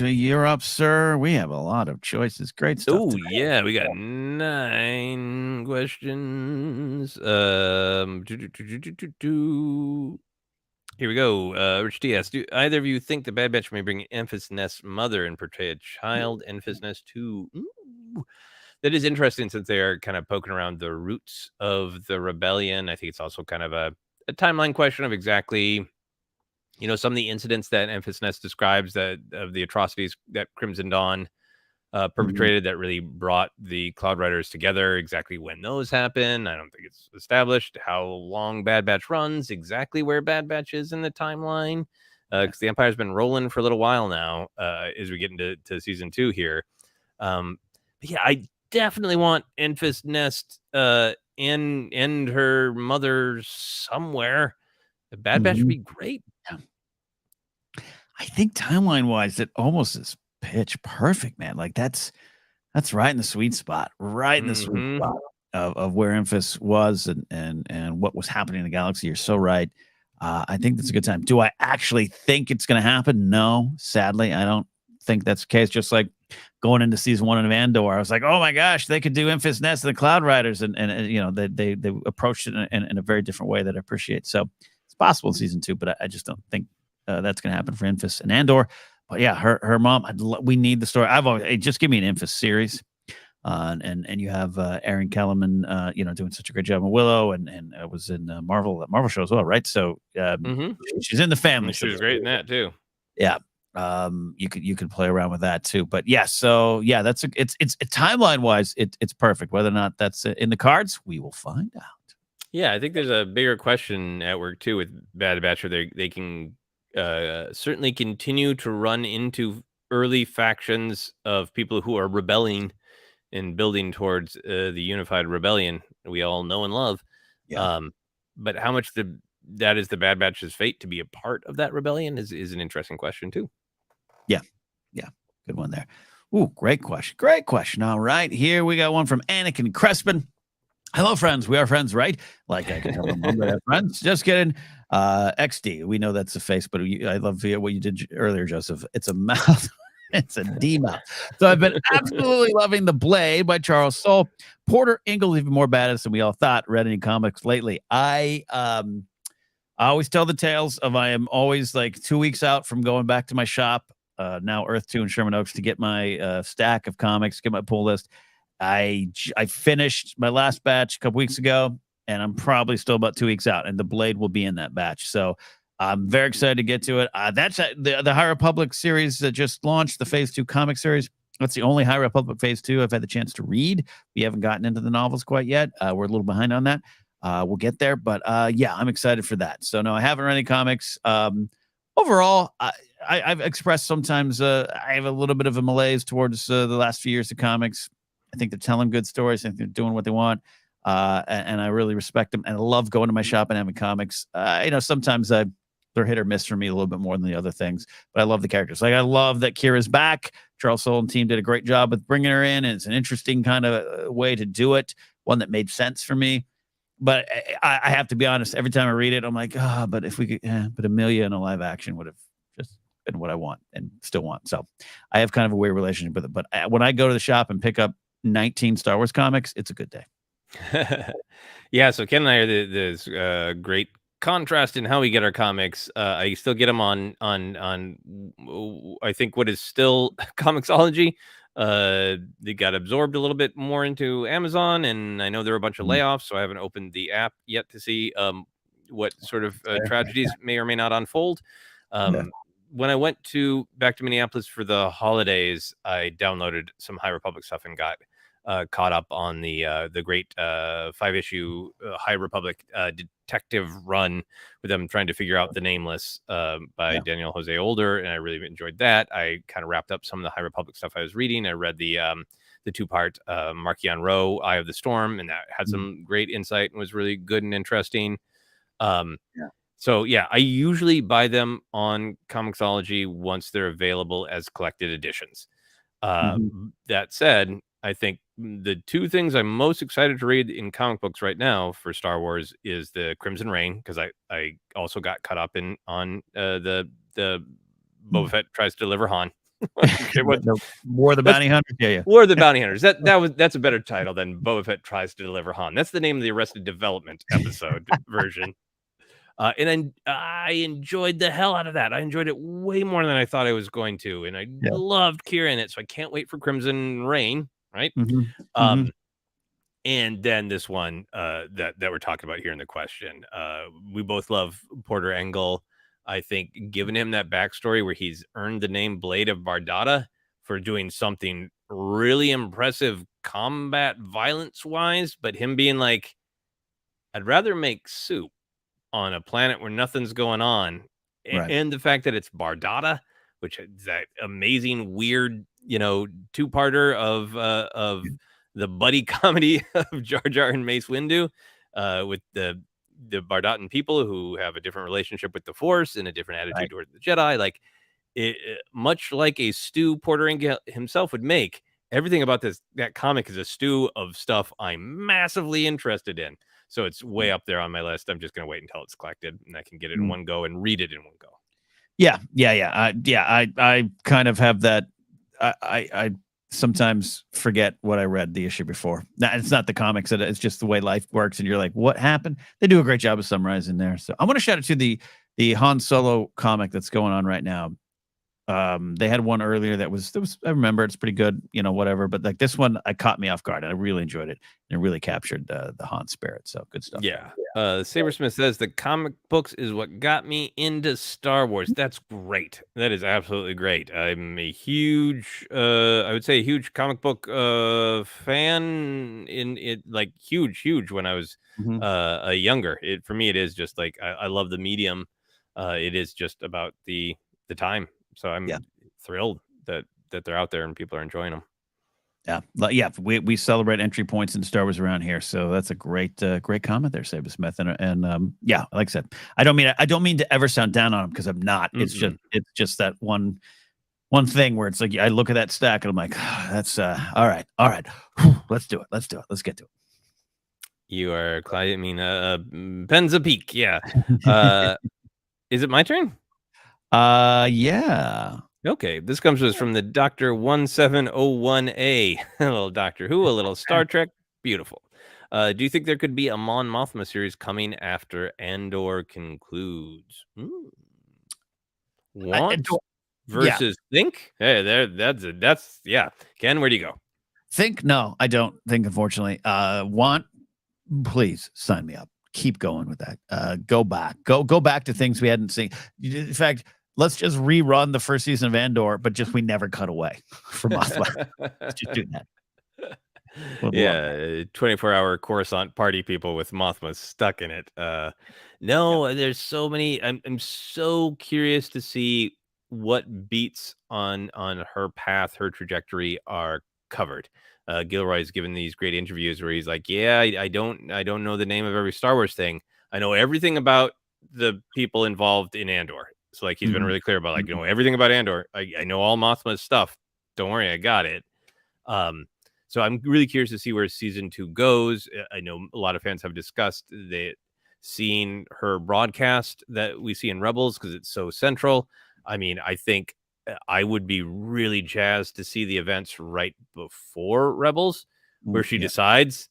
You're up, sir. We have a lot of choices. Great stuff. Oh yeah, we got 9 questions. Here we go. Rich T.S. Do either of you think the Bad Batch may bring Enfys Nest's mother and portray a child Enfys Nest too? Ooh. That is interesting, since they are kind of poking around the roots of the rebellion. I think it's also kind of a timeline question of exactly, some of the incidents that Enfys Nest describes, of the atrocities that Crimson Dawn perpetrated that really brought the Cloud Riders together, exactly when those happen. I don't think it's established how long Bad Batch runs, exactly where Bad Batch is in the timeline, because the Empire's been rolling for a little while now as we get into season 2 here. But yeah, I definitely want Enfys Nest and her mother somewhere. The Bad Batch would be great. Yeah. I think timeline-wise, it almost is pitch perfect, man. Like that's right in the sweet spot, of where Enfys was and what was happening in the galaxy. You're so right. I think that's a good time. Do I actually think it's going to happen? No, sadly, I don't think that's the case. Just like going into season 1 of Andor, I was like, oh my gosh, they could do Enfys Nest and the Cloud Riders, and they approached it in a very different way that I appreciate. So it's possible in season 2, but I just don't think that's going to happen for Enfys and Andor. But yeah, her mom. We need the story. Just give me an Enfys series, and you have Aaron Kellerman, doing such a great job in Willow, and was in Marvel show as well, right? So she's in the family. She was great in that too. Yeah, you could play around with that too. But yeah, so yeah, it's timeline wise, it's perfect. Whether or not that's in the cards, we will find out. Yeah, I think there's a bigger question at work too with Bad Batch, where they can certainly continue to run into early factions of people who are rebelling and building towards the unified rebellion we all know and love. Yeah. But how much that is the Bad Batch's fate to be a part of that rebellion is an interesting question too. Yeah. Good one there. Ooh, great question. All right, here we got one from Anakin Crespin. Hello, friends. We are friends, right? Like I can tell them we have friends. Just kidding. XD. We know that's a face, but I love what you did earlier, Joseph. It's a mouth. It's a D mouth. So I've been absolutely loving The Blade by Charles Soule. Porter Ingle's even more badass than we all thought. Read any comics lately? I always tell the tales of I am always like 2 weeks out from going back to my shop, now Earth 2 in Sherman Oaks, to get my stack of comics, get my pull list. I finished my last batch a couple weeks ago, and I'm probably still about 2 weeks out, and The Blade will be in that batch. So I'm very excited to get to it. That's the High Republic series that just launched, the Phase 2 comic series. That's the only High Republic Phase 2 I've had the chance to read. We haven't gotten into the novels quite yet. We're a little behind on that. We'll get there, but yeah, I'm excited for that. So no, I haven't read any comics. Overall, I've expressed sometimes I have a little bit of a malaise towards the last few years of comics. I think they're telling good stories. I think they're doing what they want. And I really respect them. And I love going to my shop and having comics. Sometimes they're hit or miss for me a little bit more than the other things. But I love the characters. Like I love that Kira's back. Charles Soule and team did a great job with bringing her in. And it's an interesting kind of way to do it. One that made sense for me. But I have to be honest. Every time I read it, I'm like, but if we could, but Amelia in a live action would have just been what I want and still want. So I have kind of a weird relationship with it. But when I go to the shop and pick up 19 Star Wars comics, it's a good day. Yeah, so Ken and I are this great contrast in how we get our comics. I still get them on I think what is still Comixology. They got absorbed a little bit more into Amazon, and I know there are a bunch of layoffs, so I haven't opened the app yet to see what sort of tragedies may or may not unfold. when I went back to Minneapolis for the holidays, I downloaded some High Republic stuff and got caught up on the great 5-issue High Republic detective run with them trying to figure out the Nameless by Daniel Jose Older, and I really enjoyed that. I kind of wrapped up some of the High Republic stuff I was reading. I read the 2-part Marchion Row, Eye of the Storm, and that had some great insight and was really good and interesting. So I usually buy them on Comixology once they're available as collected editions. That said, I think the 2 things I'm most excited to read in comic books right now for Star Wars is the Crimson Reign, because I also got caught up on the Boba Fett tries to deliver Han. War of the Bounty Hunters. War of the Bounty Hunters. That's a better title than Boba Fett tries to deliver Han. That's the name of the Arrested Development episode version. And then I enjoyed the hell out of that. I enjoyed it way more than I thought I was going to, and I loved Kira in it. So I can't wait for Crimson Reign, right? And then this one that we're talking about here in the question. We both love Porter Engle. I think giving him that backstory where he's earned the name Blade of Bardata for doing something really impressive combat violence wise, but him being like, I'd rather make soup on a planet where nothing's going on, and the fact that it's Bardata, which is that amazing weird 2-parter of the buddy comedy of Jar Jar and Mace Windu, with the Bardatan people who have a different relationship with the Force and a different attitude toward the Jedi, like much like a stew Porter Engle himself would make. Everything about that comic is a stew of stuff I'm massively interested in. So it's way up there on my list. I'm just going to wait until it's collected and I can get it in one go and read it in one go. I kind of have that. I sometimes forget what I read the issue before. It's not the comics. It's just the way life works. And you're like, what happened? They do a great job of summarizing there. So I want to shout out to the Han Solo comic that's going on right now. They had one earlier that was I remember it's pretty good, whatever. But like this one, it caught me off guard. And I really enjoyed it. And it really captured the Han spirit. So good stuff. Sabersmith says the comic books is what got me into Star Wars. That's great. That is absolutely great. I'm a huge, I would say a huge comic book fan in it, like huge when I was younger. For me, it is just like I love the medium. It is just about the time. So I'm thrilled that they're out there and people are enjoying them. We celebrate entry points in Star Wars around here, so that's a great comment there, Saber Smith. And like I said, I don't mean to ever sound down on them because I'm not. It's just that one thing where it's like I look at that stack and I'm like, that's all right. Let's do it. Let's get to it. You are, I mean, Ben's a peak. Yeah. Is it my turn? Yeah. Okay, this comes to us from the Dr. 1701A. A little Doctor Who, a little Star Trek. Beautiful. Do you think there could be a Mon Mothma series coming after Andor concludes? Want versus think? Hey, that's Ken, where do you go? Think? No, I don't think, unfortunately. Want? Please sign me up. Keep going with that. Go back to things we hadn't seen. In fact, let's just rerun the first season of Andor, but just we never cut away from Mothma. Just do that. 24-hour Coruscant party people with Mothma stuck in it. There's so many. I'm so curious to see what beats on her path, her trajectory are covered. Gilroy's given these great interviews where he's like, I don't know the name of every Star Wars thing. I know everything about the people involved in Andor. So like he's been really clear about like, everything about Andor. I know all Mothma's stuff. Don't worry, I got it. So I'm really curious to see where season 2 goes. I know a lot of fans have discussed seeing her broadcast that we see in Rebels because it's so central. I mean, I think I would be really jazzed to see the events right before Rebels where she decides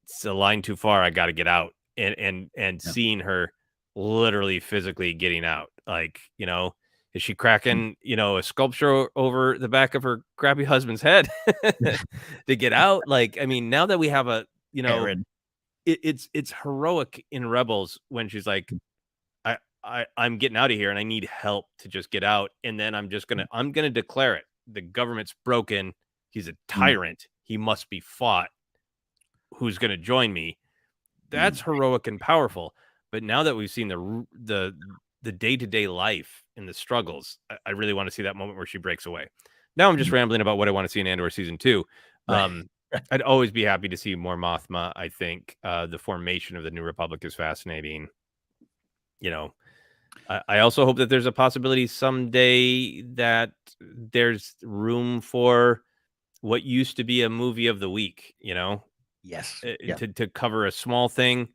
it's a line too far. I got to get out and seeing her literally physically getting out. Like, is she cracking, a sculpture over the back of her crappy husband's head to get out? Like, I mean, now that we have it's heroic in Rebels when she's like, I'm getting out of here and I need help to just get out. And then I'm gonna declare it. The government's broken. He's a tyrant. He must be fought. Who's going to join me? That's heroic and powerful. But now that we've seen the day-to-day life and the struggles, I really want to see that moment where she breaks away. Now I'm just rambling about what I want to see in Andor season 2. I'd always be happy to see more Mothma. I think the formation of the New Republic is fascinating. You know, I also hope that there's a possibility someday that there's room for what used to be a movie of the week, you know? Yes. To cover a small thing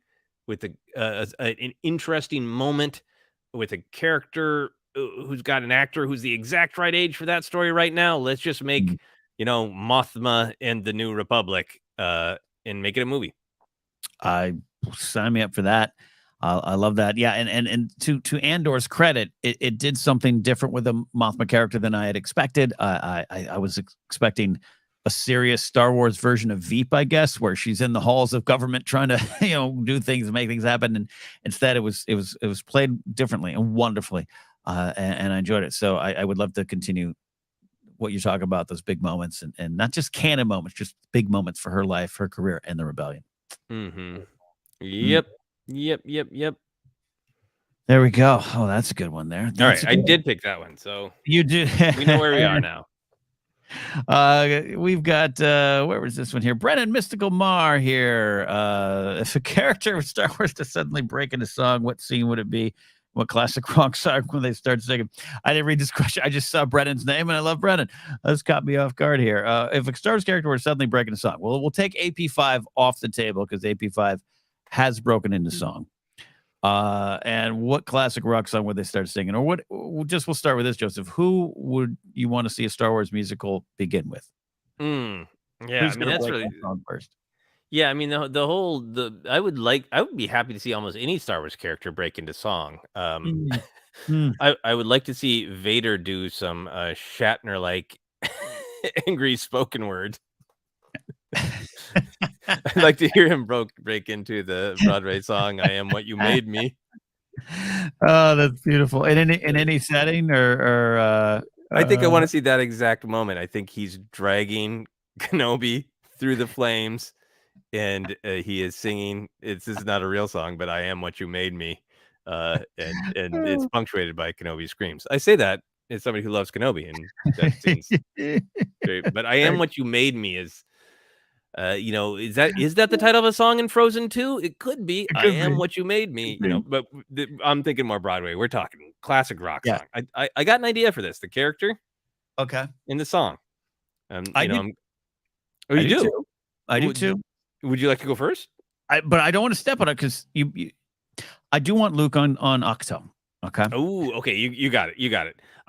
with an interesting moment with a character who's got an actor who's the exact right age for that story right now. Let's just make, Mothma and the New Republic and make it a movie. Sign me up for that. I love that. Yeah, and to Andor's credit, it did something different with the Mothma character than I had expected. I was expecting a serious Star Wars version of Veep, I guess, where she's in the halls of government trying to do things and make things happen. And instead, it was played differently and wonderfully, and I enjoyed it. So I would love to continue what you're talking about, those big moments, and not just canon moments, just big moments for her life, her career, and the rebellion. Yep. There we go. Oh, that's a good one there. All right. I did pick that one. So you do. We know where we are now. We've got, where was this one here? Brennan Mystical Mar here. If a character of Star Wars to suddenly break into song, what scene would it be? What classic rock song when they start singing? I didn't read this question. I just saw Brennan's name and I love Brennan. This caught me off guard here. If a Star Wars character were suddenly breaking a song, well, we'll take AP5 off the table because AP5 has broken into song. And what classic rock song would they start singing? Or we'll start with this, Joseph. Who would you want to see a Star Wars musical begin with? Yeah, I mean, that's really first. Yeah, I mean I would be happy to see almost any Star Wars character break into song. I would like to see Vader do some Shatner like angry spoken word. I'd like to hear him break into the Broadway song "I Am What You Made Me." Oh, that's beautiful. In any setting, or I think I want to see that exact moment. I think he's dragging Kenobi through the flames, and he is singing. This is not a real song, but "I Am What You Made Me," and it's punctuated by Kenobi screams. I say that as somebody who loves Kenobi, and that seems great. But "I Am What You Made Me" is. Is that the title of a song in Frozen 2? It could be. I Am What You Made Me. But I'm thinking more Broadway. We're talking classic rock song. I got an idea for this. The character, in the song. I do too. Would you like to go first? But I don't want to step on it because I do want Luke on Ahch-To. Okay. Oh, okay. You got it.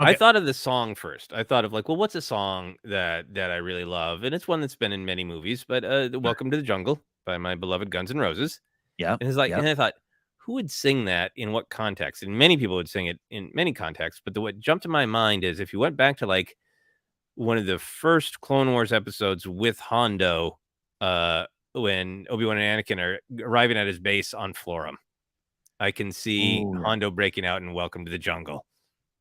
Okay. I thought of the song first. I thought of what's a song that I really love, and it's one that's been in many movies. But "Welcome to the Jungle" by my beloved Guns N' Roses. Yeah. And and I thought, who would sing that in what context? And many people would sing it in many contexts. But what jumped to my mind is if you went back to one of the first Clone Wars episodes with Hondo, when Obi-Wan and Anakin are arriving at his base on Florum. I can see Hondo breaking out in "Welcome to the Jungle,"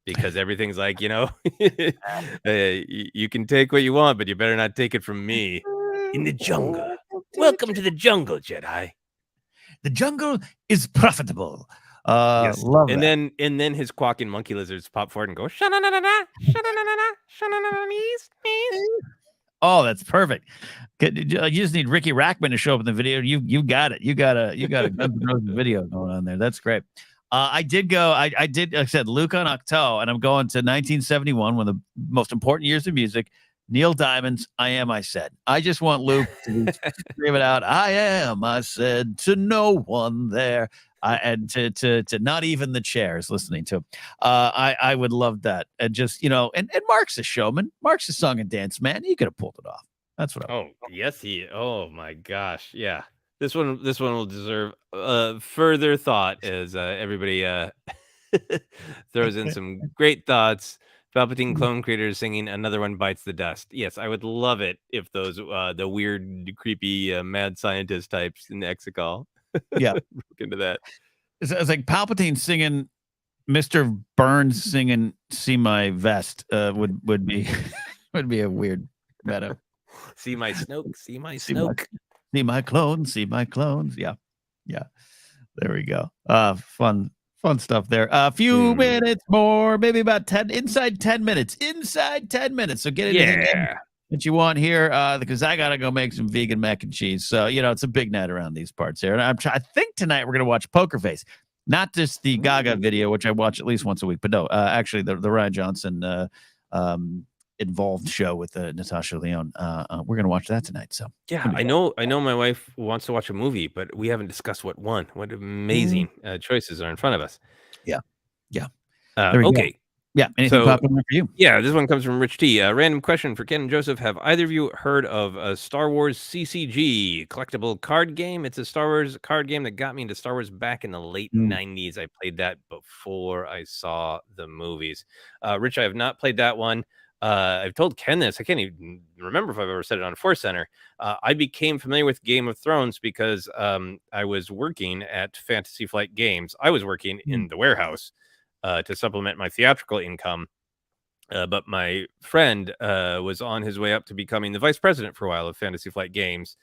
because everything's you can take what you want, but you better not take it from me. In the jungle. Welcome to the jungle, Jedi. The jungle is profitable. Yes. Love and that. then his quacking monkey lizards pop forward and go sha-na-na-na-na, sha-na-na-na-na, sha-na-na-na-na. Oh, that's perfect. You just need Ricky Rackman to show up in the video. You got it. You got a Guns N' Roses video going on there. That's great. I did go. I did. Like I said, Luke on Ahch-To, and I'm going to 1971, one of the most important years of music. Neil Diamond's "I Am, I Said." I just want Luke to scream it out. "I am, I said, to no one there." And to not even the chairs listening to him. I would love that. And just, and Mark's a showman. Mark's a song and dance man. He could have pulled it off. That's what oh my gosh. Yeah. This one will deserve further thought as everybody throws in some great thoughts. Palpatine clone creators singing "Another One Bites the Dust." Yes, I would love it if those the weird, creepy, mad scientist types in Exegol broke into that. It's like Palpatine singing Mr. Burns singing "See My Vest" would be would be a weird meta. See my Snoke, see my Snoke. See my clones, see my clones. Yeah. There we go. Fun stuff there. A few minutes more, maybe about 10 minutes. Inside 10 minutes. So get anything that you want here, because I gotta go make some vegan mac and cheese. So it's a big night around these parts here. And I think tonight we're gonna watch Poker Face. Not just the Gaga video, which I watch at least once a week, but no, actually the Ryan Johnson involved show with Natasha Lyonne. We're gonna watch that tonight. So yeah, I know my wife wants to watch a movie, but we haven't discussed what one. What amazing choices are in front of us. Yeah. Okay. Go. Yeah. Anything popping up for you? Yeah, this one comes from Rich T. Random question for Ken and Joseph. Have either of you heard of a Star Wars CCG collectible card game? It's a Star Wars card game that got me into Star Wars back in the late 90s. I played that before I saw the movies. Rich, I have not played that one. I've told Ken this. I can't even remember if I've ever said it on ForceCenter. I became familiar with Game of Thrones because I was working at Fantasy Flight Games. I was working in the warehouse to supplement my theatrical income. But my friend was on his way up to becoming the vice president for a while of Fantasy Flight Games.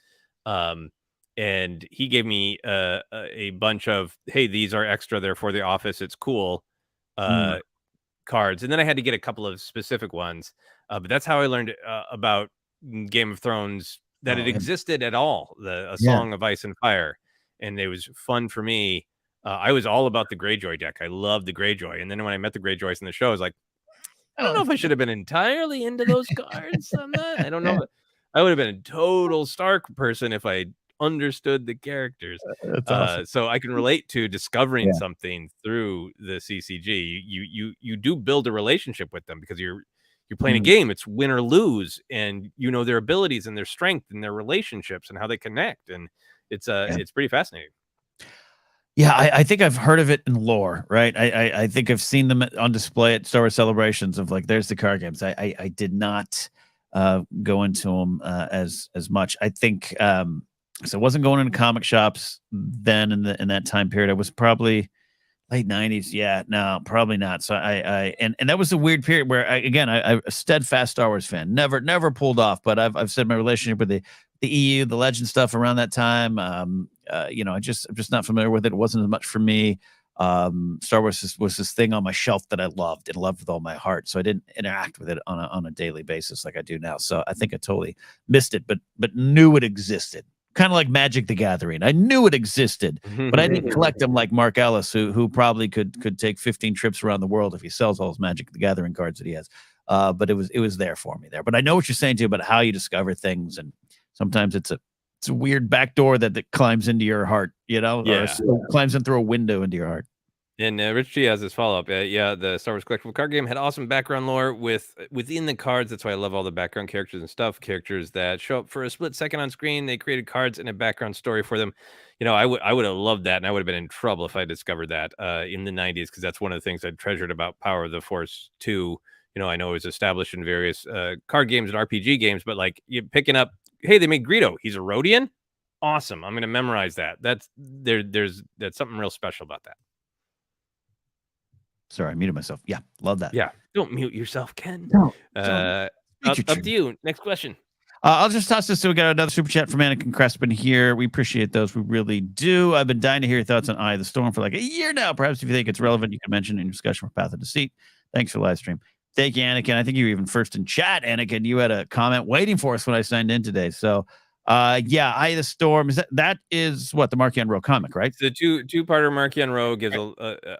And he gave me a bunch of, hey, these are extra. They're for the office. It's cool. Cards. And then I had to get a couple of specific ones. But that's how I learned about Game of Thrones, that it existed at all. A Song of Ice and Fire. And it was fun for me. I was all about the Greyjoy deck. I loved the Greyjoy. And then when I met the Greyjoys in the show, I was like, I don't know if I should have been entirely into those cards. I don't know. I would have been a total Stark person if I understood the characters. That's awesome. So I can relate to discovering something through the CCG. You do build a relationship with them because you're playing a game. It's win or lose, and you know their abilities and their strength and their relationships and how they connect. And it's pretty fascinating. Yeah, I think I've heard of it in lore, right? I think I've seen them on display at Star Wars Celebrations of like, there's the card games. I did not go into them as much. I think so. I wasn't going into comic shops then in that time period. I was probably late 90s. Yeah, no, probably not. So and that was a weird period where I'm a steadfast Star Wars fan. Never pulled off, but I've said my relationship with the EU, the Legend stuff around that time. I'm just not familiar with it. It wasn't as much for me. Star Wars was this thing on my shelf that I loved and loved with all my heart. So I didn't interact with it on a daily basis like I do now. So I think I totally missed it, but knew it existed. Kind of like Magic the Gathering. I knew it existed, but I didn't collect them like Mark Ellis, who probably could take 15 trips around the world if he sells all his Magic the Gathering cards that he has. But it was there for me there. But I know what you're saying too about how you discover things, and sometimes it's a weird back door that climbs into your heart, or climbs in through a window into your heart. And Rich G has this follow-up. The Star Wars collectible card game had awesome background lore within the cards. That's why I love all the background characters and stuff. Characters that show up for a split second on screen. They created cards and a background story for them. I would have loved that, and I would have been in trouble if I discovered that in the 90s, because that's one of the things I treasured about Power of the Force 2. I know it was established in various card games and RPG games, but like you picking up, hey, they made Greedo. He's a Rhodian. Awesome. I'm going to memorize that. That's something real special about that. Sorry, I muted myself. Yeah, love that. Yeah, don't mute yourself, Ken. No, up to you. Next question. I'll just toss this. So we got another super chat from Anakin Crespin here. We appreciate those. We really do. I've been dying to hear your thoughts on Eye of the Storm for like a year now. Perhaps if you think it's relevant, you can mention it in discussion for Path of Deceit. Thanks for the live stream. Thank you, Anakin. I think you were even first in chat, Anakin. You had a comment waiting for us when I signed in today. So Eye of the Storm, that is what the Markian Row comic, right? The two-parter Markian Row gives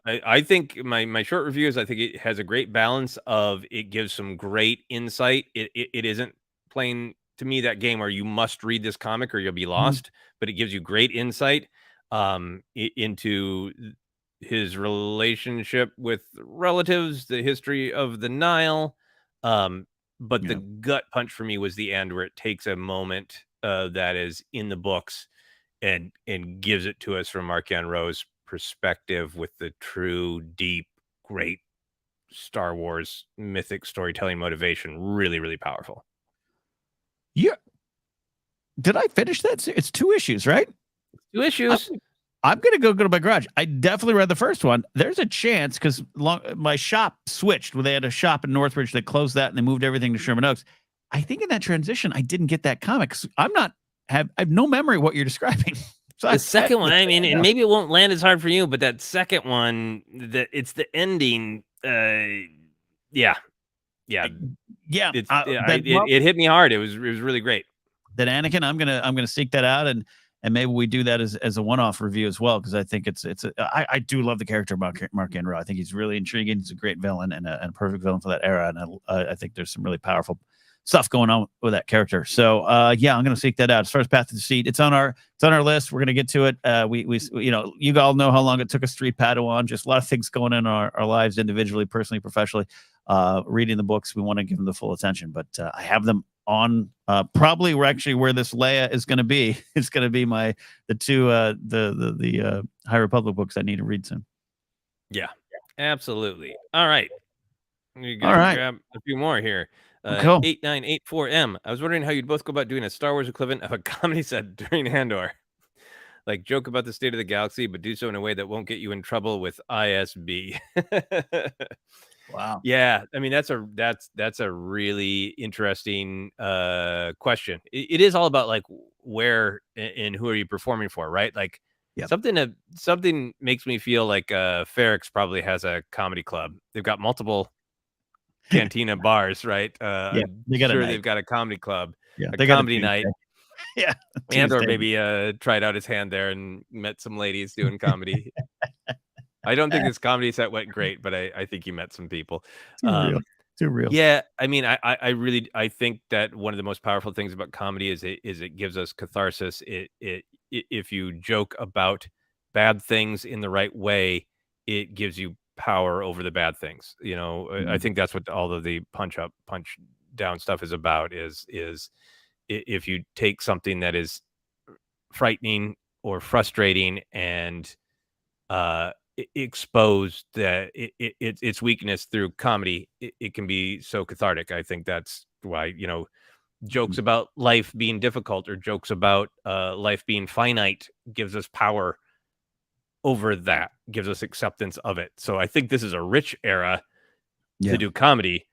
I think my short review is I think it has a great balance of, it gives some great insight. It isn't playing to me that game where you must read this comic or you'll be lost, but it gives you great insight into his relationship with relatives, the history of the Nile. But the gut punch for me was the end, where it takes a moment that is in the books and gives it to us from Markian Row's perspective with the true, deep, great Star Wars mythic storytelling motivation. Really, really powerful. Yeah. Did I finish that? It's 2 issues, right? 2 issues. I'm going to go to my garage. I definitely read the first one. There's a chance because my shop switched where they had a shop in Northridge. They closed that and they moved everything to Sherman Oaks. I think in that transition, I didn't get that comic. I have no memory of what you're describing. So the second one, I mean, and maybe it won't land as hard for you, but that second one, it's the ending. Yeah. It hit me hard. It was really great. That Anakin, I'm gonna seek that out and maybe we do that as a one-off review as well, because I think I do love the character of Mark Andrew. I think he's really intriguing. He's a great villain and a perfect villain for that era, and I think there's some really powerful stuff going on with that character. So yeah, I'm gonna seek that out. As far as Path to the Seed, it's on our list. We're gonna get to it. We you all know how long it took us to read Padawan. Just a lot of things going on in our lives individually, personally, professionally. Reading the books, we want to give them the full attention, but I have them on probably where this Leia is going to be. It's going to be the two the High Republic books I need to read soon. Yeah, absolutely. All right. All right. Grab a few more here. Cool. 8984M. I was wondering how you'd both go about doing a Star Wars equivalent of a comedy set during Andor. Like joke about the state of the galaxy, but do so in a way that won't get you in trouble with ISB. Wow. Yeah, I mean that's a really interesting question. It is all about like where and who are you performing for, right? Like something makes me feel like Ferrex probably has a comedy club. They've got multiple Cantina bars, right? They've got a comedy club, a comedy night. Yeah, Andor maybe tried out his hand there and met some ladies doing comedy. I don't think this comedy set went great, but I think he met some people. Too real. Yeah, I mean, I think that one of the most powerful things about comedy is it gives us catharsis. If you joke about bad things in the right way, it gives you power over the bad things. You know, I think that's what all of the punch up, punch down stuff is about. Is if you take something that is frightening or frustrating and expose its weakness through comedy, it can be so cathartic. I think that's why, jokes about life being difficult or jokes about life being finite gives us power over that, gives us acceptance of it. So I think this is a rich era to do comedy.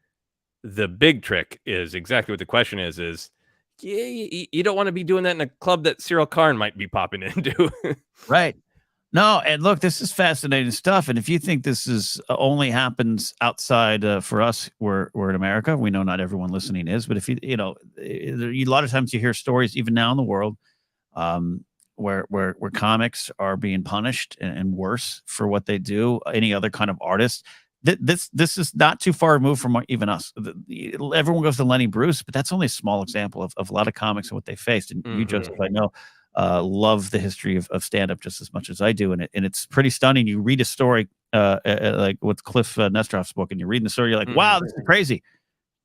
The big trick is exactly what the question is you don't want to be doing that in a club that Cyril Karn might be popping into. Right. No, and look, this is fascinating stuff. And if you think this is only happens outside for us, we're in America. We know not everyone listening is, but if a lot of times you hear stories even now in the world where comics are being punished and worse for what they do. Any other kind of artist. This is not too far removed from even us. Everyone goes to Lenny Bruce, but that's only a small example of a lot of comics and what they faced. And you, Joseph, I know, love the history of stand-up just as much as I do. And it's pretty stunning. You read a story like with Cliff Nestroff's book, and you're reading the story, you're like, wow, this is crazy.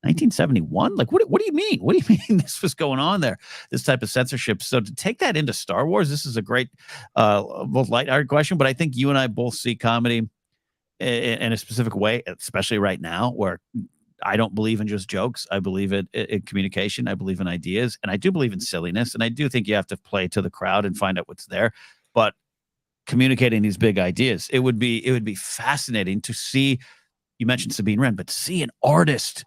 1971? Like, what do you mean? What do you mean this was going on there? This type of censorship. So to take that into Star Wars, this is a great both lighthearted question, but I think you and I both see comedy in a specific way, especially right now, where I don't believe in just jokes. I believe in communication. I believe in ideas, and I do believe in silliness. And I do think you have to play to the crowd and find out what's there. But communicating these big ideas, it would be fascinating to see. You mentioned Sabine Wren, but see an artist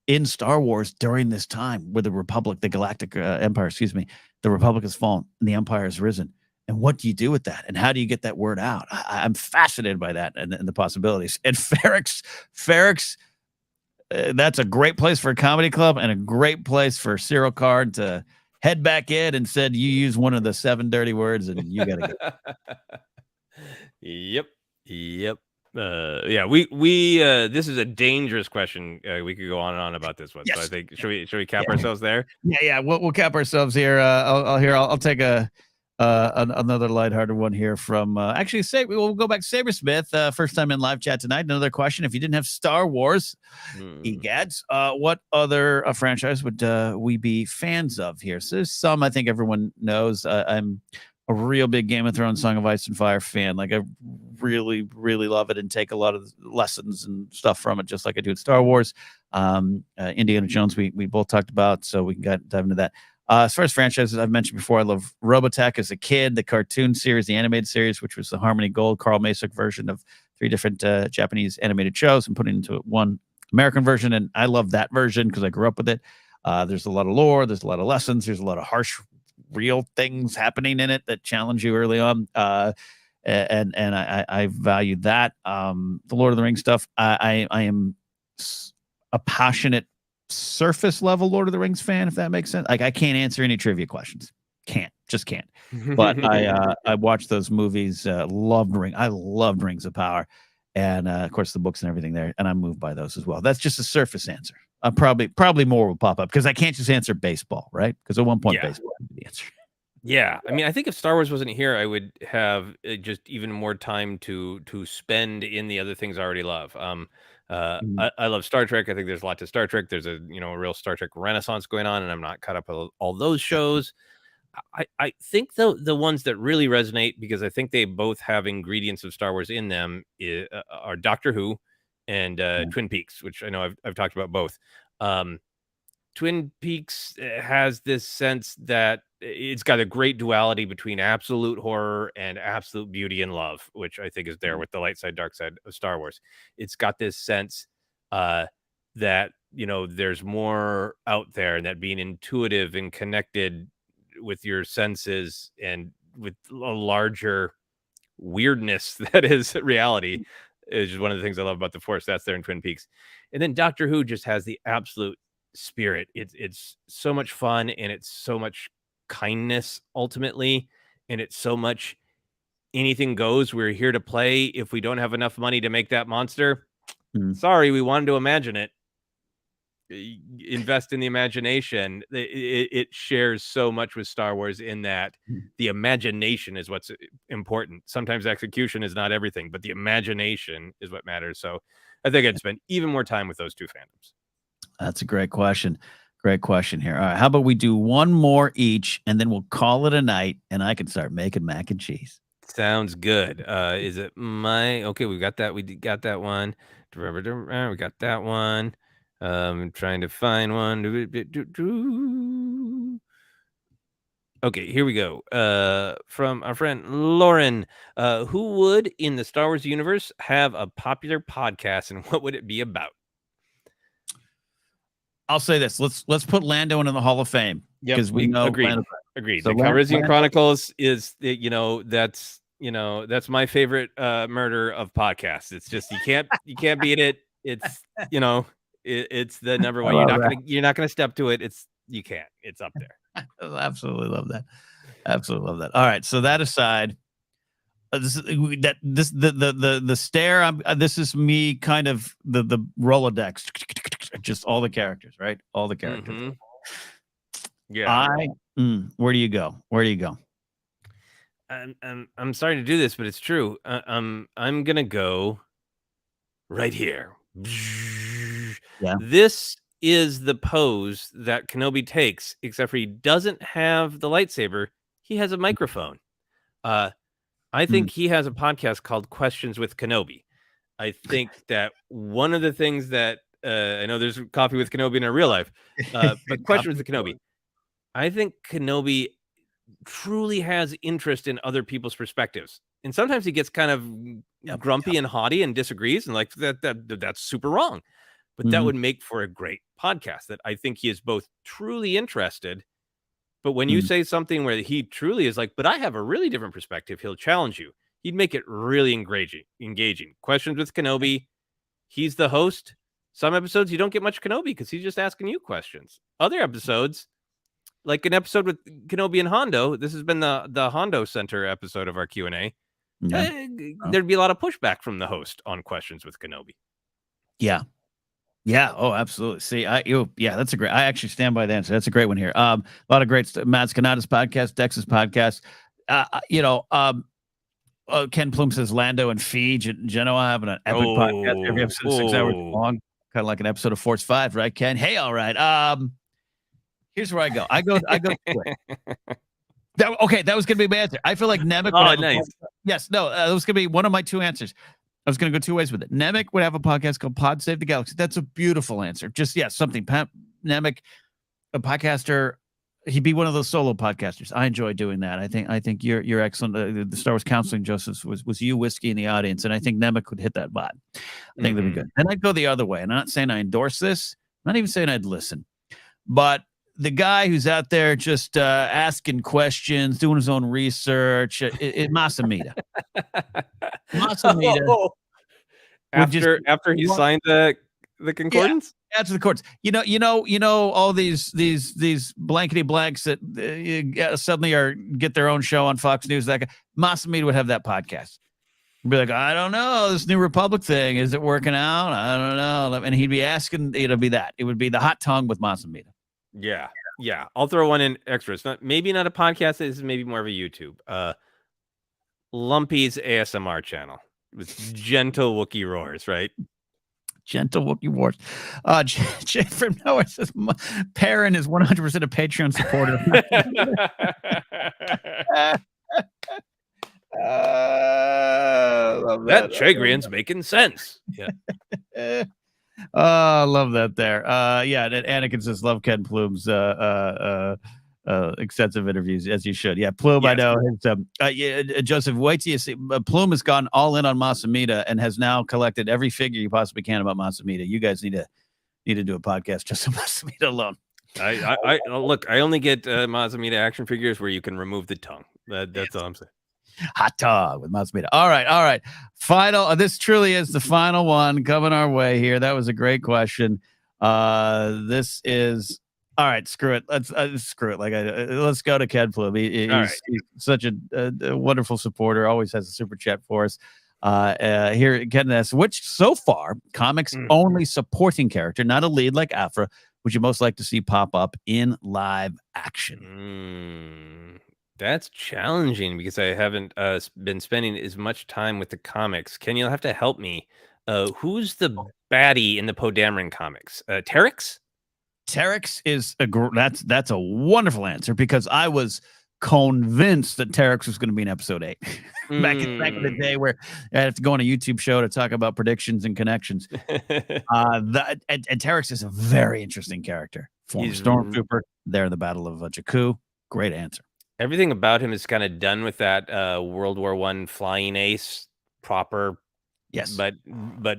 in Star Wars during this time where the Republic, the Galactic Empire, the Republic has fallen and the Empire has risen. And what do you do with that? And how do you get that word out? I'm fascinated by that and the possibilities. And Ferrex, that's a great place for a comedy club and a great place for Cyril Karn to head back in and said, you use one of the 7 dirty words and you got to go. Yep. We this is a dangerous question. We could go on and on about this one. Yes. So I think should we cap ourselves there? Yeah. We'll cap ourselves here. I'll take another lighthearted one here from we'll go back to Sabersmith. First time in live chat tonight. Another question: if you didn't have Star Wars, egads, what other franchise would we be fans of here? So there's some I think everyone knows. I'm a real big Game of Thrones, Song of Ice and Fire fan. Like I really, really love it and take a lot of lessons and stuff from it, just like I do at Star Wars. Indiana Jones, we both talked about, so we can dive into that. As far as franchises, I've mentioned before, I love Robotech as a kid, the cartoon series, the animated series, which was the Harmony Gold, Carl Masuk version of 3 different Japanese animated shows and put it into one American version. And I love that version because I grew up with it. There's a lot of lore. There's a lot of lessons. There's a lot of harsh, real things happening in it that challenge you early on. And I value that. The Lord of the Rings stuff. I am a passionate surface level Lord of the Rings fan, if that makes sense. Like I can't answer any trivia questions. Just can't. But I watched those movies. I loved Rings of Power, and of course the books and everything there. And I'm moved by those as well. That's just a surface answer. Probably more will pop up because I can't just answer baseball, right? Because at one point baseball would be the answer. Yeah, I mean, I think if Star Wars wasn't here, I would have just even more time to spend in the other things I already love. I love Star Trek. I think there's a lot to Star Trek. There's a real Star Trek renaissance going on, and I'm not caught up with all those shows. I think the ones that really resonate, because I think they both have ingredients of Star Wars in them, are Doctor Who and Twin Peaks, which I know I've talked about both. Twin Peaks has this sense that it's got a great duality between absolute horror and absolute beauty and love, which I think is there with the light side, dark side of Star Wars. It's got this sense that, there's more out there, and that being intuitive and connected with your senses and with a larger weirdness that is reality is just one of the things I love about the Force. That's there in Twin Peaks. And then Doctor Who just has the absolute spirit. It's so much fun, and it's so much kindness ultimately, and it's so much anything goes. We're here to play. If we don't have enough money to make that monster, sorry, we wanted to imagine it. Invest in the imagination. It shares so much with Star Wars in that the imagination is what's important. Sometimes execution is not everything, but the imagination is what matters. So I think I'd spend even more time with those two fandoms. That's a great question. Great question here. All right. How about we do one more each, and then we'll call it a night, and I can start making mac and cheese. Sounds good. Is it okay, we got that. We got that one. We got that one. I'm trying to find one. Okay, here we go. From our friend Lauren. Who would in the Star Wars universe have a popular podcast, and what would it be about? I'll say this. Let's put Lando into the Hall of Fame because we know. Agreed. So the Calrissian Chronicles is, that's my favorite murder of podcasts. It's just you can't beat it. It's it's the number one. You're not gonna step to it. You can't. It's up there. Absolutely love that. Absolutely love that. All right. So that aside, the stare. This is me kind of the Rolodex. Just all the characters, right? All the characters. Mm-hmm. Yeah. Where do you go? I'm sorry to do this, but it's true. I'm gonna go right here. Yeah. This is the pose that Kenobi takes, except for he doesn't have the lightsaber. He has a microphone. I think he has a podcast called Questions with Kenobi. I think that one of the things that I know there's coffee with Kenobi in our real life, but Questions with Kenobi. I think Kenobi truly has interest in other people's perspectives, and sometimes he gets kind of grumpy and haughty and disagrees, and like that's super wrong. But that would make for a great podcast. That I think he is both truly interested, but when you say something where he truly is like, but I have a really different perspective, he'll challenge you. He'd make it really engaging. Questions with Kenobi. He's the host. Some episodes you don't get much Kenobi because he's just asking you questions. Other episodes, like an episode with Kenobi and Hondo, this has been the Hondo Center episode of our Q&A. There'd be a lot of pushback from the host on Questions with Kenobi. Yeah. Oh, absolutely. See, that's a great. I actually stand by the answer. That's a great one here. A lot of great stuff. Matt's Kanata's podcast, Dex's podcast. Ken Plume says Lando and Fee Genoa having an epic podcast. Every episode 6 hours long, kind of like an episode of Force 5, right, Ken? Hey, all right. Here's where I go. I go quick. That was gonna be my answer. I feel like Nemec. Nice. Yes, no, that was gonna be one of my two answers. I was going to go two ways with it. Nemec would have a podcast called Pod Save the Galaxy. That's a beautiful answer. Just, something. Nemec, a podcaster, he'd be one of those solo podcasters. I enjoy doing that. I think you're excellent. The Star Wars Counseling Joseph was you, Whiskey, in the audience, and I think Nemec would hit that bot. I think that'd be good. And I'd go the other way. And I'm not saying I endorse this. I'm not even saying I'd listen. But the guy who's out there just asking questions, doing his own research, Masamita. Masamita. After he signed the concordance? Yeah, after the courts. You know all these blankety blanks that suddenly get their own show on Fox News. That guy, Masamita would have that podcast. He'd be like, I don't know, this New Republic thing, is it working out? I don't know. And he'd be asking, it'll be that. It would be the hot tongue with Masamita. Yeah. I'll throw one in extra. It's maybe not a podcast. This is maybe more of a YouTube. Lumpy's ASMR channel with gentle Wookiee roars, right? Gentle Wookiee roars. Jay from nowhere says Perrin is 100% a Patreon supporter. That Chagrian's making sense. Yeah. I love that there. Yeah, Anakin says love Ken Plume's extensive interviews, as you should. Yeah, Plume, yes. I know. Joseph, wait till you see. Plume has gone all in on Masamita and has now collected every figure you possibly can about Masamita. You guys need to do a podcast just on Masamita alone. I look. I only get Masamita action figures where you can remove the tongue. That's all I'm saying. Hot dog with Masamita. All right. Final. This truly is the final one coming our way here. That was a great question. This is all right. Screw it. Let's screw it. Let's go to Ken Plume. He's such a wonderful supporter. Always has a super chat for us. Here, Ken asks, which so far comics only supporting character, not a lead like Aphra, would you most like to see pop up in live action? That's challenging because I haven't been spending as much time with the comics. Ken, you'll have to help me. Who's the baddie in the Poe Dameron comics? Terex? Terex is that's a wonderful answer because I was convinced that Terex was going to be in episode 8 back in the day where I have to go on a YouTube show to talk about predictions and connections. And Terex is a very interesting character. Former Stormtrooper there in the Battle of Jakku. Great answer. Everything about him is kind of done with that World War I flying ace, proper, yes, but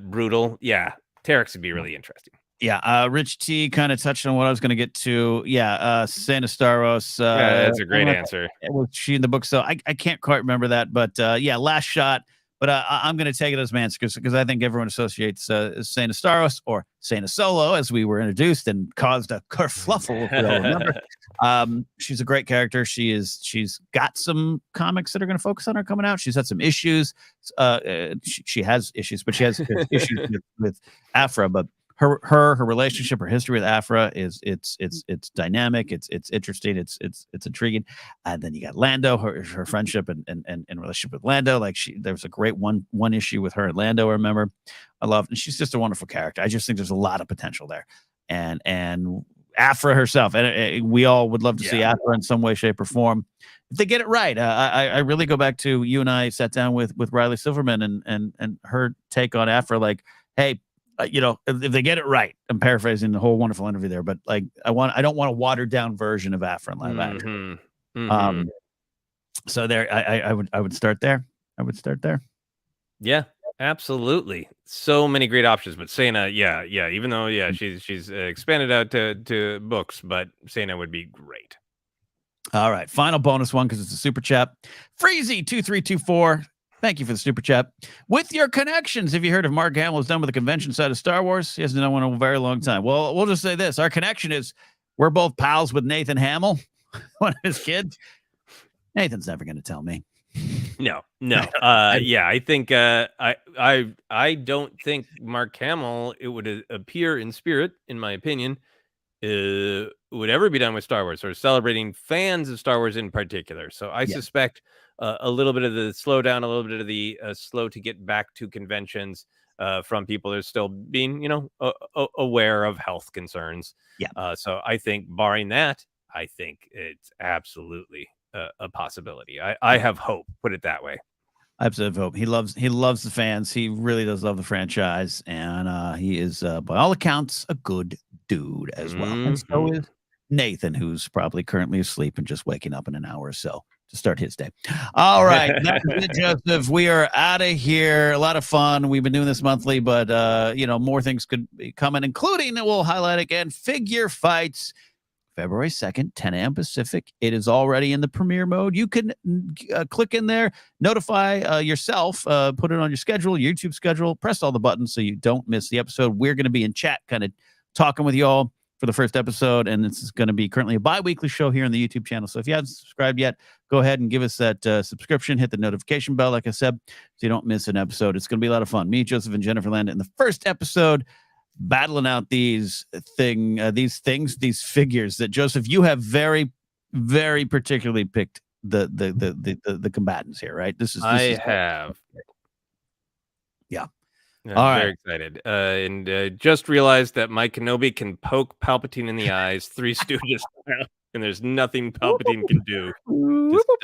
brutal. Yeah, Terex would be really interesting. Yeah, Rich T kind of touched on what I was going to get to. Yeah, Santa Staros. Yeah, that's a great answer. Was she in the book? So I can't quite remember that, but yeah, last shot. But I'm going to take it as Mance because I think everyone associates Santa Staros or Santa Solo, as we were introduced and caused a kerfluffle, if we all remember. She's a great character. She's got some comics that are going to focus on her coming out. She's had some issues. She has issues, but she has issues with Aphra. But her relationship, her history with Aphra is it's dynamic. It's interesting. It's intriguing. And then you got Lando, her friendship and relationship with Lando. There was a great one issue with her and Lando. I remember. And she's just a wonderful character. I just think there's a lot of potential there. And Aphra herself, and we all would love to see Aphra in some way, shape, or form. If they get it right, I really go back to you and I sat down with Riley Silverman and her take on Aphra. Like, hey, if they get it right, I'm paraphrasing the whole wonderful interview there, but I don't want a watered down version of Aphra in live action. So there, I would start there. Yeah, absolutely. So many great options, but Sena, yeah. Even though, she's expanded out to books, but Sena would be great. All right, final bonus one because it's a super chat. Freezy2324. Thank you for the super chat. With your connections, have you heard of Mark Hamill is done with the convention side of Star Wars? He hasn't done one in a very long time. Well, we'll just say this. Our connection is we're both pals with Nathan Hamill, one of his kids. Nathan's never going to tell me. No. I think I don't think Mark Hamill, it would appear in spirit, in my opinion, would ever be done with Star Wars or celebrating fans of Star Wars in particular. So I suspect a little bit of the slowdown, a little bit of the slow to get back to conventions from people who are still being, aware of health concerns. Yeah. So I think barring that, I think it's absolutely a possibility. I have hope, put it that way. I absolutely hope. He loves the fans. He really does love the franchise. And he is, by all accounts, a good dude as well. And so is Nathan, who's probably currently asleep and just waking up in an hour or so to start his day. All right. That's it, Joseph. We are out of here. A lot of fun. We've been doing this monthly, but, more things could be coming, including, we'll highlight again, Figure Fights, February 2nd, 10 a.m. Pacific. It is already in the premiere mode. You can click in there, notify yourself, put it on your schedule, YouTube schedule, press all the buttons so you don't miss the episode. We're going to be in chat kind of talking with you all for the first episode, and this is going to be currently a bi-weekly show here on the YouTube channel. So if you haven't subscribed yet, go ahead and give us that subscription. Hit the notification bell, like I said, so you don't miss an episode. It's going to be a lot of fun. Me, Joseph, and Jennifer Landa in the first episode, battling out these figures that, Joseph, you have very, very particularly picked the combatants here, right? I have. Yeah. I'm very excited. And just realized that my Kenobi can poke Palpatine in the eyes, Three Stooges style, and there's nothing Palpatine can do to stop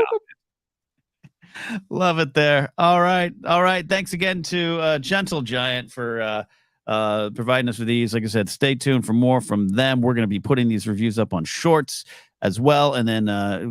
it. Love it there. All right. Thanks again to Gentle Giant for providing us with these. Like I said, stay tuned for more from them. We're going to be putting these reviews up on Shorts as well, and then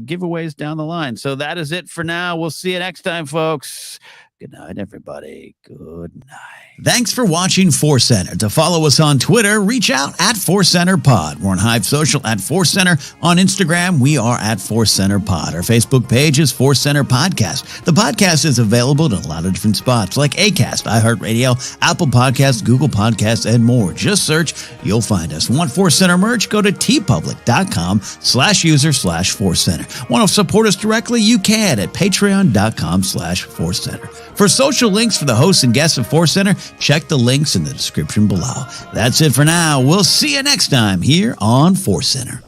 giveaways down the line. So that is it for now. We'll see you next time, folks. Good night, everybody. Good night. Thanks for watching ForceCenter. To follow us on Twitter, reach out at ForceCenterPod. We're on Hive Social at ForceCenter. On Instagram, we are at ForceCenterPod. Our Facebook page is ForceCenter Podcast. The podcast is available in a lot of different spots like Acast, iHeartRadio, Apple Podcasts, Google Podcasts, and more. Just search, you'll find us. Want ForceCenter merch? Go to tpublic.com/user/ForceCenter. Want to support us directly? You can at patreon.com/ForceCenter. For social links for the hosts and guests of ForceCenter, check the links in the description below. That's it for now. We'll see you next time here on ForceCenter.